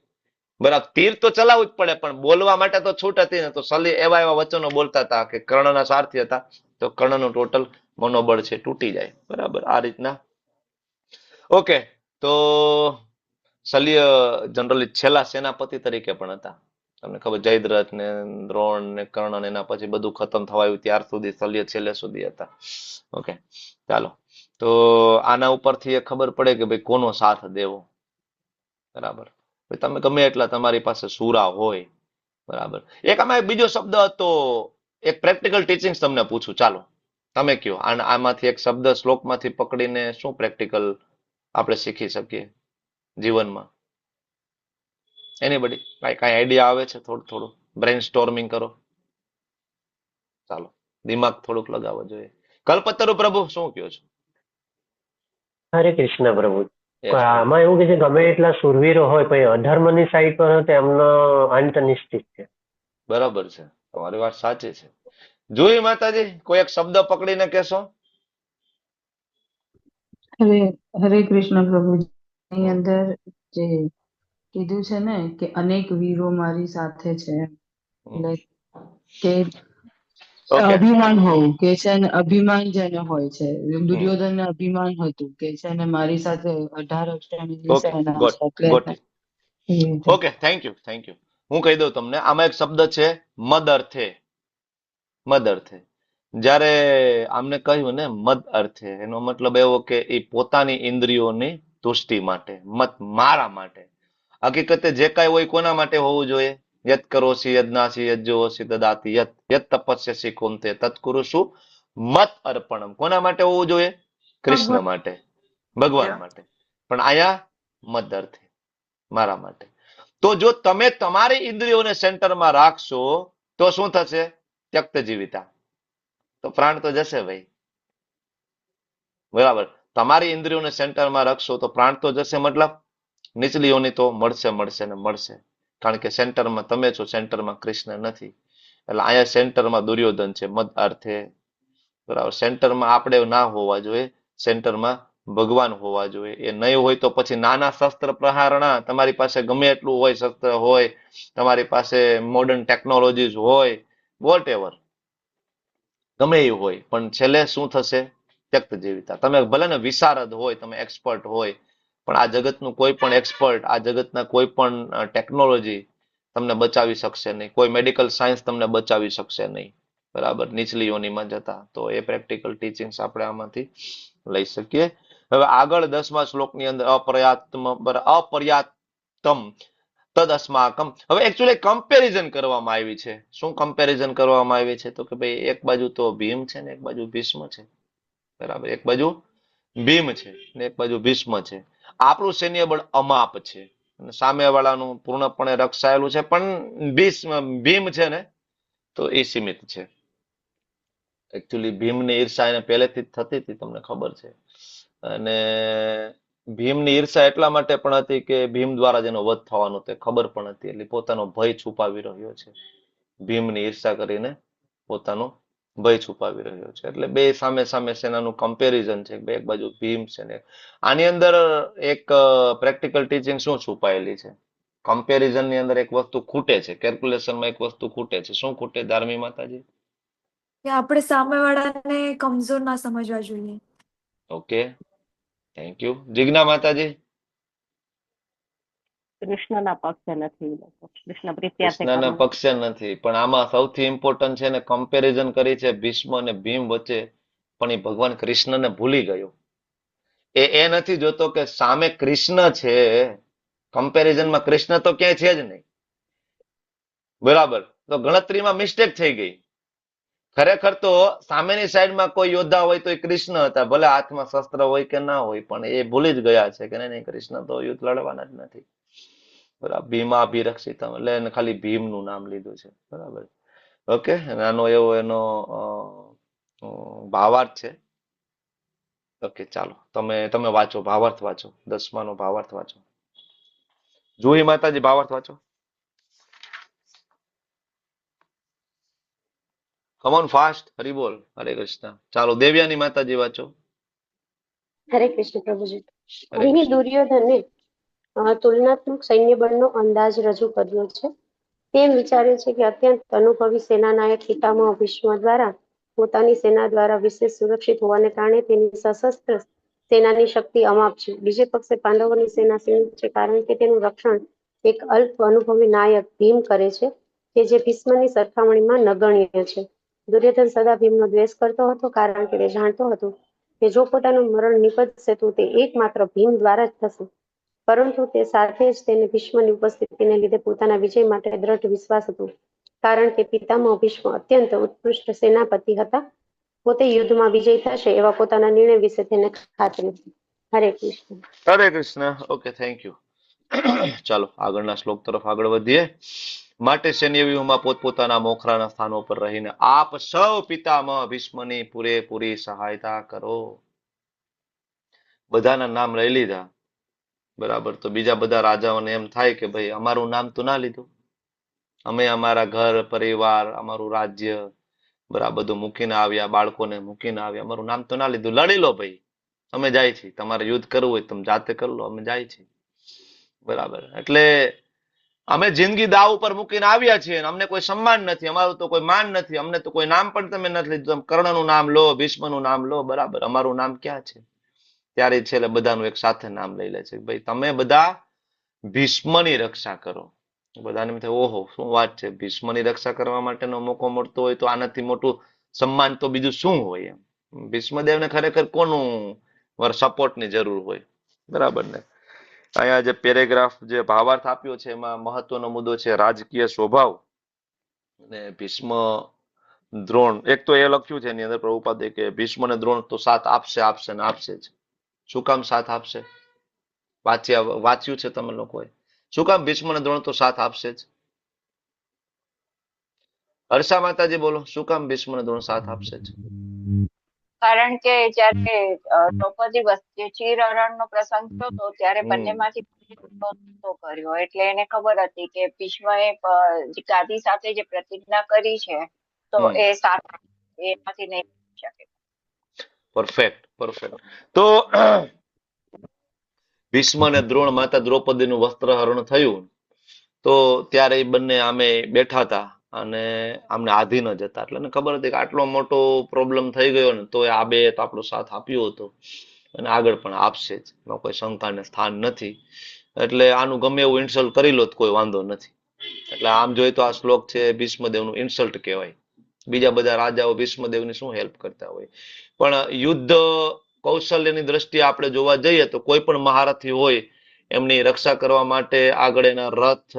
બરાબર, તીર તો ચલાવવું જ પડે, પણ બોલવા માટે તો છૂટ હતી ને. તો શલ્ય એવા એવા વચનો બોલતા હતા કે કર્ણના સારથી હતા, તો કર્ણનું ટોટલ મનોબળ છે તૂટી જાય. બરાબર, આ રીતના. ઓકે, તો શલ્ય જનરલી છેલ્લા સેનાપતિ તરીકે પણ હતા. તમને ખબર, જયદ્રથ ને દ્રોણ ને કર્ણ ને એના પછી બધું ખતમ થવા આવ્યું ત્યાર સુધી શલ્ય છેલ્લે સુધી હતા. ઓકે, ચાલો. તો આના ઉપરથી એ ખબર પડે કે ભાઈ કોનો સાથ દેવો. બરાબર, તમે ગમે એટલા તમારી પાસે સુરા હોય. બરાબર, એક આમાં બીજો શબ્દ હતો, એક પ્રેક્ટિકલ ટીચિંગ તમને પૂછું, ચાલો તમે કયો. આમાંથી એક શબ્દ શ્લોકમાંથી પકડીને શું પ્રેક્ટિકલ આપણે શીખી શકીએ જીવનમાં? એનીબડી કઈ આઈડિયા આવે છે? થોડું બ્રેન સ્ટોર્મિંગ કરો. ચાલો, દિમાગ થોડુંક લગાવવો જોઈએ. કલ્પતરુ પ્રભુ શું કહો છો? હરે કૃષ્ણ પ્રભુ. Yes, આમાં એવું કે છે ગમે એટલા સુરવીરો હોય પણ અધર્મની સાઈડ પર હોય તો એમનો અંત નિશ્ચિત છે. બરાબર છે, તમારી વાત સાચી છે. જોઈ માતાજી, કોઈ એક શબ્દ પકડીને કહેશો? હરે હરે કૃષ્ણ પ્રભુજી. એની અંદર જે કીધું છે ને કે અનેક વીરો મારી સાથે છે, એટલે કે અભિમાન હોવું કે છે ને, અભિમાન જેને હોય છે. દુર્યોધન ને અભિમાન હતું કે છે ને મારી સાથે 18 અક્ષરની સેના છે. Okay, thank you. હું કહી દઉં તમને, આમાં એક શબ્દ છે મદ અર્થે. મદ અર્થે, જ્યારે આમને કહ્યું ને મદ અર્થે, એનો મતલબ એવો કે એ પોતાની ઇન્દ્રિયોની તુષ્ટિ માટે, મત મારા માટે. હકીકતે જે કાંઈ હોય કોના માટે હોવું જોઈએ? યત કરોસી યજ્ઞાસી યજ્જોસી દદાતી યત યત તપસ્યસી કુંતે તત્કુરુષુ મત અર્પણમ. કોના માટે હોવું જોઈએ? કૃષ્ણ માટે, ભગવાન માટે. પણ આયા મદ અર્થે, મારા માટે. તો જો તમે તમારી ઇન્દ્રિયોને સેન્ટરમાં રાખશો તો શું થશે? ત્યક્ત જીવિતા, તો પ્રાણ તો જશે ભાઈ. બરાબર, તમારી ઇન્દ્રિયોને સેન્ટરમાં રાખશો તો પ્રાણ તો જશે, મતલબ નીચલીઓની તો મળશે ને મળશે. કારણ કે સેન્ટરમાં તમે છો, સેન્ટરમાં કૃષ્ણ નથી. એટલે અહીંયા સેન્ટરમાં દુર્યોધન છે મદ અર્થે. બરાબર, સેન્ટરમાં આપણે ના હોવા જોઈએ, સેન્ટરમાં ભગવાન હોવા જોઈએ. એ નહીં હોય તો પછી નાના શસ્ત્ર પ્રહારણા, તમારી પાસે ગમે એટલું હોય, શસ્ત્ર હોય, તમારી પાસે મોડર્ન ટેકનોલોજીસ હોય, વોટ એવર, ગમે એ હોય, પણ છેલ્લે શું થશે? ત્યક્ત જીવિતા. તમે ભલે ને વિશારદ હોય, તમે એક્સપર્ટ હોય, પણ આ જગતનું કોઈ પણ એક્સપર્ટ, આ જગતના કોઈ પણ ટેકનોલોજી તમને બચાવી શકશે નહીં. કોઈ મેડિકલ સાયન્સ તમને બચાવી શકશે નહીં. બરાબર, નીચલી યોનિમાં જતા. તો એ પ્રેક્ટિકલ ટીચિંગ્સ આપણે આમાંથી લઈ શકીએ. હવે આગળ 10મા શ્લોકની અંદર અપર્યાપ્તમ તદસ્માકમ. હવે એકચ્યુઅલી કમ્પેરિઝન કરવામાં આવી છે. શું કમ્પેરિઝન કરવામાં આવી છે? તો કે ભાઈ એક બાજુ તો ભીમ છે ને એક બાજુ ભીષ્મ છે. બરાબર, એક બાજુ ભીમ છે ને એક બાજુ ભીષ્મ છે. આપણું સૈન્ય બળ અમાપ છે અને સામેવાળાનું પૂર્ણપણે રક્ષાયેલું છે, પણ ભીમ છે ને તો એ સીમિત છે. એકચ્યુઅલી ભીમની ઈર્ષા એને પહેલેથી જ થતી હતી, તમને ખબર છે. અને ભીમની ઈર્ષા એટલા માટે પણ હતી કે ભીમ દ્વારા જેનો વધ થવાનો તે ખબર પણ હતી, એટલે પોતાનો ભય છુપાવી રહ્યો છે. ભીમની ઈર્ષા કરીને પોતાનો ભય છુપાવી રહ્યો છે. એટલે બે સામે સામે સેનાનું કમ્પેરિઝન છે. બે એક બાજુ ભીમ છે ને. આની અંદર એક પ્રેક્ટિકલ ટીચિંગ શું છુપાયેલી છે? કમ્પેરિઝન ની અંદર એક વસ્તુ ખૂટે છે, કેલ્ક્યુલેશનમાં એક વસ્તુ ખૂટે છે. શું ખૂટે ધાર્મી માતાજી? કે આપણે સામેવાળાને કમજોર ના સમજવા જોઈએ. Okay, thank you. જિજ્ઞા માતાજી? કૃષ્ણના પક્ષે નથી, કૃષ્ણ કૃષ્ણના પક્ષે નથી, પણ આમાં સૌથી ઇમ્પોર્ટન્ટ છે ને કમ્પેરિઝન કરી છે ભીષ્મ અને ભીમ વચ્ચે, પણ એ ભગવાન કૃષ્ણને ભૂલી ગયો. એ નથી જોતો કે સામે કૃષ્ણ છે. કમ્પેરિઝનમાં કૃષ્ણ તો ક્યાંય છે જ નહીં. બરાબર, તો ગણતરીમાં મિસ્ટેક થઈ ગઈ. ખરેખર તો સામેની સાઈડમાં કોઈ યોદ્ધા હોય તો એ કૃષ્ણ હતા, ભલે હાથમાં શસ્ત્ર હોય કે ના હોય, પણ એ ભૂલી જ ગયા છે કે નહીં, કૃષ્ણ તો યુદ્ધ લડવાના જ નથી. બરાબર, ભીમાભિરક્ષિતમ, એટલે એને ખાલી ભીમનું નામ લીધું છે. બરાબર, ઓકે. નાનો એવો એનો ભાવાર્થ છે. ઓકે, ચાલો તમે વાંચો, ભાવાર્થ વાંચો, 10માનો ભાવાર્થ વાંચો. જુહી માતાજી ભાવાર્થ વાંચો. કમોન ફાસ્ટ, હરી બોલ. હરે કૃષ્ણ. ચાલો દેવ્યાની માતાજી વાંચો. હરે કૃષ્ણ પ્રભુજી. હરે અહીં કૃષ્ણ. દુર્યોધને તુલનાત્મક સૈન્ય બળનો અંદાજ રજૂ કર્યો છે. તેમ વિચારે છે કે અત્યંત અનુભવી સેનાનાયક પિતામહ ભીષ્મ દ્વારા પોતાની સેના દ્વારા વિશેષ સુરક્ષિત હોવાને કારણે તેની સશસ્ત્ર સેનાની શક્તિ અમાપ છે. બીજે પક્ષે પાંડવોની સેના સીમિત છે, કારણ કે તેનું રક્ષણ એક અલ્પ અનુભવી નાયક ભીમ કરે છે, કે જે ભીષ્મની સરખામણીમાં નગણ્ય છે. દુર્યોધન સદા ભીમનો દ્વેષ કરતો હતો, કારણ કે તે જાણતો હતો કે જો પોતાનું મરણ નિપજશે તો તે એકમાત્ર ભીમ દ્વારા જ થશે. પરંતુ તે સાથે જ તેને ભીષ્મની ઉપસ્થિતિને લીધે પોતાના વિજય માટે દ્રઢ વિશ્વાસ હતો, કારણ કે પિતામહ ભીષ્મ અત્યંત ઉત્કૃષ્ટ સેનાપતિ હતા. પોતે યુદ્ધમાં વિજય થશે એવા પોતાના નિર્ણય વિશે તેને ખાતરી હતી. હરે કૃષ્ણ. હરે કૃષ્ણ. Okay, thank you. ચાલો આગળના શ્લોક તરફ આગળ વધીએ. માટે સૈન્ય વ્યૂહમાં પોતપોતાના મોખરાના સ્થાનો પર રહીને આપ સૌ પિતામહ ભીષ્મની પૂરેપૂરી સહાયતા કરો. બધાના નામ લઈ લીધા, બરાબર. તો બીજા બધા રાજાઓને એમ થાય કે ભાઈ અમારું નામ તો ના લીધું, અમે અમારા ઘર પરિવાર અમારું રાજ્ય બરાબર બધું મૂકીને આવ્યા, બાળકોને મૂકીને આવ્યા, અમારું નામ તો ના લીધું. લડી લો ભાઈ, અમે જાય છીએ. તમારે યુદ્ધ કરવું હોય તમે જાતે કરી લો, અમે જાય છીએ. બરાબર. એટલે અમે જિંદગી દાવ ઉપર મૂકીને આવ્યા છીએ, અમને કોઈ સન્માન નથી, અમારું તો કોઈ માન નથી, અમને તો કોઈ નામ પણ તમે નથી લીધું. કર્ણનું નામ લો, ભીષ્મનું નામ લો, બરાબર. અમારું નામ ક્યાં છે? ત્યારે છેલ્લે બધાનું એક સાથે નામ લઈ લે છે. ભાઈ તમે બધા ભીષ્મની રક્ષા કરો. બધાને એમ થાય ઓહો શું વાત છે, ભીષ્મની રક્ષા કરવા માટેનો મોકો મળતો હોય તો આનાથી મોટું સન્માન તો બીજું શું હોય. એમ ભીષ્મદેવને ખરેખર કોનું સપોર્ટની જરૂર હોય, બરાબર ને. અહીંયા જે પેરેગ્રાફ જે ભાવાર્થ આપ્યો છે એમાં મહત્વનો મુદ્દો છે રાજકીય સ્વભાવ અને ભીષ્મ દ્રોણ. એક તો એ લખ્યું છે એની અંદર પ્રભુપાદે કે ભીષ્મ અને દ્રોણ તો સાથ આપશે આપશે ને આપશે જ. શું કામ સાથ આપશે? વાંચ્યું છે તમે લોકોએ? શું કામ ભીષ્મ અને દ્રોણ તો સાથ આપશે જ? હર્ષા માતાજી બોલો, શું કામ ભીષ્મ અને દ્રોણ સાથ આપશે જ? કારણ કે જયારે દ્રૌપદી વચ્ચે ચીરહરણનો પ્રસંગ થયો હતો ત્યારે બંનેમાંથી કર્યો, એટલે એને ખબર હતી કે ભીષ્મએ ગાદી સાથે જે પ્રતિજ્ઞા કરી છે તો એ સાથે એમાંથી નહીં શકે. Perfect, perfect. તો ભીષ્મ અને દ્રોણ માતા દ્રૌપદીનું વસ્ત્રહરણ થયું તો ત્યારે એ બંને આમે બેઠા હતા અને આમને આધીન જ હતા. એટલે ખબર હતી કે આટલો મોટો પ્રોબ્લેમ થઈ ગયો ને તો આ બે આપણો સાથ આપ્યો હતો અને આગળ પણ આપશે જ, એમાં કોઈ શંકાને સ્થાન નથી. એટલે આનું ગમે એવું ઇન્સલ્ટ કરી લો તો કોઈ વાંધો નથી. એટલે આમ જોઈએ તો આ શ્લોક છે ભીષ્મદેવનું ઇન્સલ્ટ કહેવાય. બીજા બધા રાજાઓ ભીષ્મદેવની શું હેલ્પ કરતા હોય, પણ યુદ્ધ કૌશલ્યની દ્રષ્ટિએ આપણે જોવા જઈએ તો કોઈ પણ મહારથી હોય એમની રક્ષા કરવા માટે આગળ એના રથ,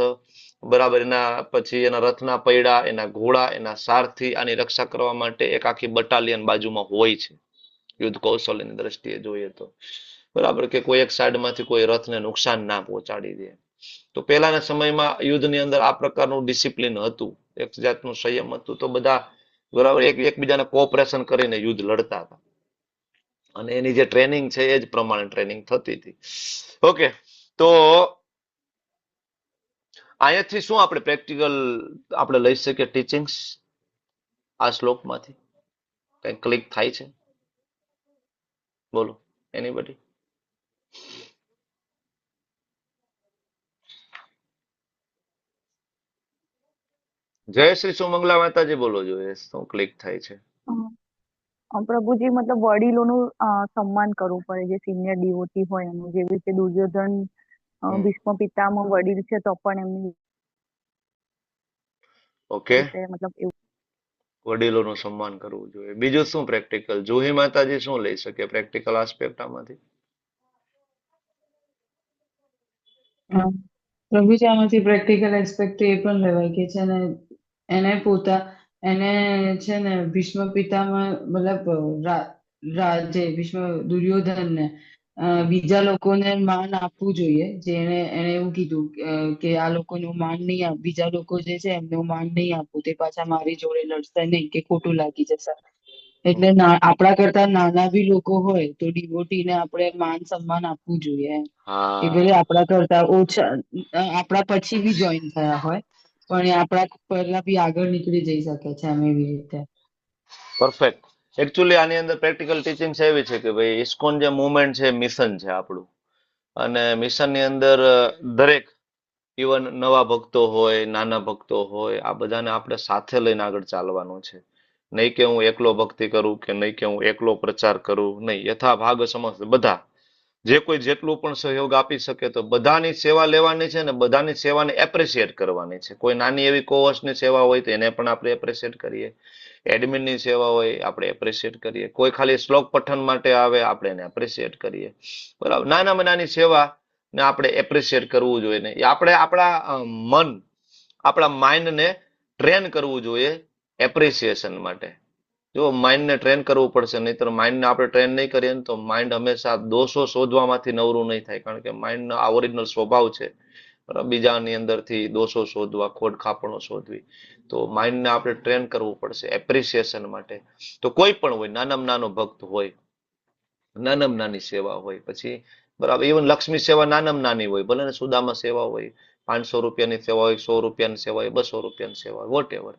બરાબર, એના પછી એના રથના પૈડા, એના ઘોડા, એના સારથી, આની રક્ષા કરવા માટે એક આખી બટાલિયન બાજુમાં હોય છે યુદ્ધ કૌશલ્યની દ્રષ્ટિએ જોઈએ તો, બરાબર, કે કોઈ એક સાઈડમાંથી કોઈ રથને નુકસાન ના પહોંચાડી દે. તો પહેલાના સમયમાં યુદ્ધની અંદર આ પ્રકારનું ડિસિપ્લિન હતું, એક જાતનું સંયમ હતું. તો બધા બરાબર એકબીજાને કોઓપરેશન કરીને યુદ્ધ લડતા હતા અને એની જે ટ્રેનિંગ છે એ જ પ્રમાણે ટ્રેનિંગ થતી હતી. ઓકે, તો અહીંયાથી શું આપણે પ્રેક્ટિકલ આપણે લઈ શકીએ ટીચિંગ્સ આ શ્લોકમાંથી? કઈ ક્લિક થાય છે? બોલો, એનીબડી? જય શ્રી સુમંગલા માતાજી બોલો જોઈએ, શું ક્લિક થાય છે? પ્રભુજી મતલબ વડીલોનું સન્માન કરવું પડે, જે સિનિયર ડિવોટી હોય એનું, જેવી રીતે દુર્યોધન ભીષ્મ પિતામહ વડીલ છે તો પણ એમની ઓકે, મતલબ એવું વડીલોનું સન્માન કરવું જોઈએ. બીજું શું પ્રેક્ટિકલ? જુહી માતાજી શું લઈ શકે પ્રેક્ટિકલ આસ્પેક્ટ આમાંથી? પ્રભુજી આમાંથી પ્રેક્ટિકલ એસ્પેક્ટ એ પણ લેવાય કે છે ને એને છે ને ભીષ્મ પિતામહ મતલબ જે ભીષ્મ દુર્યોધનને બીજા લોકોને માન આપવું જોઈએ, જે એને એવું કીધું કે આ લોકોનું માન નહીં આપ, બીજા લોકો જે છે એમનું માન નહીં આપવું, તે પાછા મારી જોડે લડશે નહીં કે ખોટું લાગી જશે. એટલે આપણા કરતા નાના બી લોકો હોય તો ડિવોટીને આપણે માન સન્માન આપવું જોઈએ એમ. એ ભલે આપણા કરતા ઓછા આપણા પછી બી જોઈન થયા હોય પણ એ આપણા પહેલા બી આગળ નીકળી જઈ શકે છે એમ એવી રીતે. પરફેક્ટ. એકચ્યુઅલી આની અંદર પ્રેક્ટિકલ ટીચિંગ એવી છે કે ભાઈ ઇસ્કોન જે મુવમેન્ટ છે મિશન છે આપણું, અને મિશનની અંદર દરેક ઇવન નવા ભક્તો હોય નાના ભક્તો હોય આ બધાને આપણે સાથે લઈને આગળ ચાલવાનું છે. નહીં કે હું એકલો ભક્તિ કરું કે નહીં કે હું એકલો પ્રચાર કરું, નહીં. યથા ભાગ સમસ્ત બધા જે કોઈ જેટલું પણ સહયોગ આપી શકે તો બધાની સેવા લેવાની છે ને બધાની સેવાને એપ્રિશિએટ કરવાની છે. કોઈ નાની એવી કોવર્સની સેવા હોય તો એને પણ આપણે એપ્રિશિએટ કરીએ, એડમિનની સેવા હોય આપણે એપ્રિશિએટ કરીએ, કોઈ ખાલી શ્લોક પઠન માટે આવે આપણે એને એપ્રિશિએટ કરીએ, બરાબર. નાનામાં નાની સેવા ને આપણે એપ્રિશિએટ કરવું જોઈએ ને આપણે આપણા મન આપણા માઇન્ડને ટ્રેન કરવું જોઈએ એપ્રિસિએશન માટે. જો માઇન્ડને ટ્રેન કરવું પડશે, નહીતર માઇન્ડને આપણે ટ્રેન નહીં કરીએ ને તો માઇન્ડ હંમેશા દોષો શોધવામાંથી નવરું નહીં થાય, કારણ કે માઇન્ડનો આ ઓરિજિનલ સ્વભાવ છે બીજાની અંદરથી દોષો શોધવા, ખોડ ખાપણો શોધવી. તો માઇન્ડને આપણે ટ્રેન કરવું પડશે એપ્રિસિએશન માટે. તો કોઈ પણ હોય, નાનામાં નાનો ભક્ત હોય, નાનામાં નાની સેવા હોય, પછી બરાબર ઇવન લક્ષ્મી સેવા નાનામાં નાની હોય, ભલે ને સુદામા સેવા હોય, 500 રૂપિયાની સેવા હોય, 100 રૂપિયાની સેવા હોય, 200 રૂપિયાની સેવા હોય, વોટ એવર,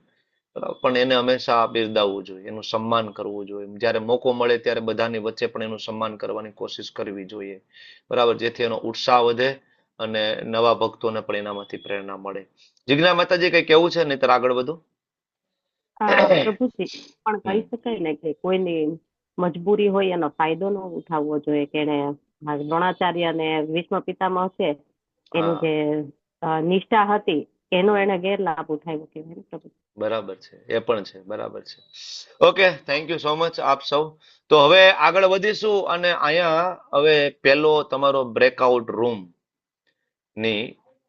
પણ એને હંમેશા બિરદાવવું જોઈએ, એનું સન્માન કરવું જોઈએ. જ્યારે મોકો મળે ત્યારે બધાની વચ્ચે પણ એનું સન્માન કરવાની કોશિશ કરવી જોઈએ, બરાબર, જેથી એનો ઉત્સાહ વધે અને નવા ભક્તોને પણ એનામાંથી પ્રેરણા મળે. જિજ્ઞા માતાજી કઈ કેવું છે નહીતર આગળ વધુ? પ્રભુજી પણ કહી શકાય ને કે કોઈની મજબૂરી હોય એનો ફાયદો ન ઉઠાવવો જોઈએ, કે એને દ્રોણાચાર્ય અને ભીષ્મ પિતામહ છે એની જે નિષ્ઠા હતી એનો એને ગેરલાભ ઉઠાવ્યો કહેવાય ને પ્રભુ. બરાબર છે, એ પણ છે, બરાબર છે. Okay, thank you so much આપ સૌ. તો હવે આગળ વધીશું અને અહીંયા હવે પેલો તમારો બ્રેકઆઉટ રૂમ ની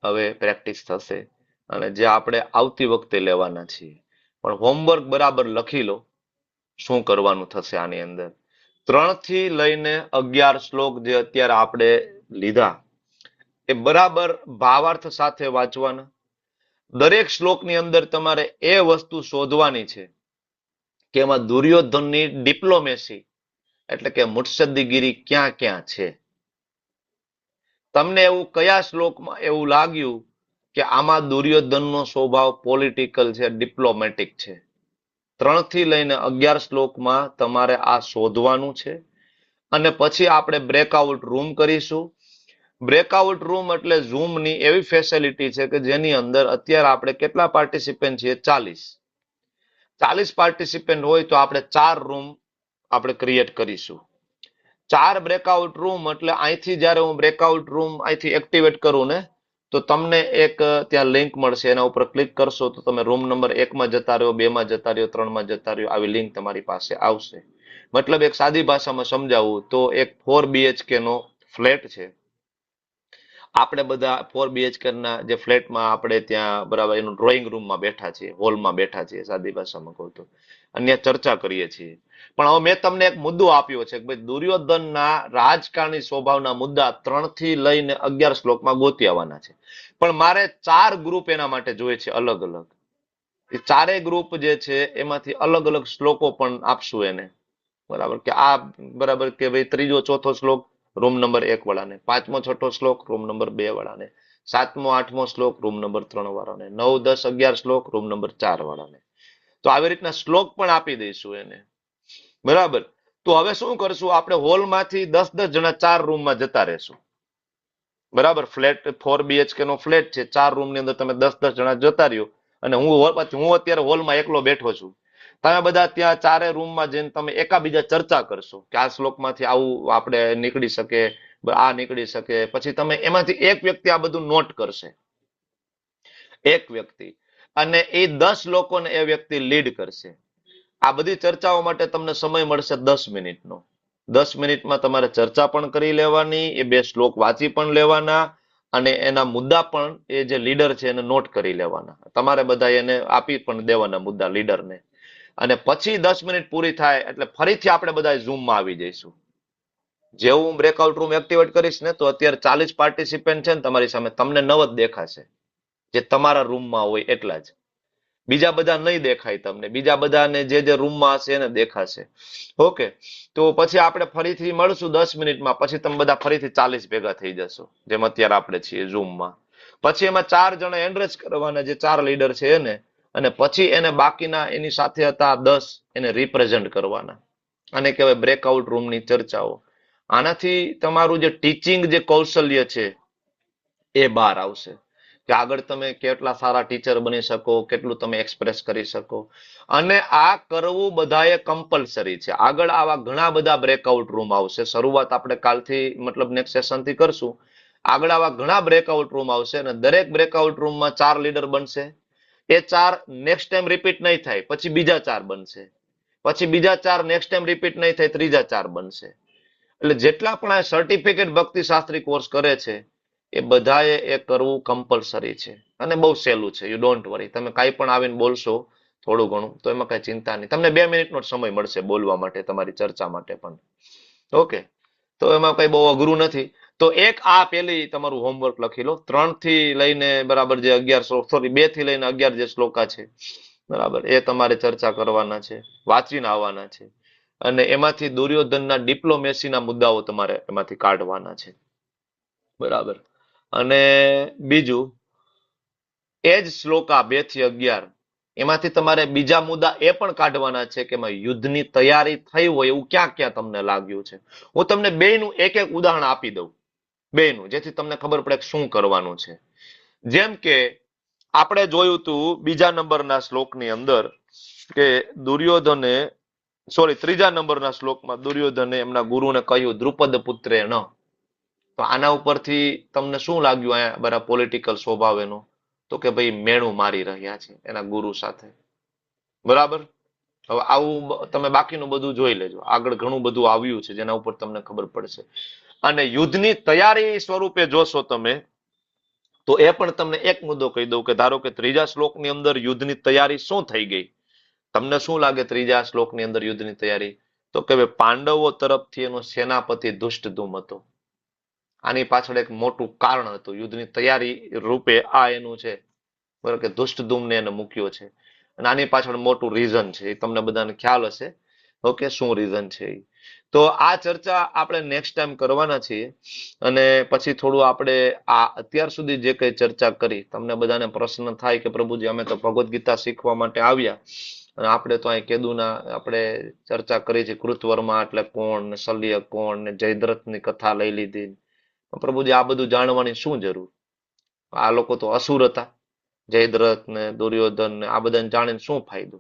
હવે પ્રેક્ટિસ થશે અને જે આપણે આવતી વખતે લેવાના છીએ. પણ હોમવર્ક બરાબર લખી લો શું કરવાનું થશે આની અંદર. 3 થી લઈને 11 શ્લોક જે અત્યારે આપણે લીધા એ બરાબર ભાવાર્થ સાથે વાંચવાના. દરેક શ્લોકની અંદર તમારે એ વસ્તુ શોધવાની છે કે એમાં દુર્યોધનની ડિપ્લોમેસી એટલે કે મુત્સદ્દીગીરી ક્યાં ક્યાં છે. તમને એવું કયા શ્લોકમાં એવું લાગ્યું કે આમાં દુર્યોધનનો સ્વભાવ પોલિટિકલ છે, ડિપ્લોમેટિક છે. 3 થી લઈને 11 શ્લોકમાં તમારે આ શોધવાનું છે અને પછી આપણે બ્રેકઆઉટ રૂમ કરીશું. બ્રેકઆઉટ રૂમ એટલે ઝૂમની એવી ફેસિલિટી છે કે જેની અંદર અત્યારે આપણે કેટલા પાર્ટિસિપન્ટ છીએ? 40 પાર્ટિસિપન્ટ હોય તો આપણે 4 રૂમ આપણે ક્રિએટ કરીશું. 4 બ્રેકઆઉટ રૂમ એટલે અહીંથી જ્યારે હું બ્રેકઆઉટ રૂમ અહીંથી એક્ટિવેટ કરું ને તો તમને એક ત્યાં લિંક મળશે, એના ઉપર ક્લિક કરશો તો તમે રૂમ નંબર 1 માં જતા રહ્યો, 2 માં જતા રહ્યો, 3 માં જતા રહ્યો, આવી લિંક તમારી પાસે આવશે. મતલબ એક સાદી ભાષામાં સમજાવું તો એક 4 BHK નો ફ્લેટ છે. આપણે બધા 4 BHK ના જે ફ્લેટમાં આપણે ત્યાં બરાબર એનું ડ્રોઈંગ રૂમમાં બેઠા છીએ, હોલમાં બેઠા છીએ, સાદી ભાષામાં કહું તો, અને ચર્ચા કરીએ છીએ. પણ હવે મેં તમને એક મુદ્દો આપ્યો છે કે ભાઈ દુર્યોધનના રાજકારણી સ્વભાવના મુદ્દા 3 થી લઈને 11 શ્લોકમાં ગોતી આવવાના છે. પણ મારે 4 ગ્રુપ એના માટે જોઈએ છે અલગ અલગ. એ 4 ગ્રુપ જે છે એમાંથી અલગ અલગ શ્લોકો પણ આપશું એને, બરાબર, કે આ બરાબર કે ભાઈ 3જો 4થો શ્લોક રૂમ નંબર 1 વાળાને, 5મો 6થો શ્લોક રૂમ નંબર 2 વાળાને, 7મો 8મો શ્લોક રૂમ નંબર 3 વાળાને, 9, 10, 11 શ્લોક રૂમ નંબર 4 વાળાને. તો આવી રીતના શ્લોક પણ આપી દઈશું એને, બરાબર. તો હવે શું કરશું, આપણે હોલમાંથી 10-10 જણા 4 રૂમમાં જતા રહેશું, બરાબર. ફ્લેટ 4 BHK નો ફ્લેટ છે, 4 રૂમની અંદર તમે 10-10 જણા જતા રહ્યો અને હું અત્યારે હોલમાં એકલો બેઠો છું. તમે બધા ત્યાં 4 રૂમમાં જઈને તમે એકાબીજા ચર્ચા કરશો કે આ શ્લોકમાંથી આવું આપણે નીકળી શકે, આ નીકળી શકે. પછી તમે એમાંથી એક વ્યક્તિ આ બધું નોટ કરશે, એક વ્યક્તિ, અને એ 10 લોકોને એ વ્યક્તિ લીડ કરશે. આ બધી ચર્ચાઓ માટે તમને સમય મળશે 10 મિનિટનો. 10 મિનિટમાં તમારે ચર્ચા પણ કરી લેવાની, એ 2 શ્લોક વાંચી પણ લેવાના અને એના મુદ્દા પણ એ જે લીડર છે એને નોટ કરી લેવાના. તમારે બધા એને આપી પણ દેવાના મુદ્દા લીડરને. અને પછી 10 મિનિટ પૂરી થાય એટલે ફરીથી આપણે બધા ઝૂમમાં આવી જઈશું. જેવું હું બ્રેકઆઉટ રૂમ એક્ટિવેટ કરીશ ને તો અત્યારે 40 પાર્ટિસિપન્ટ છે ને તમારી સામે, તમને 9 જ દેખાશે જે તમારા રૂમમાં હોય એટલા જ. બીજા બધા નહીં દેખાય તમને, બીજા બધાને જે રૂમમાં હશે એને દેખાશે. ઓકે, તો પછી આપણે ફરીથી મળશું 10 મિનિટમાં. પછી તમે બધા ફરીથી 40 ભેગા થઈ જશો, જેમ અત્યારે આપણે છીએ ઝૂમમાં. પછી એમાં 4 જણા એન્ડરેજ કરવાના, જે 4 લીડર છે એને, અને પછી એને બાકીના એની સાથે હતા 10 એને રિપ્રેઝન્ટ કરવાના. આને કહેવાય બ્રેકઆઉટ રૂમની ચર્ચાઓ. આનાથી તમારું જે ટીચિંગ જે કૌશલ્ય છે એ બહાર આવશે, કે આગળ તમે કેટલા સારા ટીચર બની શકો, કેટલું તમે એક્સપ્રેસ કરી શકો. અને આ કરવું બધાએ કમ્પલસરી છે. આગળ આવા ઘણા બધા બ્રેકઆઉટ રૂમ આવશે. શરૂઆત આપણે કાલથી મતલબ નેક્સ્ટ સેશનથી કરશું. આગળ આવા ઘણા બ્રેકઆઉટ રૂમ આવશે અને દરેક બ્રેકઆઉટ રૂમમાં 4 લીડર બનશે. એ 4 નેક્સ્ટ ટાઈમ રિપીટ નહીં થાય, પછી બીજા 4 બનશે, પછી બીજા 4 નેક્સ્ટ ટાઈમ રિપીટ નહીં થાય, ત્રીજા 4 બનશે. એટલે જેટલા પણ આ સર્ટિફિકેટ ભક્તિ શાસ્ત્રી કોર્સ કરે છે એ બધાએ એ કરવું કમ્પલસરી છે અને બહુ સહેલું છે. You don't worry. તમે કાંઈ પણ આવીને બોલશો થોડું ઘણું તો એમાં કઈ ચિંતા નહીં. તમને 2 મિનિટનો સમય મળશે બોલવા માટે, તમારી ચર્ચા માટે પણ. ઓકે, તો એમાં કઈ બહુ અઘરું નથી. તો એક આ પેલી તમારું હોમવર્ક લખી લો. 3 થી લઈને બરાબર જે 11 સોરી 2 થી લઈને 11 જે શ્લોકા છે બરાબર, એ તમારે ચર્ચા કરવાના છે, વાંચીને આવવાના છે. અને એમાંથી દુર્યોધનના ડિપ્લોમેસીના મુદ્દાઓ તમારે એમાંથી કાઢવાના છે બરાબર. અને બીજું એ જ શ્લોકા 2 થી 11 એમાંથી તમારે બીજા મુદ્દા એ પણ કાઢવાના છે કે એમાં યુદ્ધની તૈયારી થઈ હોય એવું ક્યાં ક્યાં તમને લાગ્યું છે. હું તમને બેયનું એક એક ઉદાહરણ આપી દઉં, બેયનું, જેથી તમને ખબર પડે કે શું કરવાનું છે. જેમ કે આપણે જોયું હતું બીજા નંબરના શ્લોકની અંદર કે દુર્યોધને ત્રીજા નંબરના શ્લોકમાં દુર્યોધને એમના ગુરુને કહ્યું દ્રુપદ પુત્રે ન. તો આના ઉપરથી તમને શું લાગ્યું અહીંયા બરાબર પોલિટિકલ સ્વભાવ એનો? તો કે ભાઈ મેણું મારી રહ્યા છે એના ગુરુ સાથે બરાબર. હવે આવું તમે બાકીનું બધું જોઈ લેજો, આગળ ઘણું બધું આવ્યું છે જેના ઉપર તમને ખબર પડશે. અને યુદ્ધની તૈયારી સ્વરૂપે જોશો તમે તો એ પણ તમને એક મુદ્દો કહી દઉં કે ધારો કે ત્રીજા શ્લોકની અંદર યુદ્ધની તૈયારી શું થઈ ગઈ. તમને શું લાગે ત્રીજા શ્લોકની અંદર યુદ્ધની તૈયારી? તો કે પાંડવો તરફથી એનો સેનાપતિ ધુષ્ટધુમ હતો. આની પાછળ એક મોટું કારણ હતું. યુદ્ધની તૈયારી રૂપે આ એનું છે બરાબર, કે ધુષ્ટધુમને એને મૂક્યો છે. અને આની પાછળ મોટું રીઝન છે, એ તમને બધાને ખ્યાલ હશે. ઓકે, શું રીઝન છે એ તો આ ચર્ચા આપણે નેક્સ્ટ ટાઈમ કરવાના છીએ. અને પછી થોડું આપણે આ અત્યાર સુધી જે કઈ ચર્ચા કરી, તમને બધાને પ્રશ્ન થાય કે પ્રભુજી અમે તો ભગવદ્ ગીતા શીખવા માટે આવ્યા અને આપણે તો અહીં કેદુના આપણે ચર્ચા કરી છે, કૃતવર્મા એટલે કોણ ને શલ્ય કોણ ને જયદ્રથની કથા લઈ લીધી. પ્રભુજી આ બધું જાણવાની શું જરૂર? આ લોકો તો અસુર હતા, જયદ્રથ ને દુર્યોધન ને આ બધાને જાણીને શું ફાયદો?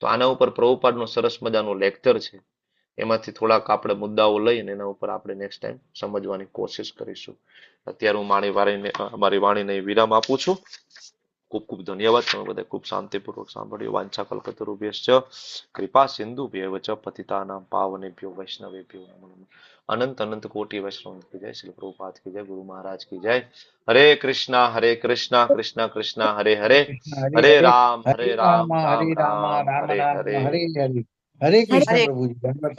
તો આના ઉપર પ્રભુપાદનું સરસ મજાનું લેક્ચર છે, એમાંથી થોડાક આપણે મુદ્દાઓ લઈને એના ઉપર આપણે નેક્સ્ટ ટાઈમ સમજવાની કોશિશ કરીશું. અત્યારે હું મારી વાણીને વિરામ આપું છું. ખૂબ ખૂબ ધન્યવાદ. તમે બધા ખૂબ શાંતિપૂર્વક સાંભળ્યું. વાંછા કલ્પતરુભ્યશ્ચ કૃપા સિંધુભ્યૈવ ચ પતિતાનાં પાવનેભ્યો વૈષ્ણવેભ્યો નમો નમઃ. અનંત અનંત કોટી વૈષ્ણવ કી જય. શ્રી પ્રભુપાદ કી જય. ગુરુ મહારાજ કી જય. હરે કૃષ્ણ કૃષ્ણ કૃષ્ણ હરે હરે, હરે રામ રામ રામ હરે હરે. હરે કૃષ્ણ પ્રભુજી.